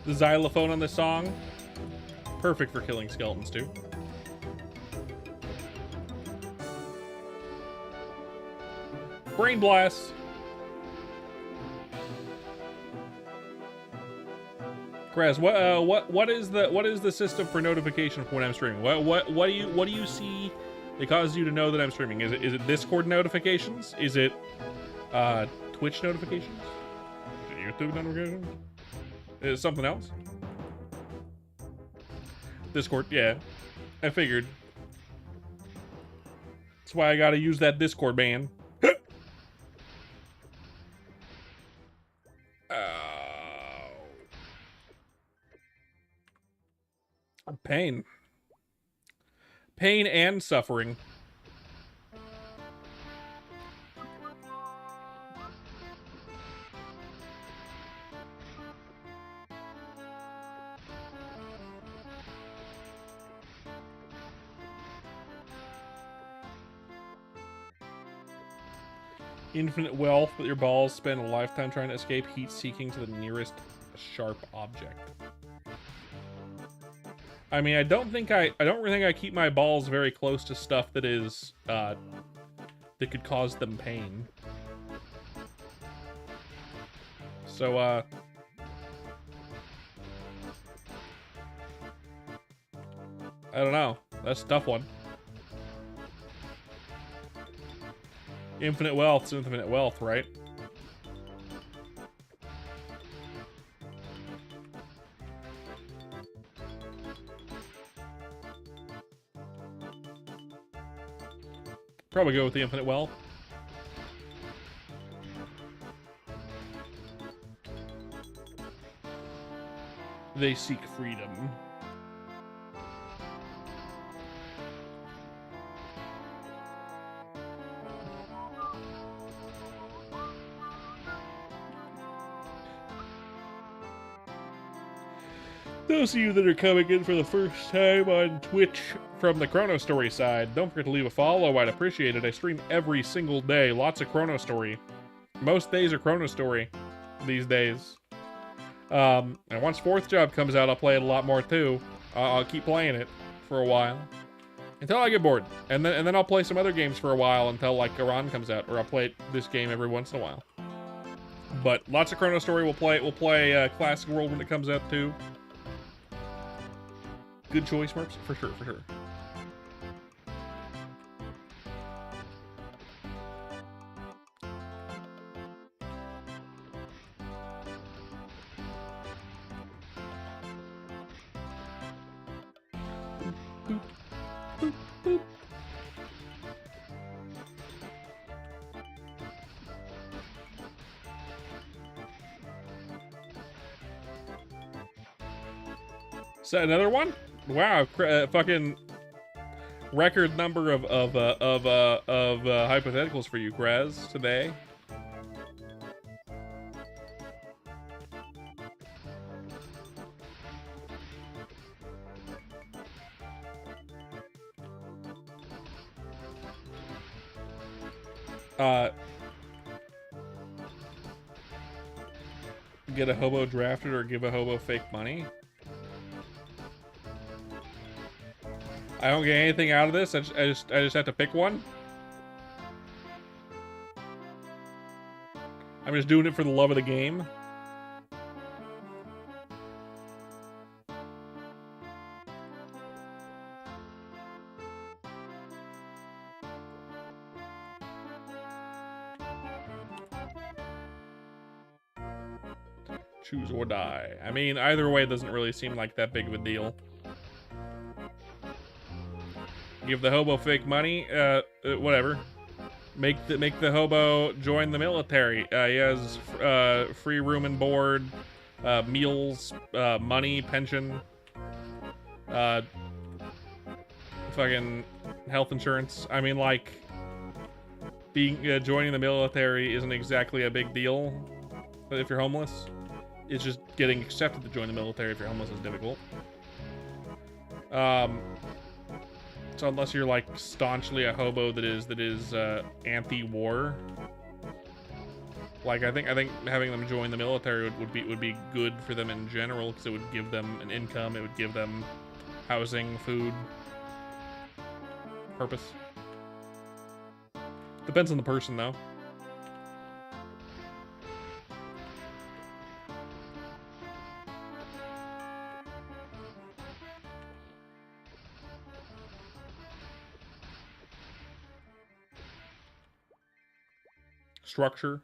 The xylophone on this song, perfect for killing skeletons too. Brain blast. Kraz, what is the system for notification for when I'm streaming? What do you see that causes you to know that I'm streaming? Is it Discord notifications? Is it Twitch notifications? Is it YouTube notifications? Is it something else? Discord, yeah. I figured. That's why I gotta use that Discord ban. Pain. Pain and suffering. Infinite wealth, but your balls spend a lifetime trying to escape heat-seeking to the nearest sharp object. I mean, I don't really think I keep my balls very close to stuff that is, that could cause them pain. So, I don't know. That's a tough one. Infinite wealth's infinite wealth, right? Probably go with the infinite wealth. They seek freedom. Those of you that are coming in for the first time on Twitch from the Chrono Story side, don't forget to leave a follow. I'd appreciate it. I stream every single day. Lots of Chrono Story. Most days are Chrono Story these days. And once 4th Job comes out, I'll play it a lot more too. I'll keep playing it for a while until I get bored, and then I'll play some other games for a while until like Iran comes out, or I'll play this game every once in a while. But lots of Chrono Story. We'll play Classic World when it comes out too. Good choice, Merps, for sure, for sure. Is that another one? Wow, fucking record number of hypotheticals for you, Kraz, today. Get a hobo drafted or give a hobo fake money? I don't get anything out of this. I just have to pick one. I'm just doing it for the love of the game. Choose or die. I mean, either way, it doesn't really seem like that big of a deal. Give the hobo fake money, whatever. Make the hobo join the military. He has free room and board, meals, money, pension, fucking health insurance. I mean, like, joining the military isn't exactly a big deal if you're homeless. It's just getting accepted to join the military if you're homeless is difficult. So unless you're like staunchly a hobo that is anti-war, like I think having them join the military would be good for them in general, because it would give them an income, it would give them housing, food, purpose. Depends on the person though. Structure.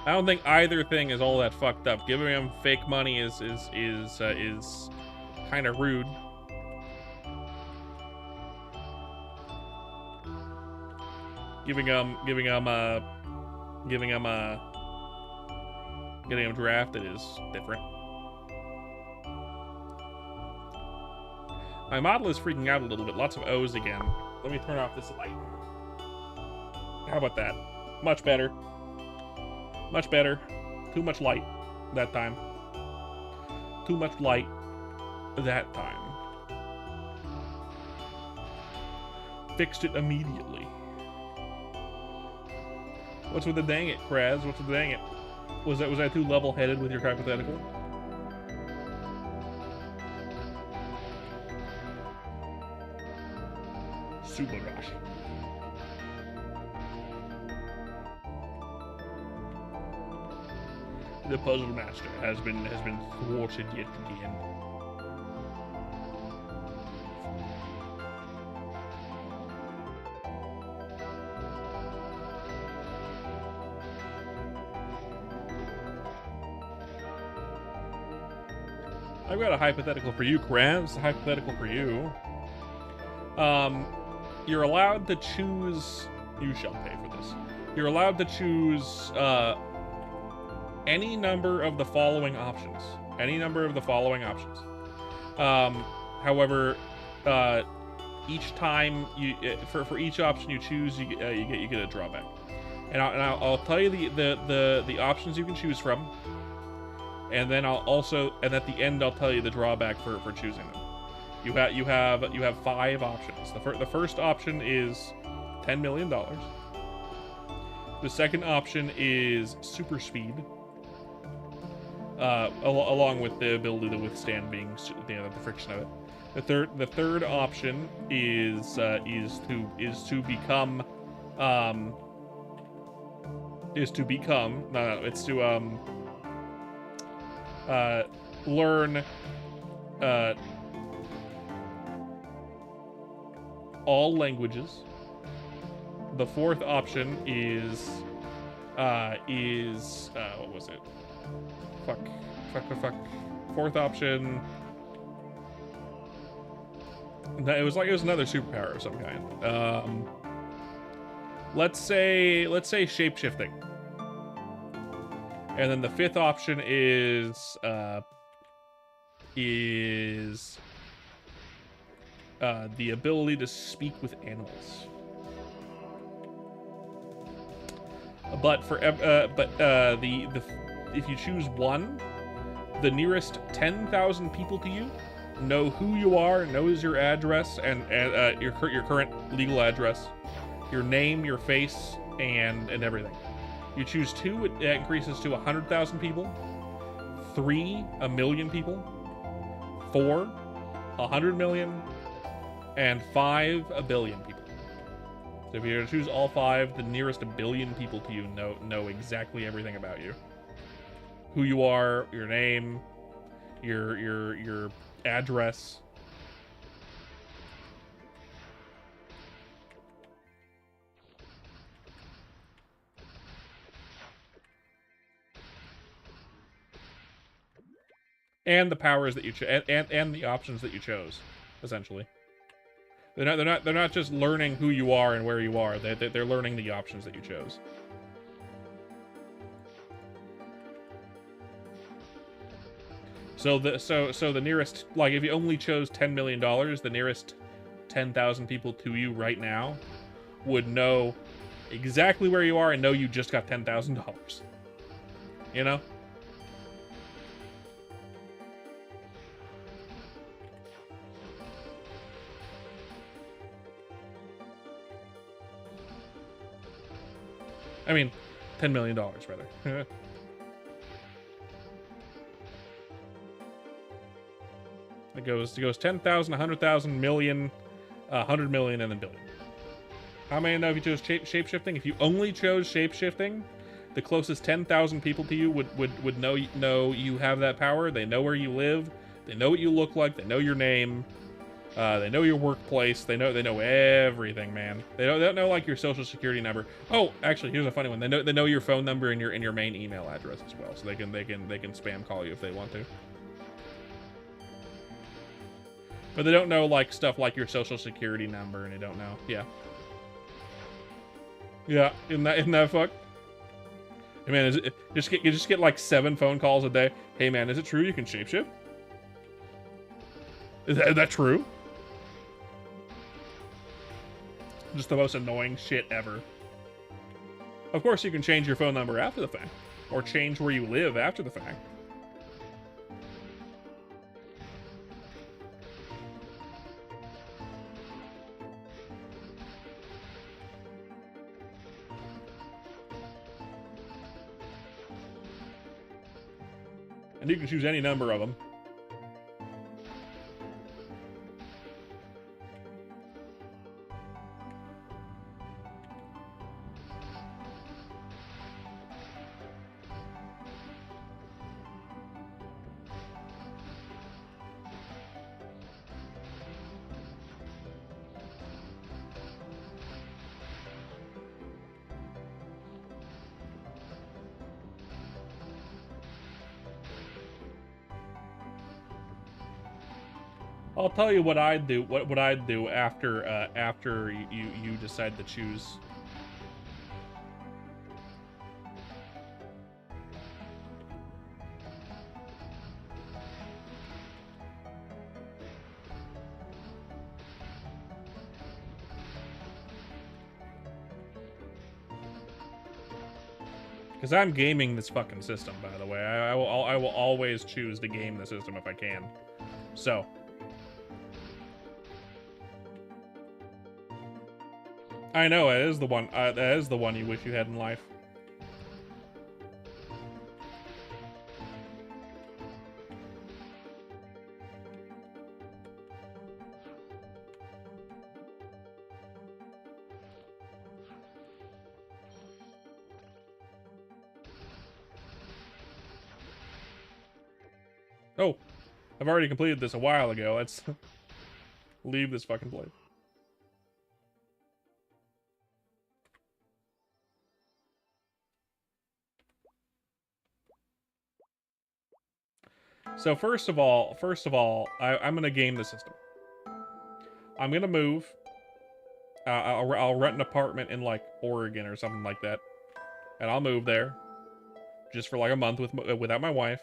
I don't think either thing is all that fucked up. Giving them fake money is kind of rude. Giving them getting them drafted is different. My model is freaking out a little bit. Lots of O's again. Let me turn off this light. How about that? Much better. Much better. Too much light that time. Too much light that time. Fixed it immediately. What's with the dang it, Kraz? What's with the dang it? Was I too level-headed with your hypothetical? Super gosh. The puzzle master has been thwarted yet again. I've got a hypothetical for you, Kraz. A hypothetical for you. You're allowed to choose. You shall pay for this. You're allowed to choose any number of the following options. Any number of the following options. However, each time you for each option you choose, you get a drawback. And I'll tell you the options you can choose from. And then I'll also, and at the end, I'll tell you the drawback for choosing them. You have 5 options. The first option is $10 million. The second option is super speed, along with the ability to withstand being, the friction of it. The third option is to become learn all languages. The fourth option is what was it? Fuck. Fourth option. No, it was another superpower of some kind. Let's say shape-shifting. And then the fifth option is the ability to speak with animals. But if you choose one, the nearest 10,000 people to you know who you are, knows your address and your current legal address, your name, your face, and everything. You choose 2, it increases to 100,000 people. 3, 1 million people. 4, 100 million. And 5, 1 billion people. So if you were to choose all 5, the nearest 1 billion people to you know exactly everything about you. Who you are, your name, your address. And the powers that you and the options that you chose, essentially. They're not just learning who you are and where you are. They're learning the options that you chose. So the nearest, like, if you only chose $10 million, the nearest 10,000 people to you right now would know exactly where you are and know you just got $10,000. You know? I mean, $10 million, rather. It goes 10,000, 100,000, million, 100 million, and then billion. How many know if you chose shape-shifting? If you only chose shape-shifting, the closest 10,000 people to you would know you have that power. They know where you live. They know what you look like. They know your name. They know your workplace. They know everything, man. They don't know like your social security number. Oh, actually, here's a funny one. They know your phone number and your main email address as well, so they can spam call you if they want to. But they don't know like stuff like your social security number, and they don't know. Yeah. Yeah, isn't that fuck? Hey man, is it you just get like 7 phone calls a day? Hey man, is it true you can shapeshift? Is that true? Just the most annoying shit ever. Of course, you can change your phone number after the fact, or change where you live after the fact. And you can choose any number of them. I'll tell you what I'd do. What I'd do after after you decide to choose. Because I'm gaming this fucking system, by the way. I will always choose to game the system if I can. So. I know, it is the one. That is the one you wish you had in life. Oh, I've already completed this a while ago. Let's leave this fucking place. So first of all, I'm gonna game the system. I'm gonna move. I'll rent an apartment in like Oregon or something like that, and I'll move there, just for like a month without my wife.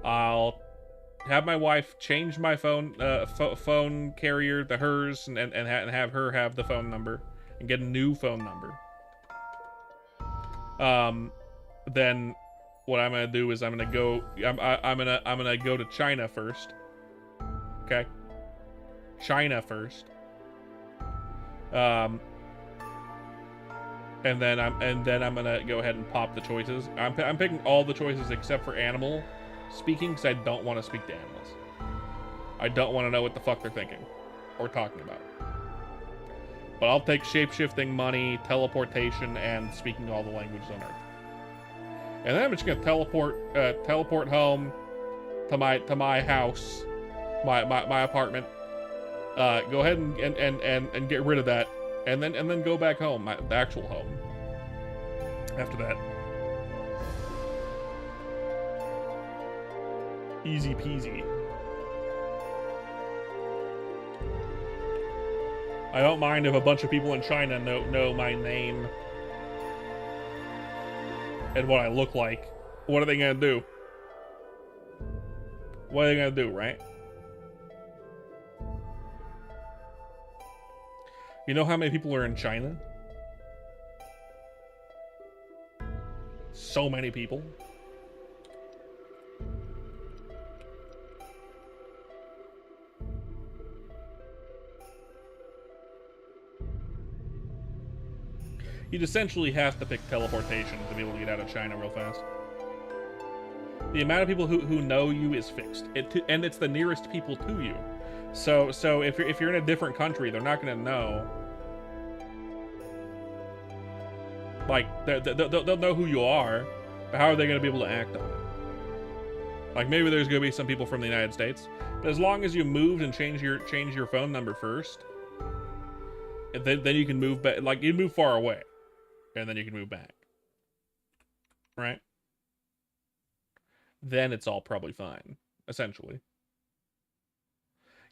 I'll have my wife change my phone phone carrier to hers, and have her have the phone number and get a new phone number. Then what I'm gonna do is I'm gonna go to China first. Okay. China first. And then I'm gonna go ahead and pop the choices. I'm picking all the choices except for animal speaking, because I don't want to speak to animals. I don't want to know what the fuck they're thinking or talking about. But I'll take shape-shifting, money, teleportation, and speaking all the languages on Earth. And then I'm just gonna teleport home to my house, my apartment. Go ahead and get rid of that, and then go back home, the actual home. After that, easy peasy. I don't mind if a bunch of people in China know my name and what I look like. What are they gonna do? What are they gonna do, right? You know how many people are in China? So many people. You'd essentially have to pick teleportation to be able to get out of China real fast. The amount of people who know you is fixed, and it's the nearest people to you. So if you're in a different country, they're not gonna know. Like they'll know who you are, but how are they gonna be able to act on it? Like maybe there's gonna be some people from the United States, but as long as you moved and change your phone number first, then you can move back. Like you move far away, and then you can move back. Right? Then it's all probably fine, essentially.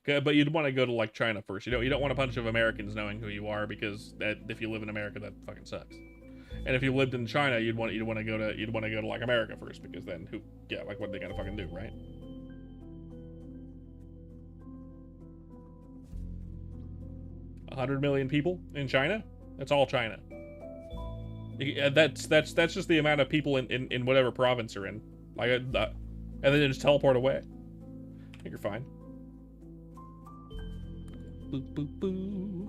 But you'd want to go to like China first. You don't want a bunch of Americans knowing who you are, because that if you live in America, that fucking sucks. And if you lived in China, you'd want to go to like America first, because then like what are they gonna fucking do, right? $100 million people in China? That's all China. That's just the amount of people in whatever province you're in. Like, and then they just teleport away. I think you're fine. Boo boo boo.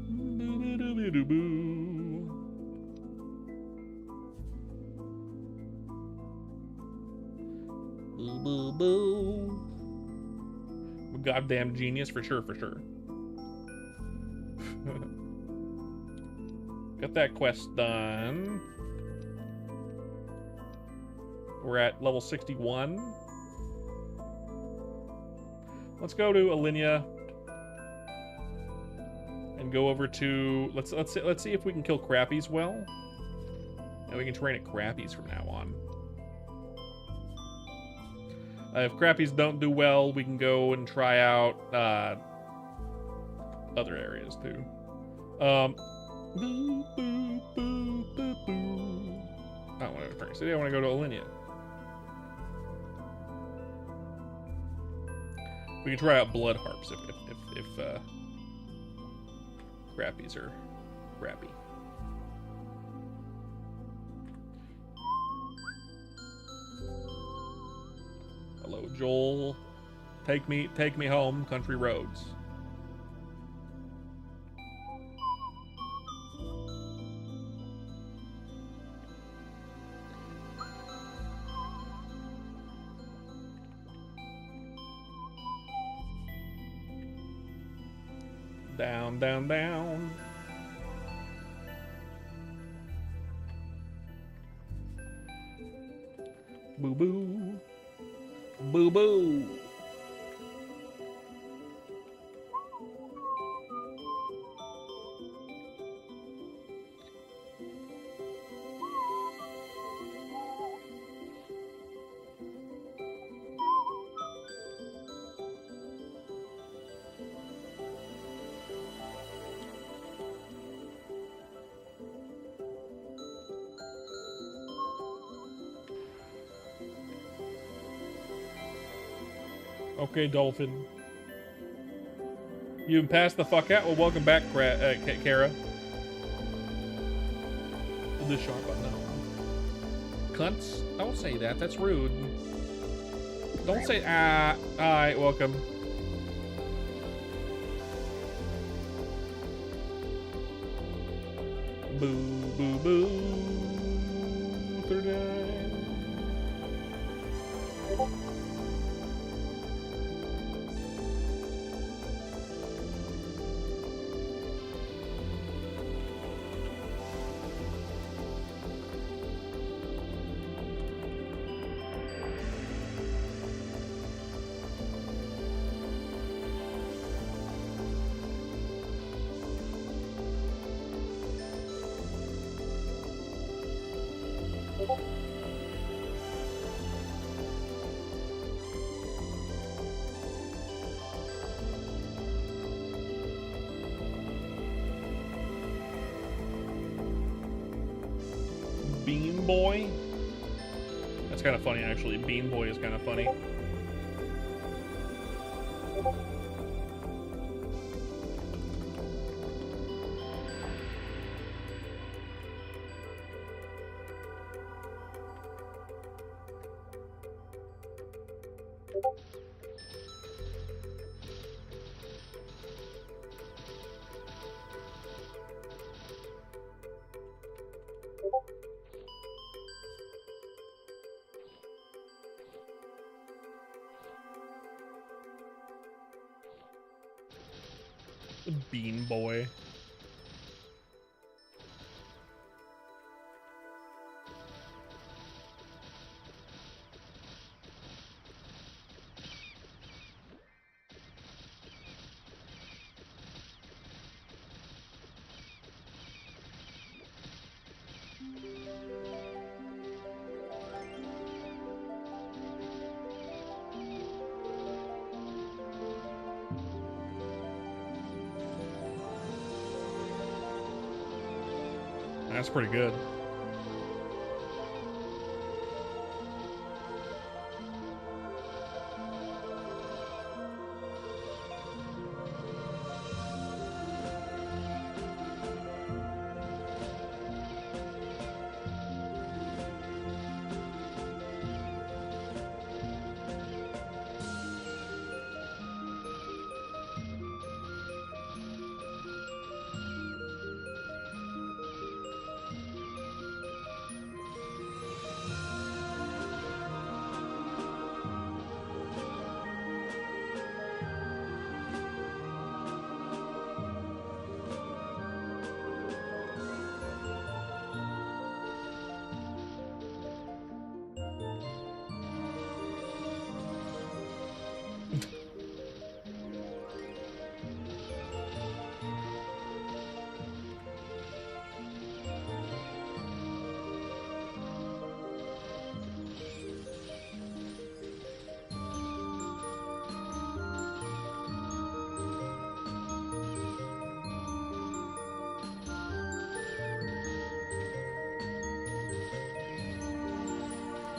Boo boo boo boo boo. Boo boo boo. Goddamn genius, for sure, for sure. Got that quest done. We're at level 61. Let's go to Alinea and go over to let's see if we can kill Crappies well. And we can train at Crappies from now on. If Crappies don't do well, we can go and try out other areas too. Boo, boo, boo, boo, boo. I don't want to go to Frank City. I want to go to Alinea. We can try out Blood Harps if Crappies are crappy. Hello, Joel. Take me home, country roads. Down, down, down. Boo boo. Boo boo. Okay, Dolphin. You passed the fuck out? Well, welcome back, Kara. The sharp button. No. Cunts? Don't say that. That's rude. Don't say alright, welcome. Boo, boo, boo. 39. Bean Boy? That's kind of funny, actually. Bean Boy is kind of funny. Bean Boy. That's pretty good.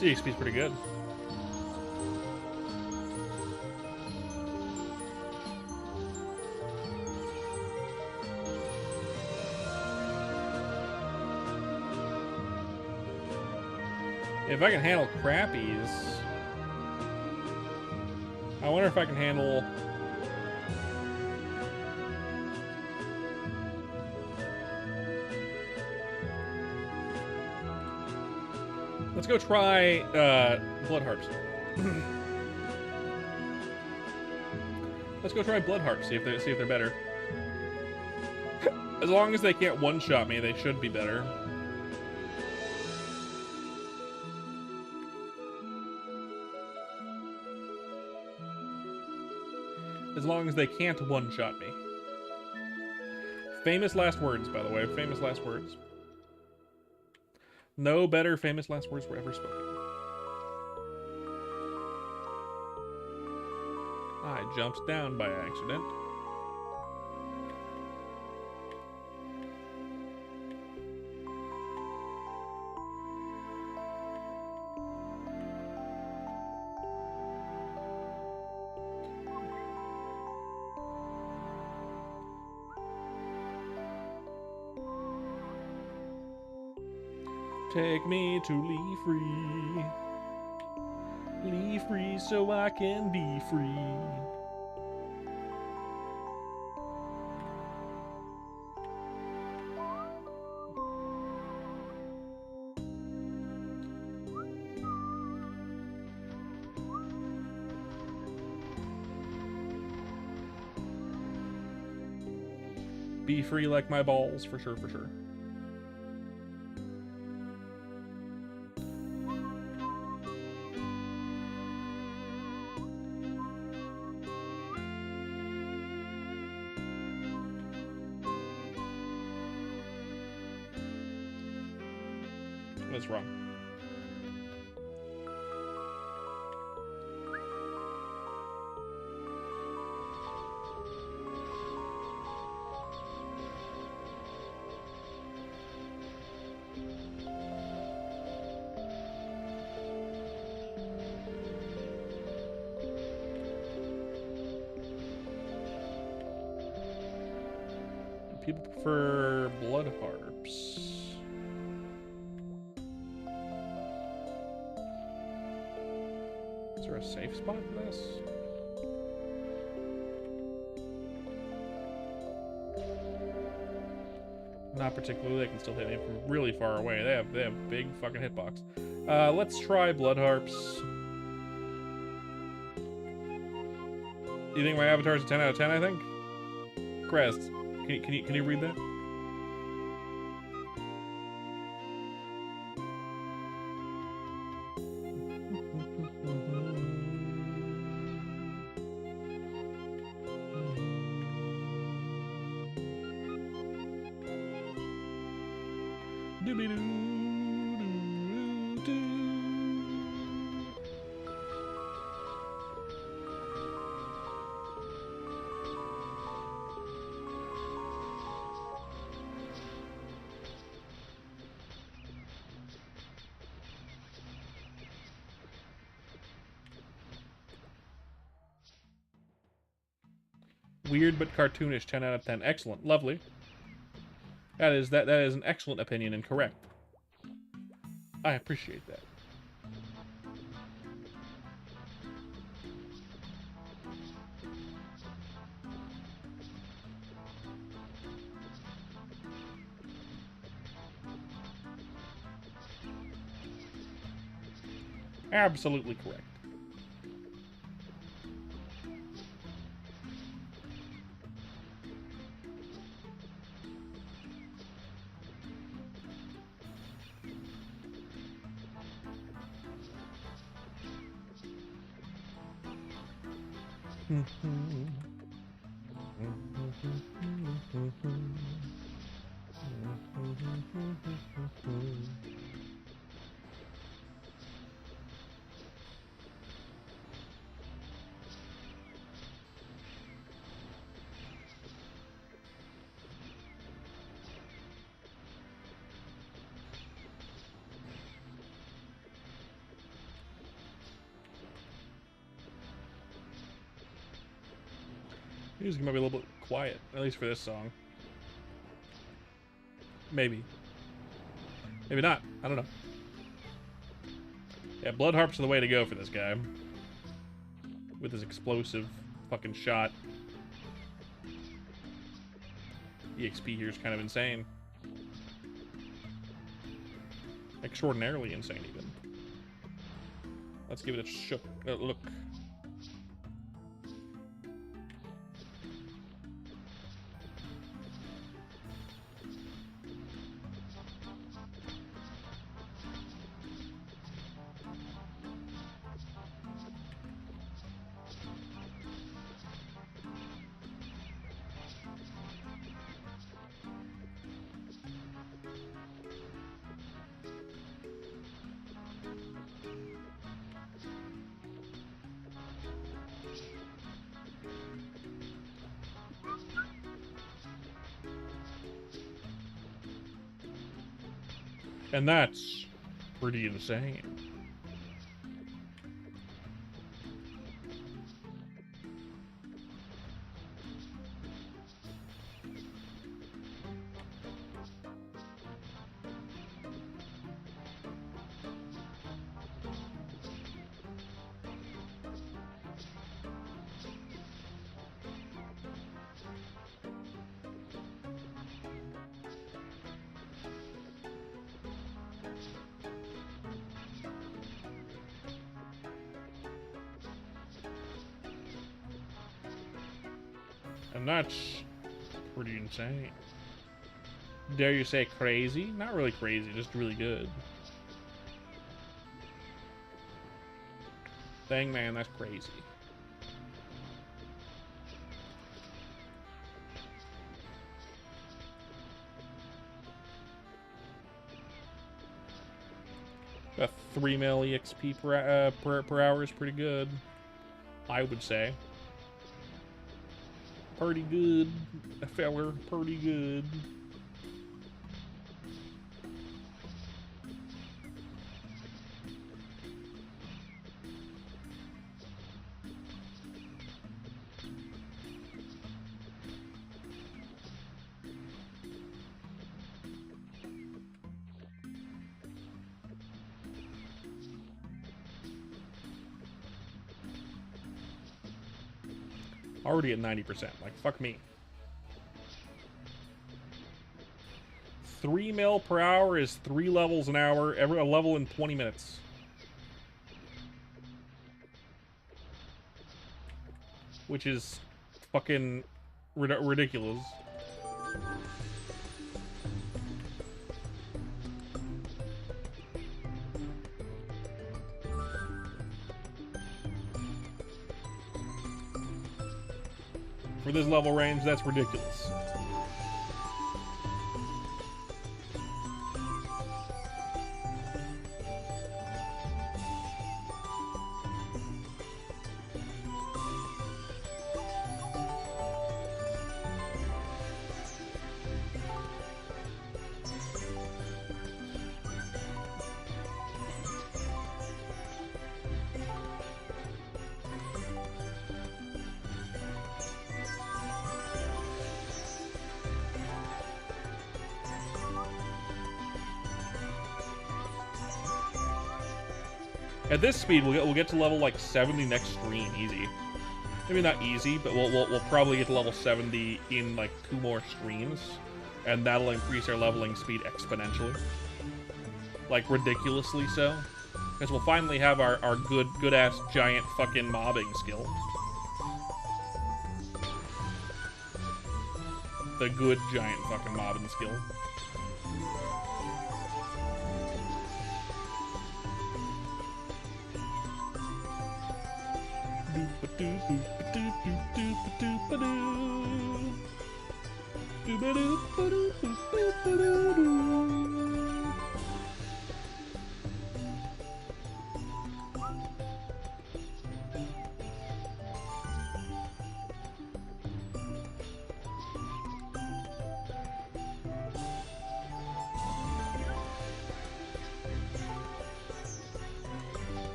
This EXP is pretty good. If I can handle crappies, I wonder if I can handle... Let's go try blood harps. Let's go try blood harps. See if they're better. As long as they can't one-shot me, they should be better. As long as they can't one-shot me. Famous last words, by the way. Famous last words. No better famous last words were ever spoken. I jumped down by accident. Take me to Leaf Free. Leaf Free so I can be free. Be free like my balls, for sure, for sure. What's wrong? People prefer blood harps. Is there a safe spot for this? Not particularly. They can still hit me from really far away. They have big fucking hitbox. Let's try blood harps. You think my avatar is a 10 out of 10? I think. Crest, can you read that? Weird but cartoonish, 10 out of 10. Excellent. Lovely. That is an excellent opinion and correct. I appreciate that. Absolutely correct. Music might be a little bit quiet, at least for this song. Maybe. Maybe not. I don't know. Yeah, Blood Harp's the way to go for this guy. With his explosive fucking shot. EXP here is kind of insane. Extraordinarily insane, even. Let's give it a look. And that's pretty insane. And that's pretty insane. Dare you say crazy? Not really crazy, just really good. Dang man, that's crazy. A 3 mil EXP per hour is pretty good, I would say. Pretty good, feller. Pretty good. Already at 90%. Like, fuck me. 3 mil per hour is 3 levels an hour, a level in 20 minutes. Which is fucking ridiculous. For this level range, that's ridiculous. At this speed, we'll get to level like 70 next stream, easy. Maybe not easy, but we'll probably get to level 70 in like 2 more streams, and that'll increase our leveling speed exponentially, like ridiculously so, because we'll finally have our good ass giant fucking mobbing skill. The good giant fucking mobbing skill.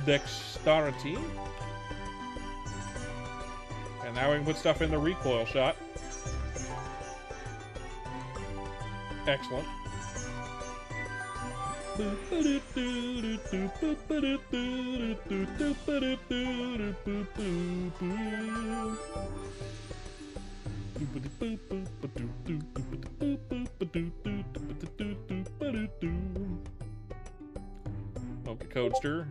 Dexterity. And now we can put stuff in the recoil shot. Excellent. Okay, Codester.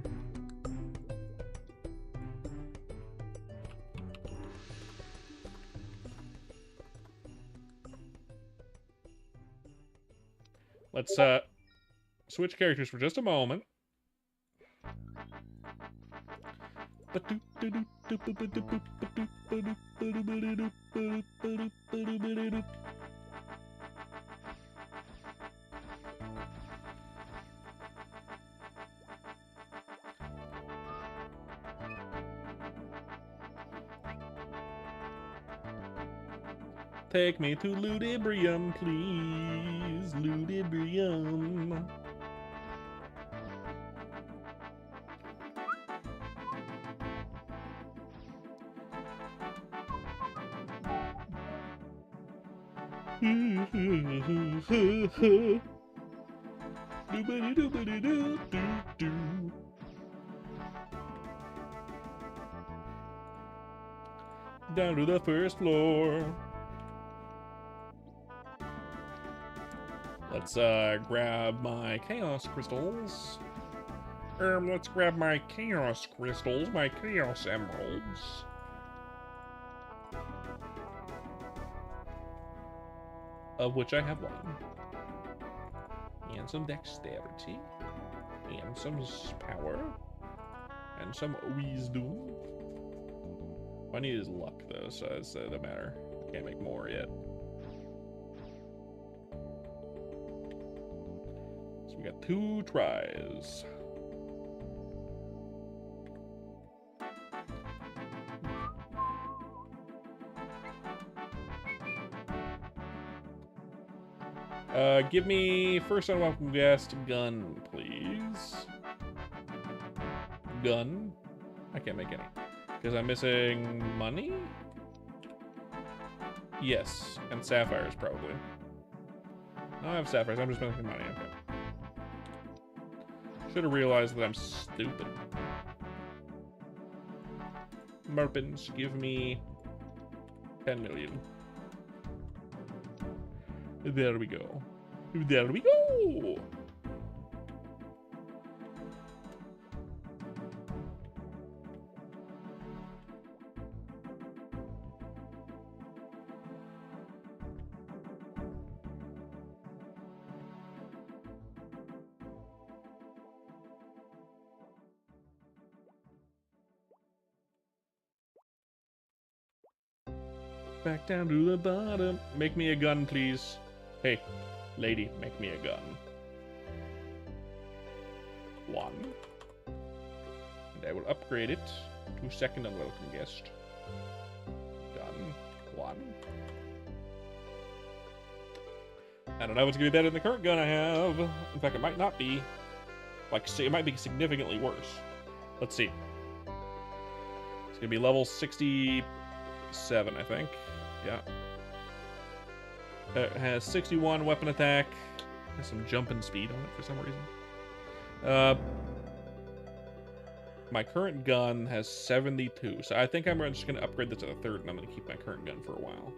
Let's switch characters for just a moment. Take me to Ludibrium, please. Ludibrium. Down to the first floor. Let's grab my chaos crystals. Let's grab my chaos crystals, my chaos emeralds. Of which I have 1. And some dexterity. And some power. And some wisdom. What I need is luck though, so it doesn't matter. Can't make more yet. We got 2 tries. Give me first unwelcome guest gun, please. Gun. I can't make any because I'm missing money. Yes, and sapphires probably. No, I have sapphires. I'm just missing money. Okay. Should have realized that I'm stupid. Merpins, give me 10 million. There we go. There we go! Back down to the bottom. Make me a gun, please. Hey, lady, make me a gun. 1. And I will upgrade it to second unwelcome guest. Gun. 1. I don't know if it's gonna be better than the current gun I have. In fact, it might not be. Like, it might be significantly worse. Let's see. It's gonna be level 67, I think. Yeah. It has 61 weapon attack. Has some jumping speed on it for some reason. My current gun has 72, so I think I'm just gonna upgrade this to the 3rd, and I'm gonna keep my current gun for a while.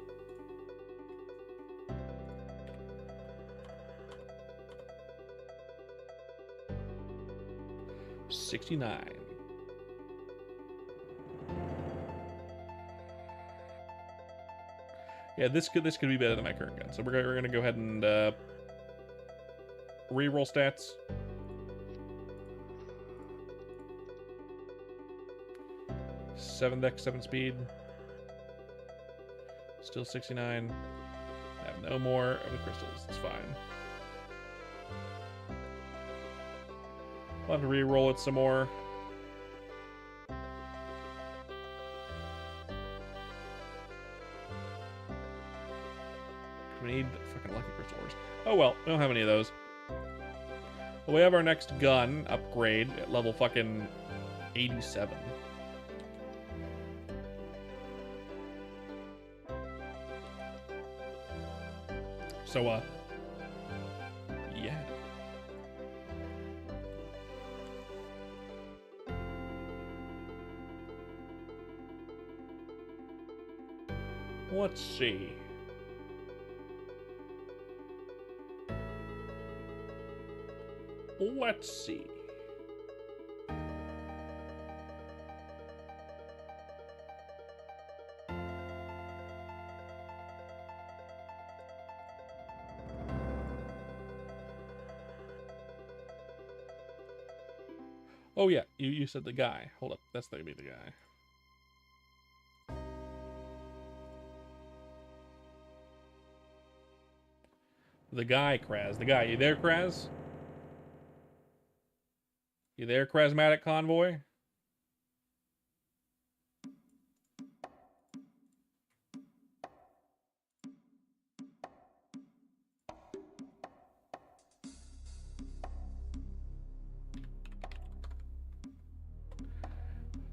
$69. Yeah, this could be better than my current gun. So we're gonna go ahead and reroll stats. Seven dex, 7 speed. Still 69. I have no more of the crystals. It's fine. I'll have to re-roll it some more. We need fucking lucky crystals. Oh well, we don't have any of those. Well, we have our next gun upgrade at level fucking 87. So, yeah. Let's see. Let's see. Oh yeah, you said the guy. Hold up, that's gonna be the guy. The guy, Kraz. The guy. You there, Kraz? You there, Krasmatic Convoy?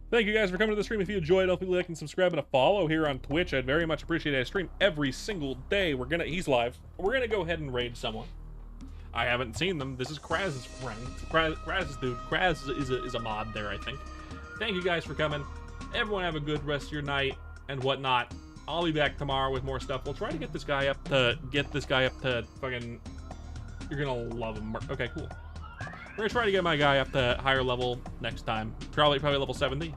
Thank you guys for coming to the stream. If you enjoyed, hopefully like and subscribe and a follow here on Twitch. I'd very much appreciate it. I stream every single day. He's live. We're gonna go ahead and raid someone. I haven't seen them. This is Kraz's friend. Kraz's dude. Kraz is a mod there, I think. Thank you guys for coming. Everyone have a good rest of your night and whatnot. I'll be back tomorrow with more stuff. We'll try to get this guy up to fucking. You're gonna love him. Okay, cool. We're gonna try to get my guy up to higher level next time. Probably level 70.